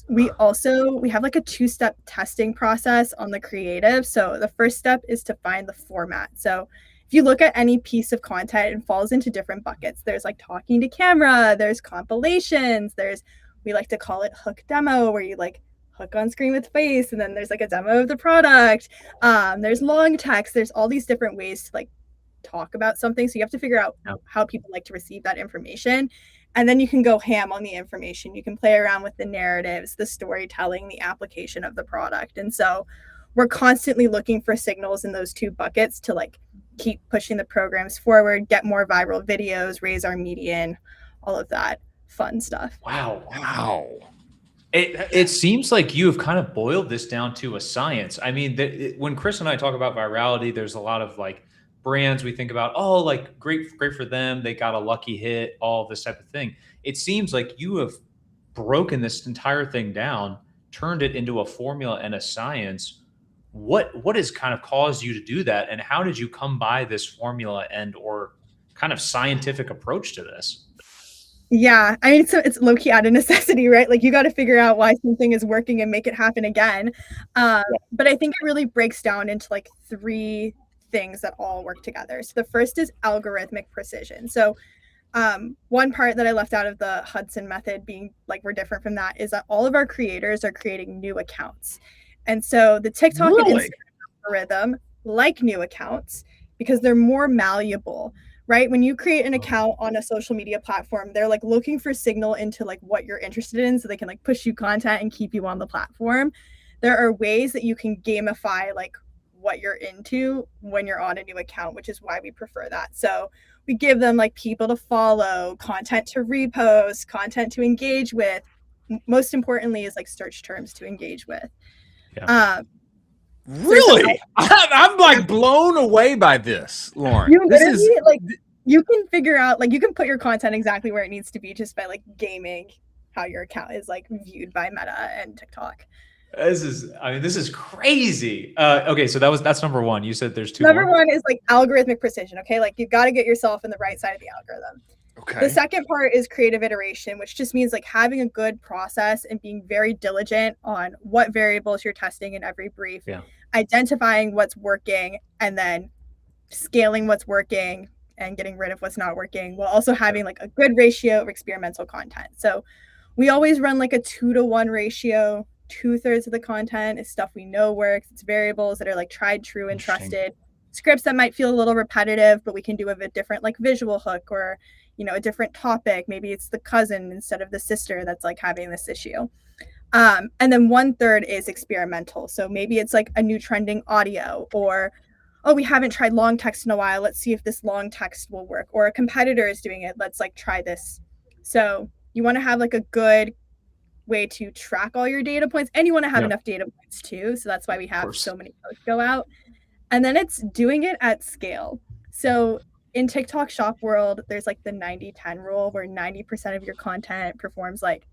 [SPEAKER 11] We have like a 2-step testing process on the creative. So the first step is to find the format. So if you look at any piece of content, it falls into different buckets. There's like talking to camera, there's compilations, we like to call it hook demo, where you like hook on screen with face, and then there's like a demo of the product. There's long text, there's all these different ways to like talk about something. So you have to figure out how people like to receive that information. And then you can go ham on the information. You can play around with the narratives, the storytelling, the application of the product. And so we're constantly looking for signals in those 2 buckets to like keep pushing the programs forward, get more viral videos, raise our median, all of that fun stuff.
[SPEAKER 2] Wow. It seems like you have kind of boiled this down to a science. I mean, when Chris and I talk about virality, there's a lot of like brands we think about, oh, like great for them, they got a lucky hit, all this type of thing. It seems like you have broken this entire thing down, turned it into a formula and a science. What has kind of caused you to do that, and how did you come by this formula and or kind of scientific approach to this?
[SPEAKER 11] Yeah, I mean, so it's low key out of necessity, right? Like you got to figure out why something is working and make it happen again. But I think it really breaks down into like 3 things that all work together. So the first is algorithmic precision. So one part that I left out of the Hudson method being like we're different from that is that all of our creators are creating new accounts. And so the TikTok and Instagram algorithm like new accounts because they're more malleable, right? When you create an account on a social media platform, they're like looking for signal into like what you're interested in so they can like push you content and keep you on the platform. There are ways that you can gamify like what you're into when you're on a new account, which is why we prefer that. So we give them like people to follow, content to repost, content to engage with. Most importantly is like search terms to engage with.
[SPEAKER 1] Really? I'm like blown away by this, Lauren.
[SPEAKER 11] You literally like you can figure out like you can put your content exactly where it needs to be just by like gaming how your account is like viewed by Meta and TikTok.
[SPEAKER 2] This is crazy. Okay, so that's number 1. You said there's 2
[SPEAKER 11] Number
[SPEAKER 2] more.
[SPEAKER 11] 1 is like algorithmic precision. Okay, like you've got to get yourself in the right side of the algorithm.
[SPEAKER 1] Okay.
[SPEAKER 11] The second part is creative iteration, which just means like having a good process and being very diligent on what variables you're testing in every brief, identifying what's working, and then scaling what's working and getting rid of what's not working, while also having like a good ratio of experimental content. So we always run like a 2-to-1 ratio. 2/3 of the content is stuff we know works. It's variables that are like tried, true, and trusted. Scripts that might feel a little repetitive, but we can do with a different like visual hook or, you know, a different topic. Maybe it's the cousin instead of the sister that's like having this issue. And then 1/3 is experimental. So maybe it's like a new trending audio, or, oh, we haven't tried long text in a while. Let's see if this long text will work. Or a competitor is doing it. Let's like try this. So you want to have like a good way to track all your data points, and you want to have enough data points too. So that's why we have so many posts go out. And then it's doing it at scale. So in TikTok shop world, there's like the 90-10 rule where 90% of your content performs like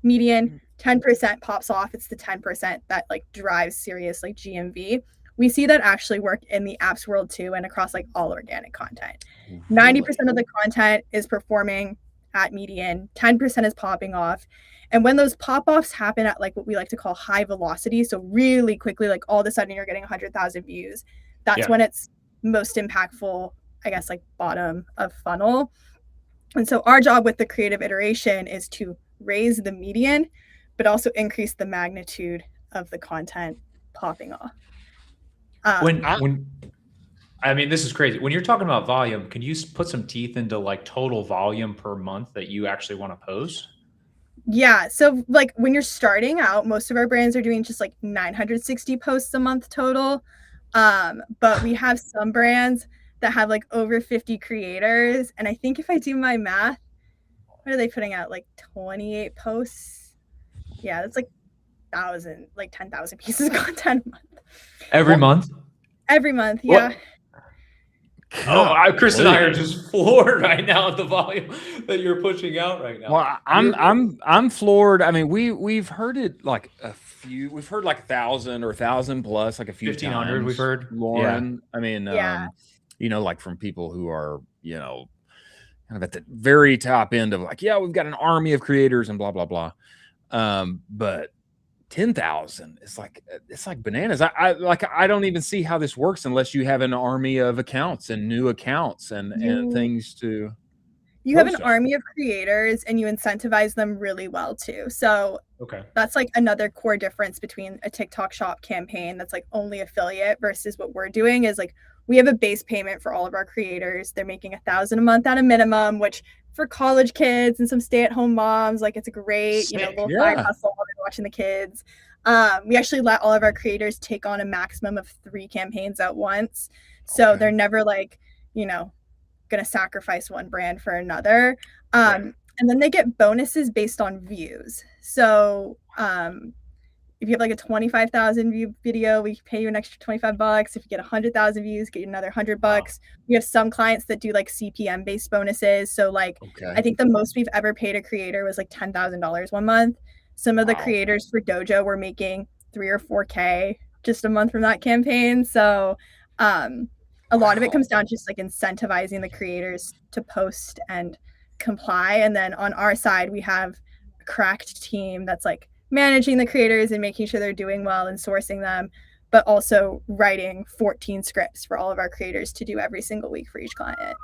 [SPEAKER 11] median, 10% pops off. It's the 10% that like drives serious like GMV. We see that actually work in the apps world too, and across like all organic content. 90% of the content is performing at median, 10% is popping off. And when those pop-offs happen at like what we like to call high velocity, so really quickly, like all of a sudden you're getting 100,000 views, that's when it's most impactful, I guess, like bottom of funnel. And so our job with the creative iteration is to raise the median, but also increase the magnitude of the content popping off.
[SPEAKER 2] I mean, this is crazy. When you're talking about volume, can you put some teeth into like total volume per month that you actually want to post?
[SPEAKER 11] Yeah. So like when you're starting out, most of our brands are doing just like 960 posts a month total. But we have some brands that have like over 50 creators. And I think if I do my math, what are they putting out? Like 28 posts? Yeah, that's like 10,000 pieces of content a month.
[SPEAKER 2] Every month?
[SPEAKER 11] Every month, yeah.
[SPEAKER 2] Chris and I are just floored right now at the volume that you're pushing out right now.
[SPEAKER 1] Well, I'm floored. I mean, we've heard it like a few. We've heard like 1,000 or 1,000 plus, like a few
[SPEAKER 2] 1,500
[SPEAKER 1] times.
[SPEAKER 2] we've heard.
[SPEAKER 1] Lauren. Yeah. I mean, you know, like from people who are, you know, kind of at the very top end of like, yeah, we've got an army of creators and blah blah blah. But 10,000 is like, it's like bananas. I don't even see how this works unless you have an army of accounts and new accounts and things to.
[SPEAKER 11] You have an army of creators and you incentivize them really well too. So that's like another core difference between a TikTok shop campaign that's like only affiliate versus what we're doing is like we have a base payment for all of our creators. They're making $1,000 a month at a minimum, which for college kids and some stay-at-home moms, like it's a great, you know, little side hustle while they're watching the kids. We actually let all of our creators take on a maximum of 3 campaigns at once. So they're never like, you know, going to sacrifice one brand for another. And then they get bonuses based on views. So if you have like a 25,000 view video, we pay you an extra $25. If you get 100,000 views, get you another $100. We have some clients that do like CPM based bonuses. So like, I think the most we've ever paid a creator was like $10,000 one month. Some of the creators for Dojo were making 3 or 4K just a month from that campaign. So a lot of it comes down to just like incentivizing the creators to post and comply. And then on our side, we have a cracked team that's like managing the creators and making sure they're doing well and sourcing them, but also writing 14 scripts for all of our creators to do every single week for each client.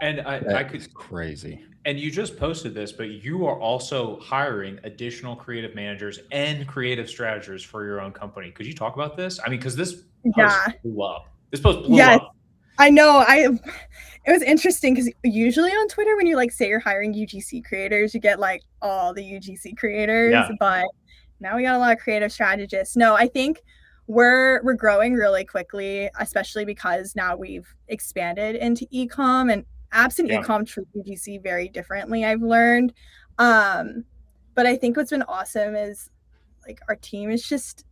[SPEAKER 2] And I could
[SPEAKER 1] crazy.
[SPEAKER 2] And you just posted this, but you are also hiring additional creative managers and creative strategists for your own company. Could you talk about this? I mean, because this post blew up. This post blew up.
[SPEAKER 11] I know. It was interesting because usually on Twitter, when you like say you're hiring UGC creators, you get like all the UGC creators. Yeah. But now we got a lot of creative strategists. No, I think we're growing really quickly, especially because now we've expanded into Ecomm, and apps and Ecomm treat UGC very differently, I've learned. But I think what's been awesome is like our team is just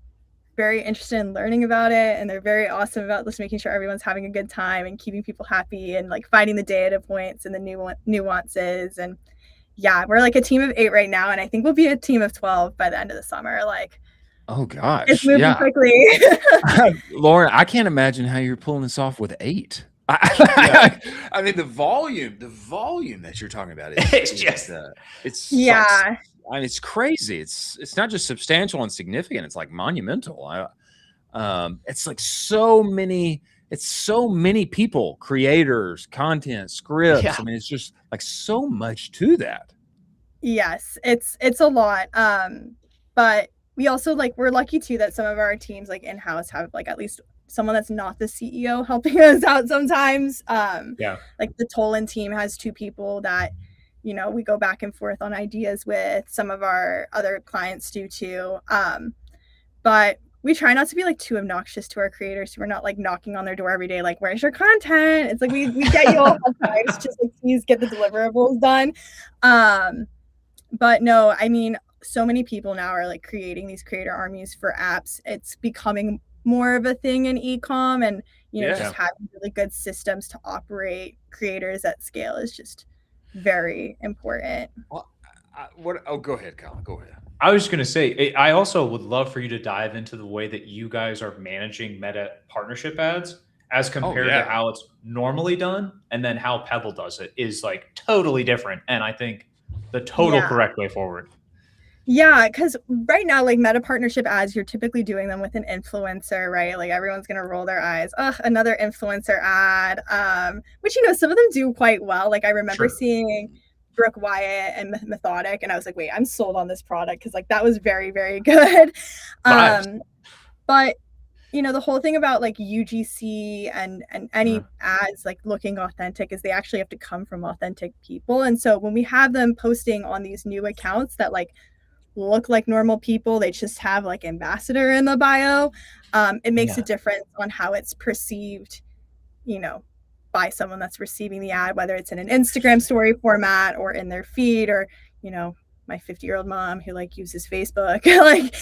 [SPEAKER 11] very interested in learning about it, and they're very awesome about just making sure everyone's having a good time and keeping people happy and like finding the data points and the nuances. And yeah, we're like a team of 8 right now, and I think we'll be a team of 12 by the end of the summer. Like,
[SPEAKER 1] oh gosh,
[SPEAKER 11] it's moving quickly.
[SPEAKER 1] Lauren, I can't imagine how you're pulling this off with 8. I mean, the volume that you're talking about
[SPEAKER 2] it's just
[SPEAKER 1] it's
[SPEAKER 11] yeah.
[SPEAKER 1] I mean, it's crazy. It's not just substantial and significant. It's like monumental. It's like so many. It's so many people, creators, content, scripts. Yeah. I mean, it's just like so much to that.
[SPEAKER 11] Yes, it's a lot. But we also like we're lucky too that some of our teams like in-house have like at least someone that's not the CEO helping us out sometimes. Like the Tolan team has 2 people that, you know, we go back and forth on ideas with. Some of our other clients do too. But we try not to be like too obnoxious to our creators. So we're not like knocking on their door every day, like, where's your content? It's like, we get you all the time. It's just like, please get the deliverables done. But no, I mean, so many people now are like creating these creator armies for apps. It's becoming more of a thing in Ecomm, and, you know, just having really good systems to operate creators at scale is just very important.
[SPEAKER 1] Well, go ahead, Colin. Go ahead.
[SPEAKER 2] I was just going to say, I also would love for you to dive into the way that you guys are managing Meta partnership ads as compared to how it's normally done, and then how Pebble does it is like totally different. And I think the total correct way forward.
[SPEAKER 11] Yeah, because right now, like Meta partnership ads, you're typically doing them with an influencer, right? Like everyone's gonna roll their eyes. Oh, another influencer ad. Which, you know, some of them do quite well. Like I remember seeing Brooke Wyatt and Methodic, and I was like, wait, I'm sold on this product because like that was very, very good. But you know, the whole thing about like UGC and any ads like looking authentic is they actually have to come from authentic people. And so when we have them posting on these new accounts that like look like normal people, they just have like ambassador in the bio, it makes a difference on how it's perceived, you know, by someone that's receiving the ad, whether it's in an Instagram story format or in their feed, or, you know, my 50-year-old mom who like uses Facebook. Like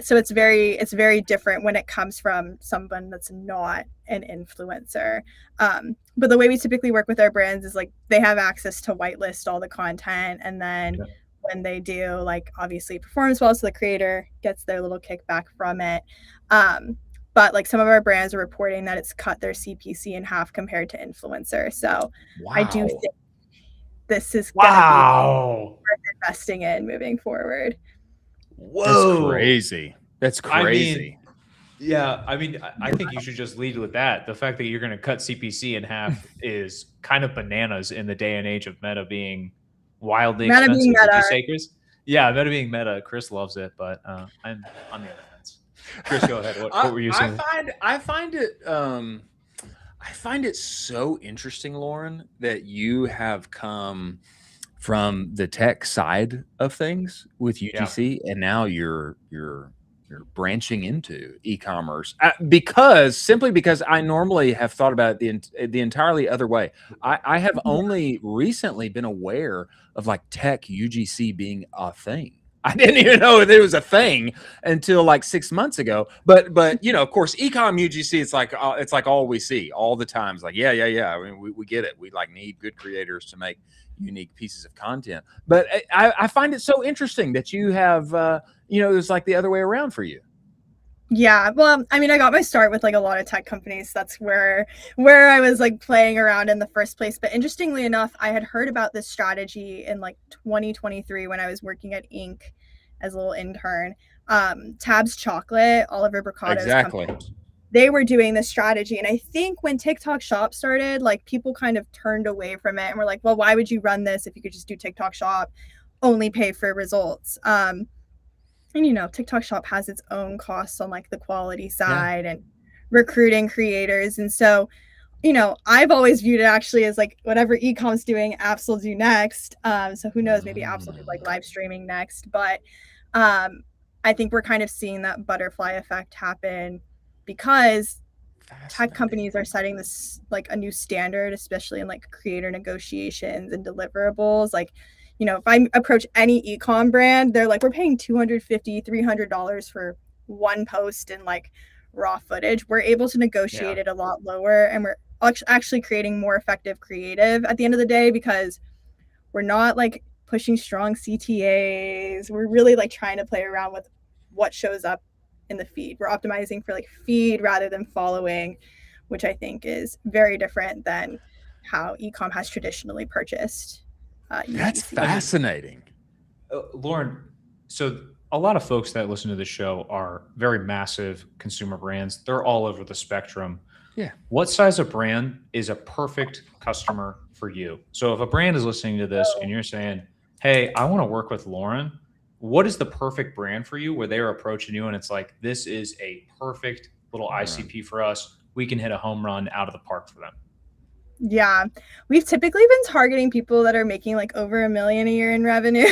[SPEAKER 11] so it's very different when it comes from someone that's not an influencer. But the way we typically work with our brands is like they have access to whitelist all the content, and then when they do, like obviously it performs well, so the creator gets their little kickback from it. But like some of our brands are reporting that it's cut their CPC in half compared to influencer. So I do think this is gonna be worth investing in moving forward.
[SPEAKER 1] Whoa, that's crazy. That's crazy.
[SPEAKER 2] I mean, I think you should just lead with that. The fact that you're going to cut CPC in half is kind of bananas in the day and age of Meta being wildly expensive. Yeah, Meta being Meta. Chris loves it, but I'm on the other fence. Chris, go ahead. What were you saying?
[SPEAKER 1] I find it so interesting, Lauren, that you have come from the tech side of things with UGC, and now you're branching into e-commerce simply because I normally have thought about it the entirely other way. I have only recently been aware of like tech UGC being a thing. I didn't even know it was a thing until like 6 months ago. But you know, of course, Ecomm UGC, it's like all we see all the time. It's like, yeah. I mean, we get it. We like need good creators to make unique pieces of content. But I find it so interesting that you have, you know, it's like the other way around for you.
[SPEAKER 11] Yeah, well, I mean, I got my start with like a lot of tech companies. That's where I was like playing around in the first place. But interestingly enough, I had heard about this strategy in like 2023 when I was working at Inc. as a little intern. Tab's Chocolate, Oliver Bricato's company, they were doing this strategy. And I think when TikTok Shop started, like people kind of turned away from it and were like, well, why would you run this if you could just do TikTok Shop, only pay for results? And, you know, TikTok Shop has its own costs on like the quality side and recruiting creators. And so, you know, I've always viewed it actually as like whatever Ecomm's doing, apps will do next. So who knows, maybe apps will do like live streaming next. But I think we're kind of seeing that butterfly effect happen because tech companies are setting this like a new standard, especially in like creator negotiations and deliverables. Like, you know, if I approach any e-com brand, they're like, we're paying $250, $300 for one post and like raw footage. We're able to negotiate it a lot lower, and we're actually creating more effective creative at the end of the day because we're not like pushing strong CTAs. We're really like trying to play around with what shows up in the feed. We're optimizing for like feed rather than following, which I think is very different than how Ecomm has traditionally purchased.
[SPEAKER 1] That's fascinating.
[SPEAKER 2] Lauren, so a lot of folks that listen to the show are very massive consumer brands. They're all over the spectrum.
[SPEAKER 1] Yeah.
[SPEAKER 2] What size of brand is a perfect customer for you? So if a brand is listening to this and you're saying, hey, I want to work with Lauren, what is the perfect brand for you where they're approaching you and it's like, this is a perfect little ICP for us. We can hit a home run out of the park for them.
[SPEAKER 11] Yeah, we've typically been targeting people that are making like over $1 million a year in revenue,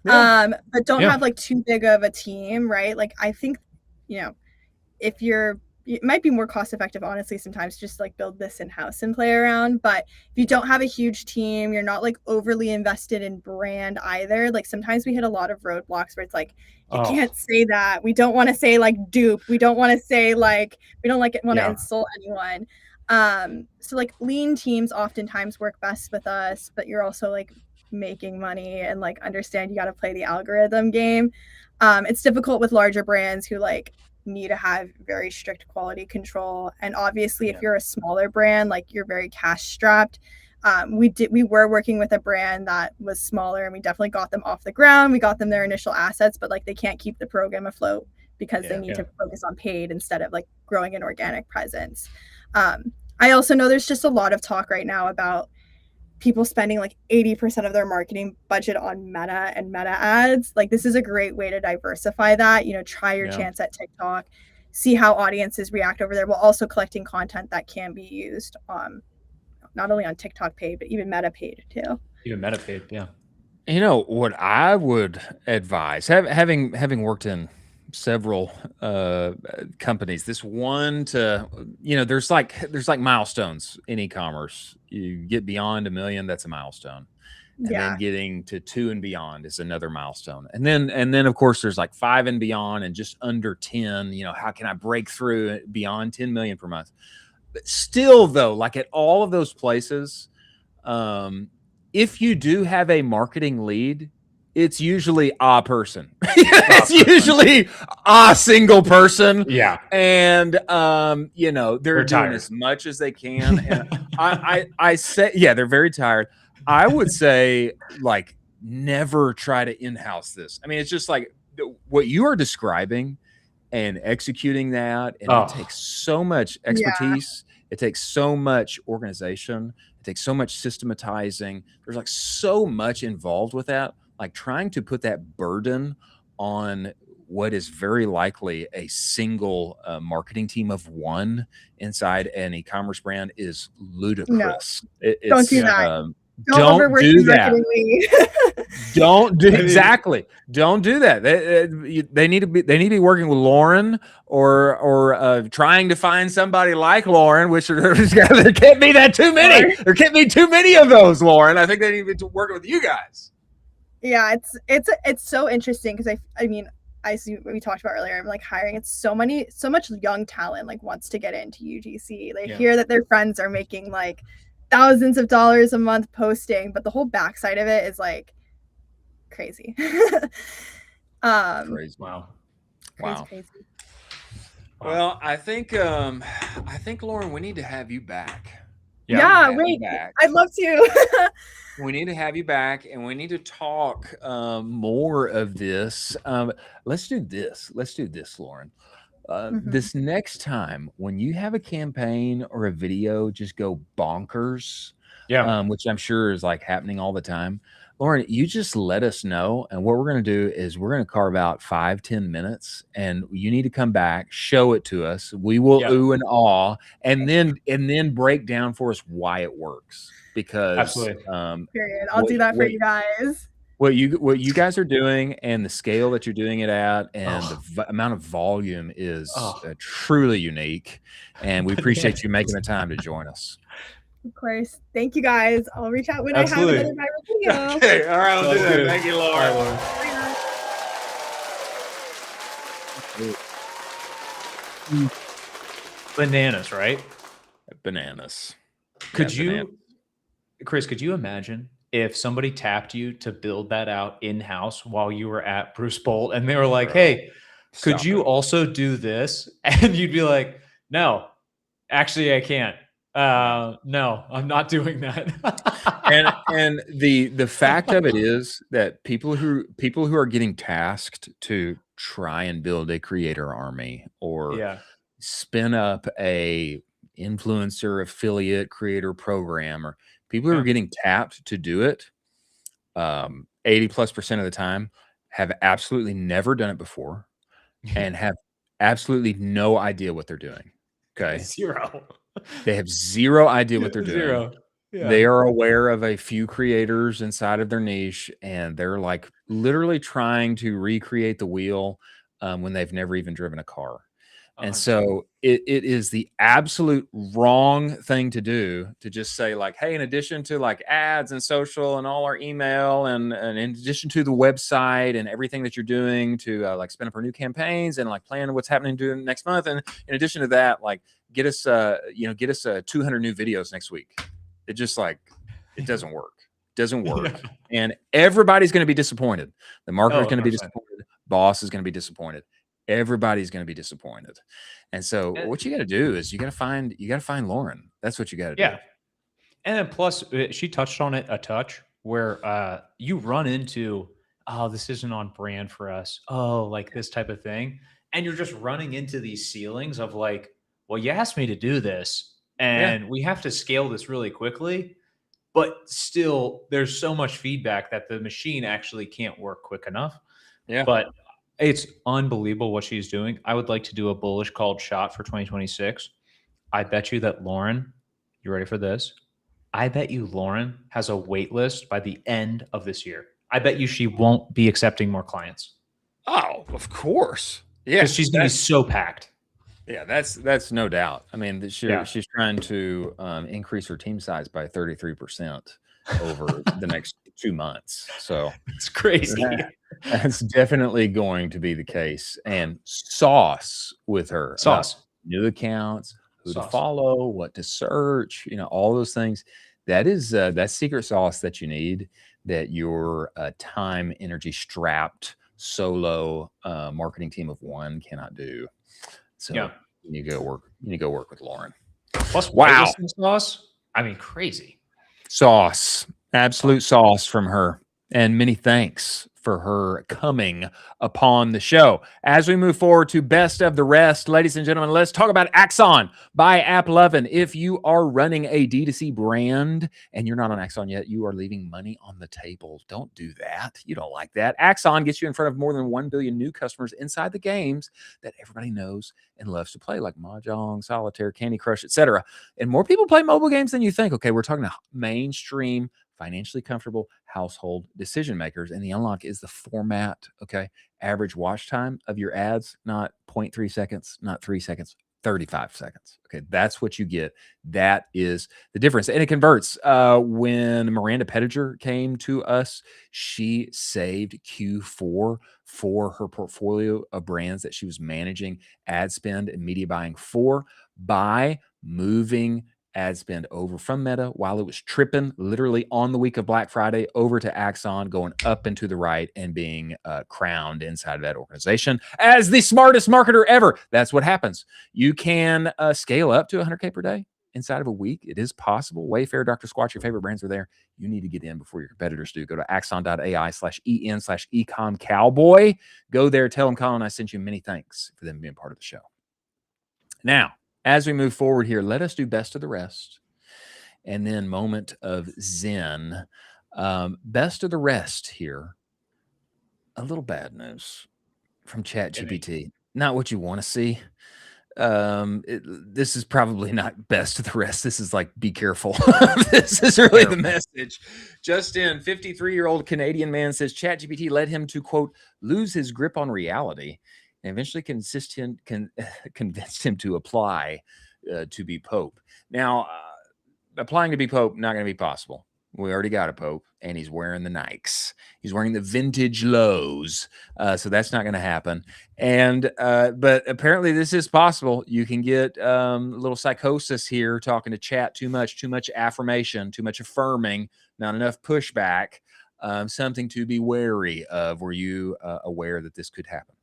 [SPEAKER 11] but don't have like too big of a team, right? Like I think, you know, if it might be more cost effective, honestly, sometimes just like build this in-house and play around. But if you don't have a huge team, you're not like overly invested in brand either. Like sometimes we hit a lot of roadblocks where it's like, you can't say that. We don't want to say like dupe. We don't want to say like, we don't like want to insult anyone. So like lean teams oftentimes work best with us, but you're also like making money and like understand you got to play the algorithm game. It's difficult with larger brands who like need to have very strict quality control. And obviously if you're a smaller brand, like you're very cash strapped. We were working with a brand that was smaller and we definitely got them off the ground. We got them their initial assets, but like they can't keep the program afloat because they need to focus on paid instead of like growing an organic presence. I also know there's just a lot of talk right now about people spending like 80% of their marketing budget on Meta and Meta ads. Like this is a great way to diversify that, you know, try your chance at TikTok, see how audiences react over there, while also collecting content that can be used not only on TikTok paid, but even Meta paid too.
[SPEAKER 2] Even Meta paid, yeah.
[SPEAKER 1] You know, what I would advise, having worked in several companies, this one to, you know, there's like milestones in e-commerce. You get beyond 1 million, that's a milestone. And then getting to 2 and beyond is another milestone. And then of course there's like 5 and beyond and just under 10, you know, how can I break through beyond 10 million per month? But still though, like at all of those places, if you do have a marketing lead, it's usually a person. It's usually a single person.
[SPEAKER 2] Yeah.
[SPEAKER 1] And, you know, they're doing as much as they can. And I say, they're very tired. I would say like, never try to in-house this. I mean, it's just like what you are describing and executing that. And it takes so much expertise. It takes so much organization. It takes so much systematizing. There's like so much involved with that. Like trying to put that burden on what is very likely a single marketing team of one inside an e-commerce brand is ludicrous.
[SPEAKER 11] No, don't do that.
[SPEAKER 1] Don't do that. Don't do exactly. Don't do that. They need to be working with Lauren or trying to find somebody like Lauren, which there can't be that too many. There can't be too many of those, Lauren. I think they need to be working with you guys.
[SPEAKER 11] Yeah, it's so interesting because I mean, I see what we talked about earlier. I'm like hiring. It's so much young talent like wants to get into UGC. They hear that their friends are making like thousands of dollars a month posting, but the whole backside of it is like crazy.
[SPEAKER 1] Crazy. Wow.
[SPEAKER 11] Crazy.
[SPEAKER 1] Well, I think Lauren, we need to have you back.
[SPEAKER 11] Yeah, wait, I'd love to.
[SPEAKER 1] We need to have you back, and we need to talk more of this. Let's do this. Let's do this, Lauren. This next time, when you have a campaign or a video just go bonkers, which I'm sure is like happening all the time, Lauren, you just let us know. And what we're going to do is we're going to carve out 5-10 minutes, and you need to come back, show it to us. We will ooh and awe, and then break down for us why it works. Because
[SPEAKER 11] period. I'll do that for you guys.
[SPEAKER 1] What you guys are doing and the scale that you're doing it at and the amount of volume is truly unique, and we appreciate you making the time to join us.
[SPEAKER 11] Of course. Thank you guys. I'll reach out when I have another viral video.
[SPEAKER 1] Okay. All right. I'll do that. Thank you, Lauren.
[SPEAKER 2] Bananas, right?
[SPEAKER 1] Bananas.
[SPEAKER 2] Chris, could you imagine if somebody tapped you to build that out in-house while you were at Bruce Bolt and they were like, hey, could you also do this? And you'd be like, no, actually I can't. No, I'm not doing that.
[SPEAKER 1] and the fact of it is that people who are getting tasked to try and build a creator army or spin up a influencer affiliate creator program, or people who are getting tapped to do it 80+% of the time have absolutely never done it before and have absolutely no idea what they're doing. Okay.
[SPEAKER 2] Zero.
[SPEAKER 1] They have zero idea what they're doing.
[SPEAKER 2] Zero. Yeah.
[SPEAKER 1] They are aware of a few creators inside of their niche, and they're like literally trying to recreate the wheel when they've never even driven a car. And so it is the absolute wrong thing to do to just say like, hey, in addition to like ads and social and all our email and in addition to the website and everything that you're doing to like spin up our new campaigns and like plan what's happening next month. And in addition to that, like get us 200 new videos next week. It just like, it doesn't work. Doesn't work. And everybody's going to be disappointed. The marketer's going to be disappointed. Boss is going to be disappointed. Everybody's going to be disappointed. And so what you got to do is you got to find Lauren. That's what you got to do.
[SPEAKER 2] Yeah. And then plus she touched on it a touch where you run into, oh, this isn't on brand for us. Oh, like this type of thing. And you're just running into these ceilings of like, well, you asked me to do this and we have to scale this really quickly, but still there's so much feedback that the machine actually can't work quick enough.
[SPEAKER 1] Yeah.
[SPEAKER 2] But it's unbelievable what she's doing. I would like to do a bullish called shot for 2026. I bet you that Lauren, you ready for this? I bet you Lauren has a wait list by the end of this year. I bet you she won't be accepting more clients.
[SPEAKER 1] Oh, of course. Yeah.
[SPEAKER 2] Because she's going to be so packed.
[SPEAKER 1] Yeah, that's no doubt. I mean, she's trying to increase her team size by 33% over the next 2 months. So
[SPEAKER 2] it's crazy.
[SPEAKER 1] That's definitely going to be the case. And sauce with her. New accounts, who to follow, what to search, all those things. That is that secret sauce that you need, that your time, energy strapped solo marketing team of one cannot do. So you need to go work with Lauren.
[SPEAKER 2] Plus, wow, sauce. I mean, crazy
[SPEAKER 1] sauce, absolute sauce from her. And many thanks for her coming upon the show. As we move forward to best of the rest, ladies and gentlemen, let's talk about Axon by AppLovin. If you are running a D2C brand and you're not on Axon yet, you are leaving money on the table. Don't do that. You don't like that. Axon gets you in front of more than 1 billion new customers inside the games that everybody knows and loves to play, like Mahjong, Solitaire, Candy Crush, etc. And more people play mobile games than you think. Okay, we're talking to mainstream, financially comfortable household decision makers. And the unlock is the format. Okay. Average watch time of your ads, not 0.3 seconds, not 3 seconds, 35 seconds. Okay. That's what you get. That is the difference. And it converts. When Miranda Pettiger came to us, she saved Q4 for her portfolio of brands that she was managing ad spend and media buying for by moving ad spend over from Meta while it was tripping literally on the week of Black Friday over to Axon, going up and to the right and being crowned inside of that organization as the smartest marketer ever. That's what happens. You can scale up to 100K per day inside of a week. It is possible. Wayfair, Dr. Squatch, your favorite brands are there. You need to get in before your competitors do. Go to axon.ai/en/ecom cowboy. Go there. Tell them Colin I sent you. Many thanks for them being part of the show. Now, as we move forward here, let us do best of the rest and then moment of zen. Best of the rest here. A little bad news from ChatGPT. Not what you want to see. This is probably not best of the rest. This is like, be careful. This is really the message. Justin, 53-year-old Canadian man, says ChatGPT led him to, quote, lose his grip on reality and eventually convinced him to apply to be Pope. Now, applying to be Pope, not going to be possible. We already got a Pope, and he's wearing the Nikes. He's wearing the vintage lows, so that's not going to happen. And but apparently this is possible. You can get a little psychosis here, talking to chat too much affirmation, too much affirming, not enough pushback. Something to be wary of. Were you aware that this could happen?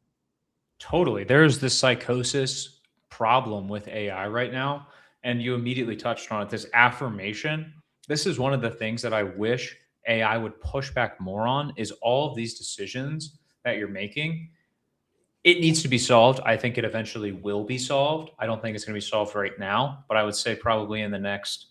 [SPEAKER 2] Totally. There's this psychosis problem with AI right now, and you immediately touched on it. This affirmation. This is one of the things that I wish AI would push back more on, is all of these decisions that you're making. It needs to be solved. I think it eventually will be solved. I don't think it's going to be solved right now, but I would say probably in the next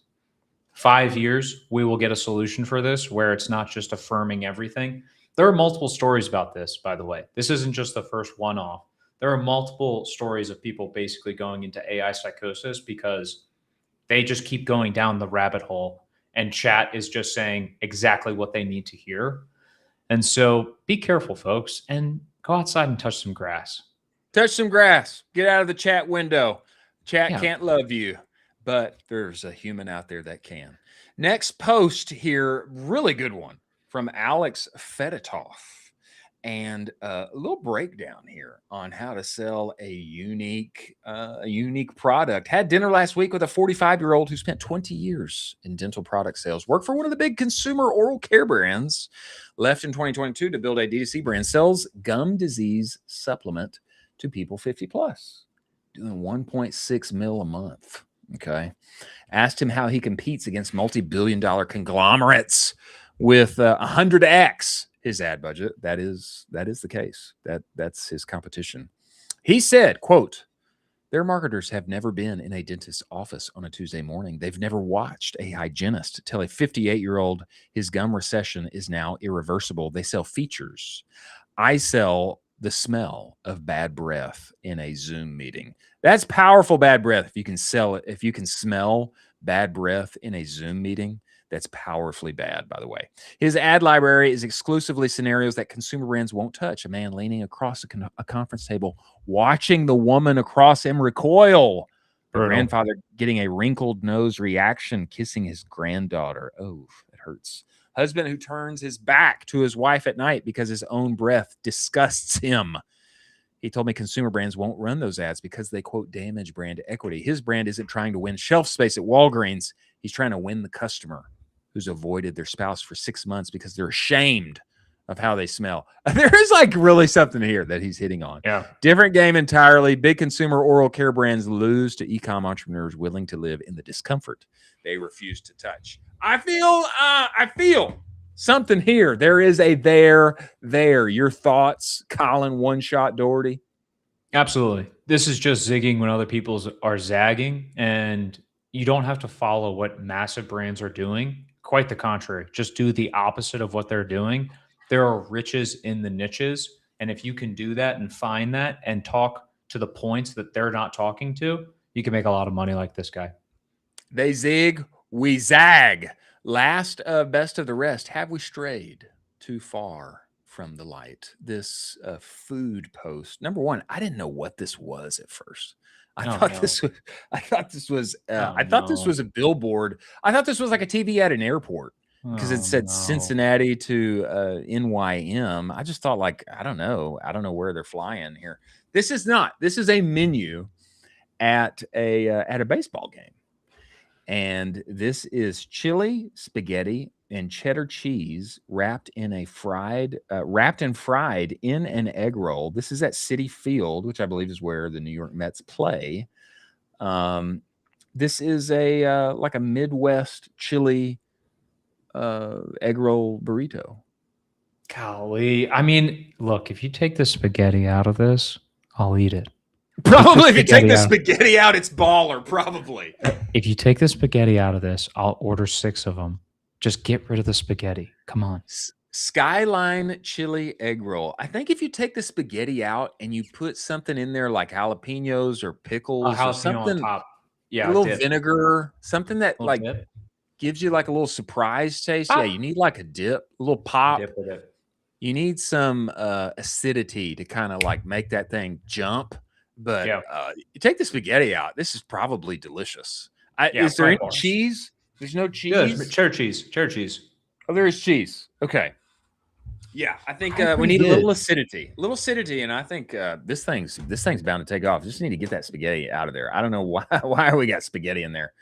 [SPEAKER 2] 5 years, we will get a solution for this where it's not just affirming everything. There are multiple stories about this, by the way. This isn't just the first one-off. There are multiple stories of people basically going into AI psychosis because they just keep going down the rabbit hole, and chat is just saying exactly what they need to hear. And so be careful, folks, and go outside and touch some grass.
[SPEAKER 1] Touch some grass. Get out of the chat window. Chat can't love you, but there's a human out there that can. Next post here, really good one from Alex Fedotov. And a little breakdown here on how to sell a unique product. Had dinner last week with a 45-year-old who spent 20 years in dental product sales. Worked for one of the big consumer oral care brands. Left in 2022 to build a D2C brand. Sells gum disease supplement to people 50 plus. Doing 1.6 mil a month. Okay. Asked him how he competes against multi-billion-dollar conglomerates with 100x his ad budget. That is the case. That's his competition. He said, quote, their marketers have never been in a dentist's office on a Tuesday morning. They've never watched a hygienist tell a 58-year-old his gum recession is now irreversible. They sell features. I sell the smell of bad breath in a Zoom meeting. That's powerful bad breath. If you can sell it, if you can smell bad breath in a Zoom meeting, that's powerfully bad, by the way. His ad library is exclusively scenarios that consumer brands won't touch. A man leaning across a conference table, watching the woman across him recoil. A grandfather getting a wrinkled nose reaction, kissing his granddaughter. Oh, that hurts. Husband who turns his back to his wife at night because his own breath disgusts him. He told me consumer brands won't run those ads because they, quote, damage brand equity. His brand isn't trying to win shelf space at Walgreens. He's trying to win the customer who's avoided their spouse for 6 months because they're ashamed of how they smell. There is like really something here that he's hitting on.
[SPEAKER 2] Yeah. Different
[SPEAKER 1] game entirely. Big consumer oral care brands lose to e-com entrepreneurs willing to live in the discomfort they refuse to touch. I feel something here. There is a there. Your thoughts, Colin One Shot Doherty?
[SPEAKER 2] Absolutely. This is just zigging when other people are zagging, and you don't have to follow what massive brands are doing. Quite the contrary. Just do the opposite of what they're doing. There are riches in the niches, and if you can do that and find that and talk to the points that they're not talking to, you can make a lot of money like this guy.
[SPEAKER 1] They zig, we zag. Last of best of the rest. Have we strayed too far from the light? This food post. Number one, I didn't know what this was at first. I thought this was a billboard. I thought this was like a TV at an airport because it said Cincinnati to NYM. I just thought like, I don't know where they're flying here. This is not. This is a menu at a baseball game. And this is chili, spaghetti, and cheddar cheese wrapped in fried in an egg roll. This is at Citi Field, which I believe is where the New York Mets play. This is like a Midwest chili egg roll burrito.
[SPEAKER 2] Golly. I mean, look, if you take the spaghetti out of this, I'll eat it.
[SPEAKER 1] Probably if you take the spaghetti out, it's baller, probably.
[SPEAKER 2] If you take the spaghetti out of this, I'll order 6 of them. Just get rid of the spaghetti. Come on.
[SPEAKER 1] Skyline chili egg roll. I think if you take the spaghetti out and you put something in there like jalapenos or pickles or something,
[SPEAKER 2] on top.
[SPEAKER 1] Yeah, a little vinegar, something that like gives you like a little surprise taste. Yeah, you need like a dip, a little pop.
[SPEAKER 2] Dip with it.
[SPEAKER 1] You need some acidity to kind of like make that thing jump. But you take the spaghetti out. This is probably delicious. Is there any cheese? There's no cheese.
[SPEAKER 2] Good. Cheddar cheese.
[SPEAKER 1] Oh, there is cheese. Okay. Yeah, I think we need a little acidity, and I think this thing's bound to take off. Just need to get that spaghetti out of there. I don't know why we got spaghetti in there.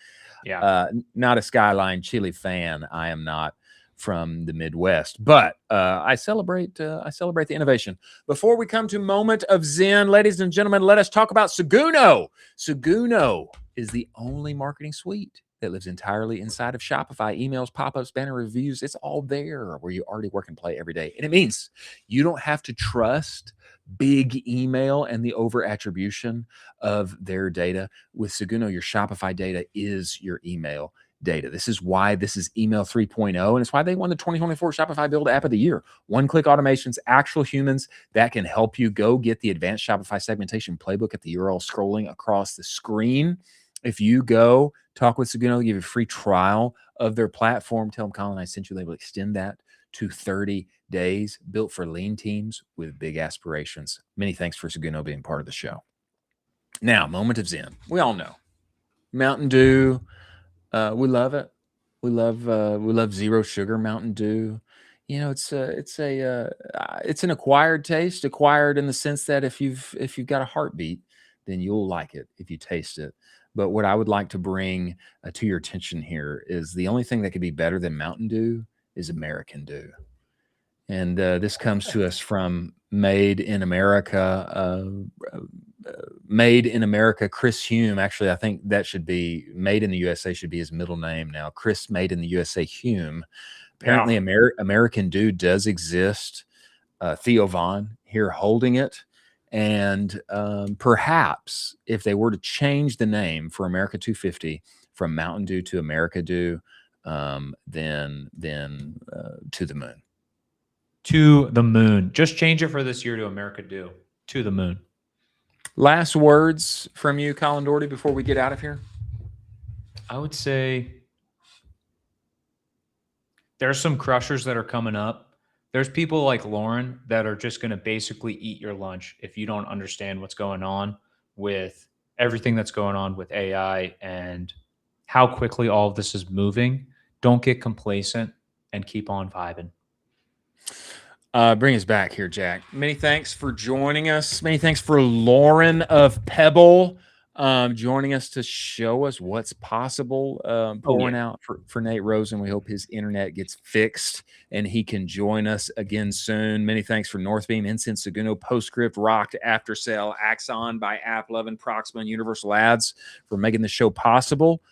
[SPEAKER 2] Yeah,
[SPEAKER 1] not a Skyline chili fan. I am not from the Midwest, but I celebrate the innovation. Before we come to Moment of Zen, ladies and gentlemen, let us talk about Seguno. Seguno is the only marketing suite that lives entirely inside of Shopify. Emails, pop-ups, banner reviews, it's all there where you already work and play every day. And it means you don't have to trust big email and the over-attribution of their data. With Seguno, your Shopify data is your email data. This is why this is email 3.0, and it's why they won the 2024 Shopify Build App of the Year. One-click automations, actual humans that can help you. Go get the advanced Shopify segmentation playbook at the URL scrolling across the screen. If you go talk with Seguno, give you a free trial of their platform. Tell them Colin I sent you. They will extend that to 30 days. Built for lean teams with big aspirations. Many thanks for Seguno being part of the show. Now, Moment of Zen. We all know Mountain Dew. We love it. We love zero sugar Mountain Dew. You know, it's an acquired taste. Acquired in the sense that if you've got a heartbeat, then you'll like it if you taste it. But what I would like to bring to your attention here is the only thing that could be better than Mountain Dew is American Dew. And this comes to us from Made in America. Made in America, Chris Hume. Actually, I think that should be Made in the USA should be his middle name now. Chris Made in the USA Hume. Apparently, American Dew does exist. Theo Vaughn here holding it. And perhaps if they were to change the name for America 250 from Mountain Dew to America Dew, then to the moon.
[SPEAKER 2] To the moon. Just change it for this year to America Dew. To the moon.
[SPEAKER 1] Last words from you, Colin Doherty, before we get out of here?
[SPEAKER 2] I would say there's some crushers that are coming up. There's people like Lauren that are just going to basically eat your lunch if you don't understand what's going on with everything that's going on with AI and how quickly all of this is moving. Don't get complacent and keep on vibing.
[SPEAKER 1] Bring us back here, Jack. Many thanks for joining us. Many thanks for Lauren of Pebble joining us to show us what's possible. Pouring out for Nate Rosen. We hope his internet gets fixed and he can join us again soon. Many thanks for Northbeam, Incense, Seguno, Postscript, Rocked, Aftercell, Axon by AppLovin, Proxima, and Universal Ads for making the show possible.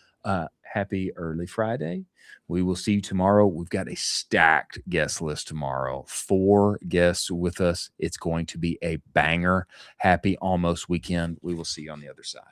[SPEAKER 1] Happy early Friday. We will see you tomorrow. We've got a stacked guest list tomorrow. 4 guests with us. It's going to be a banger. Happy almost weekend. We will see you on the other side.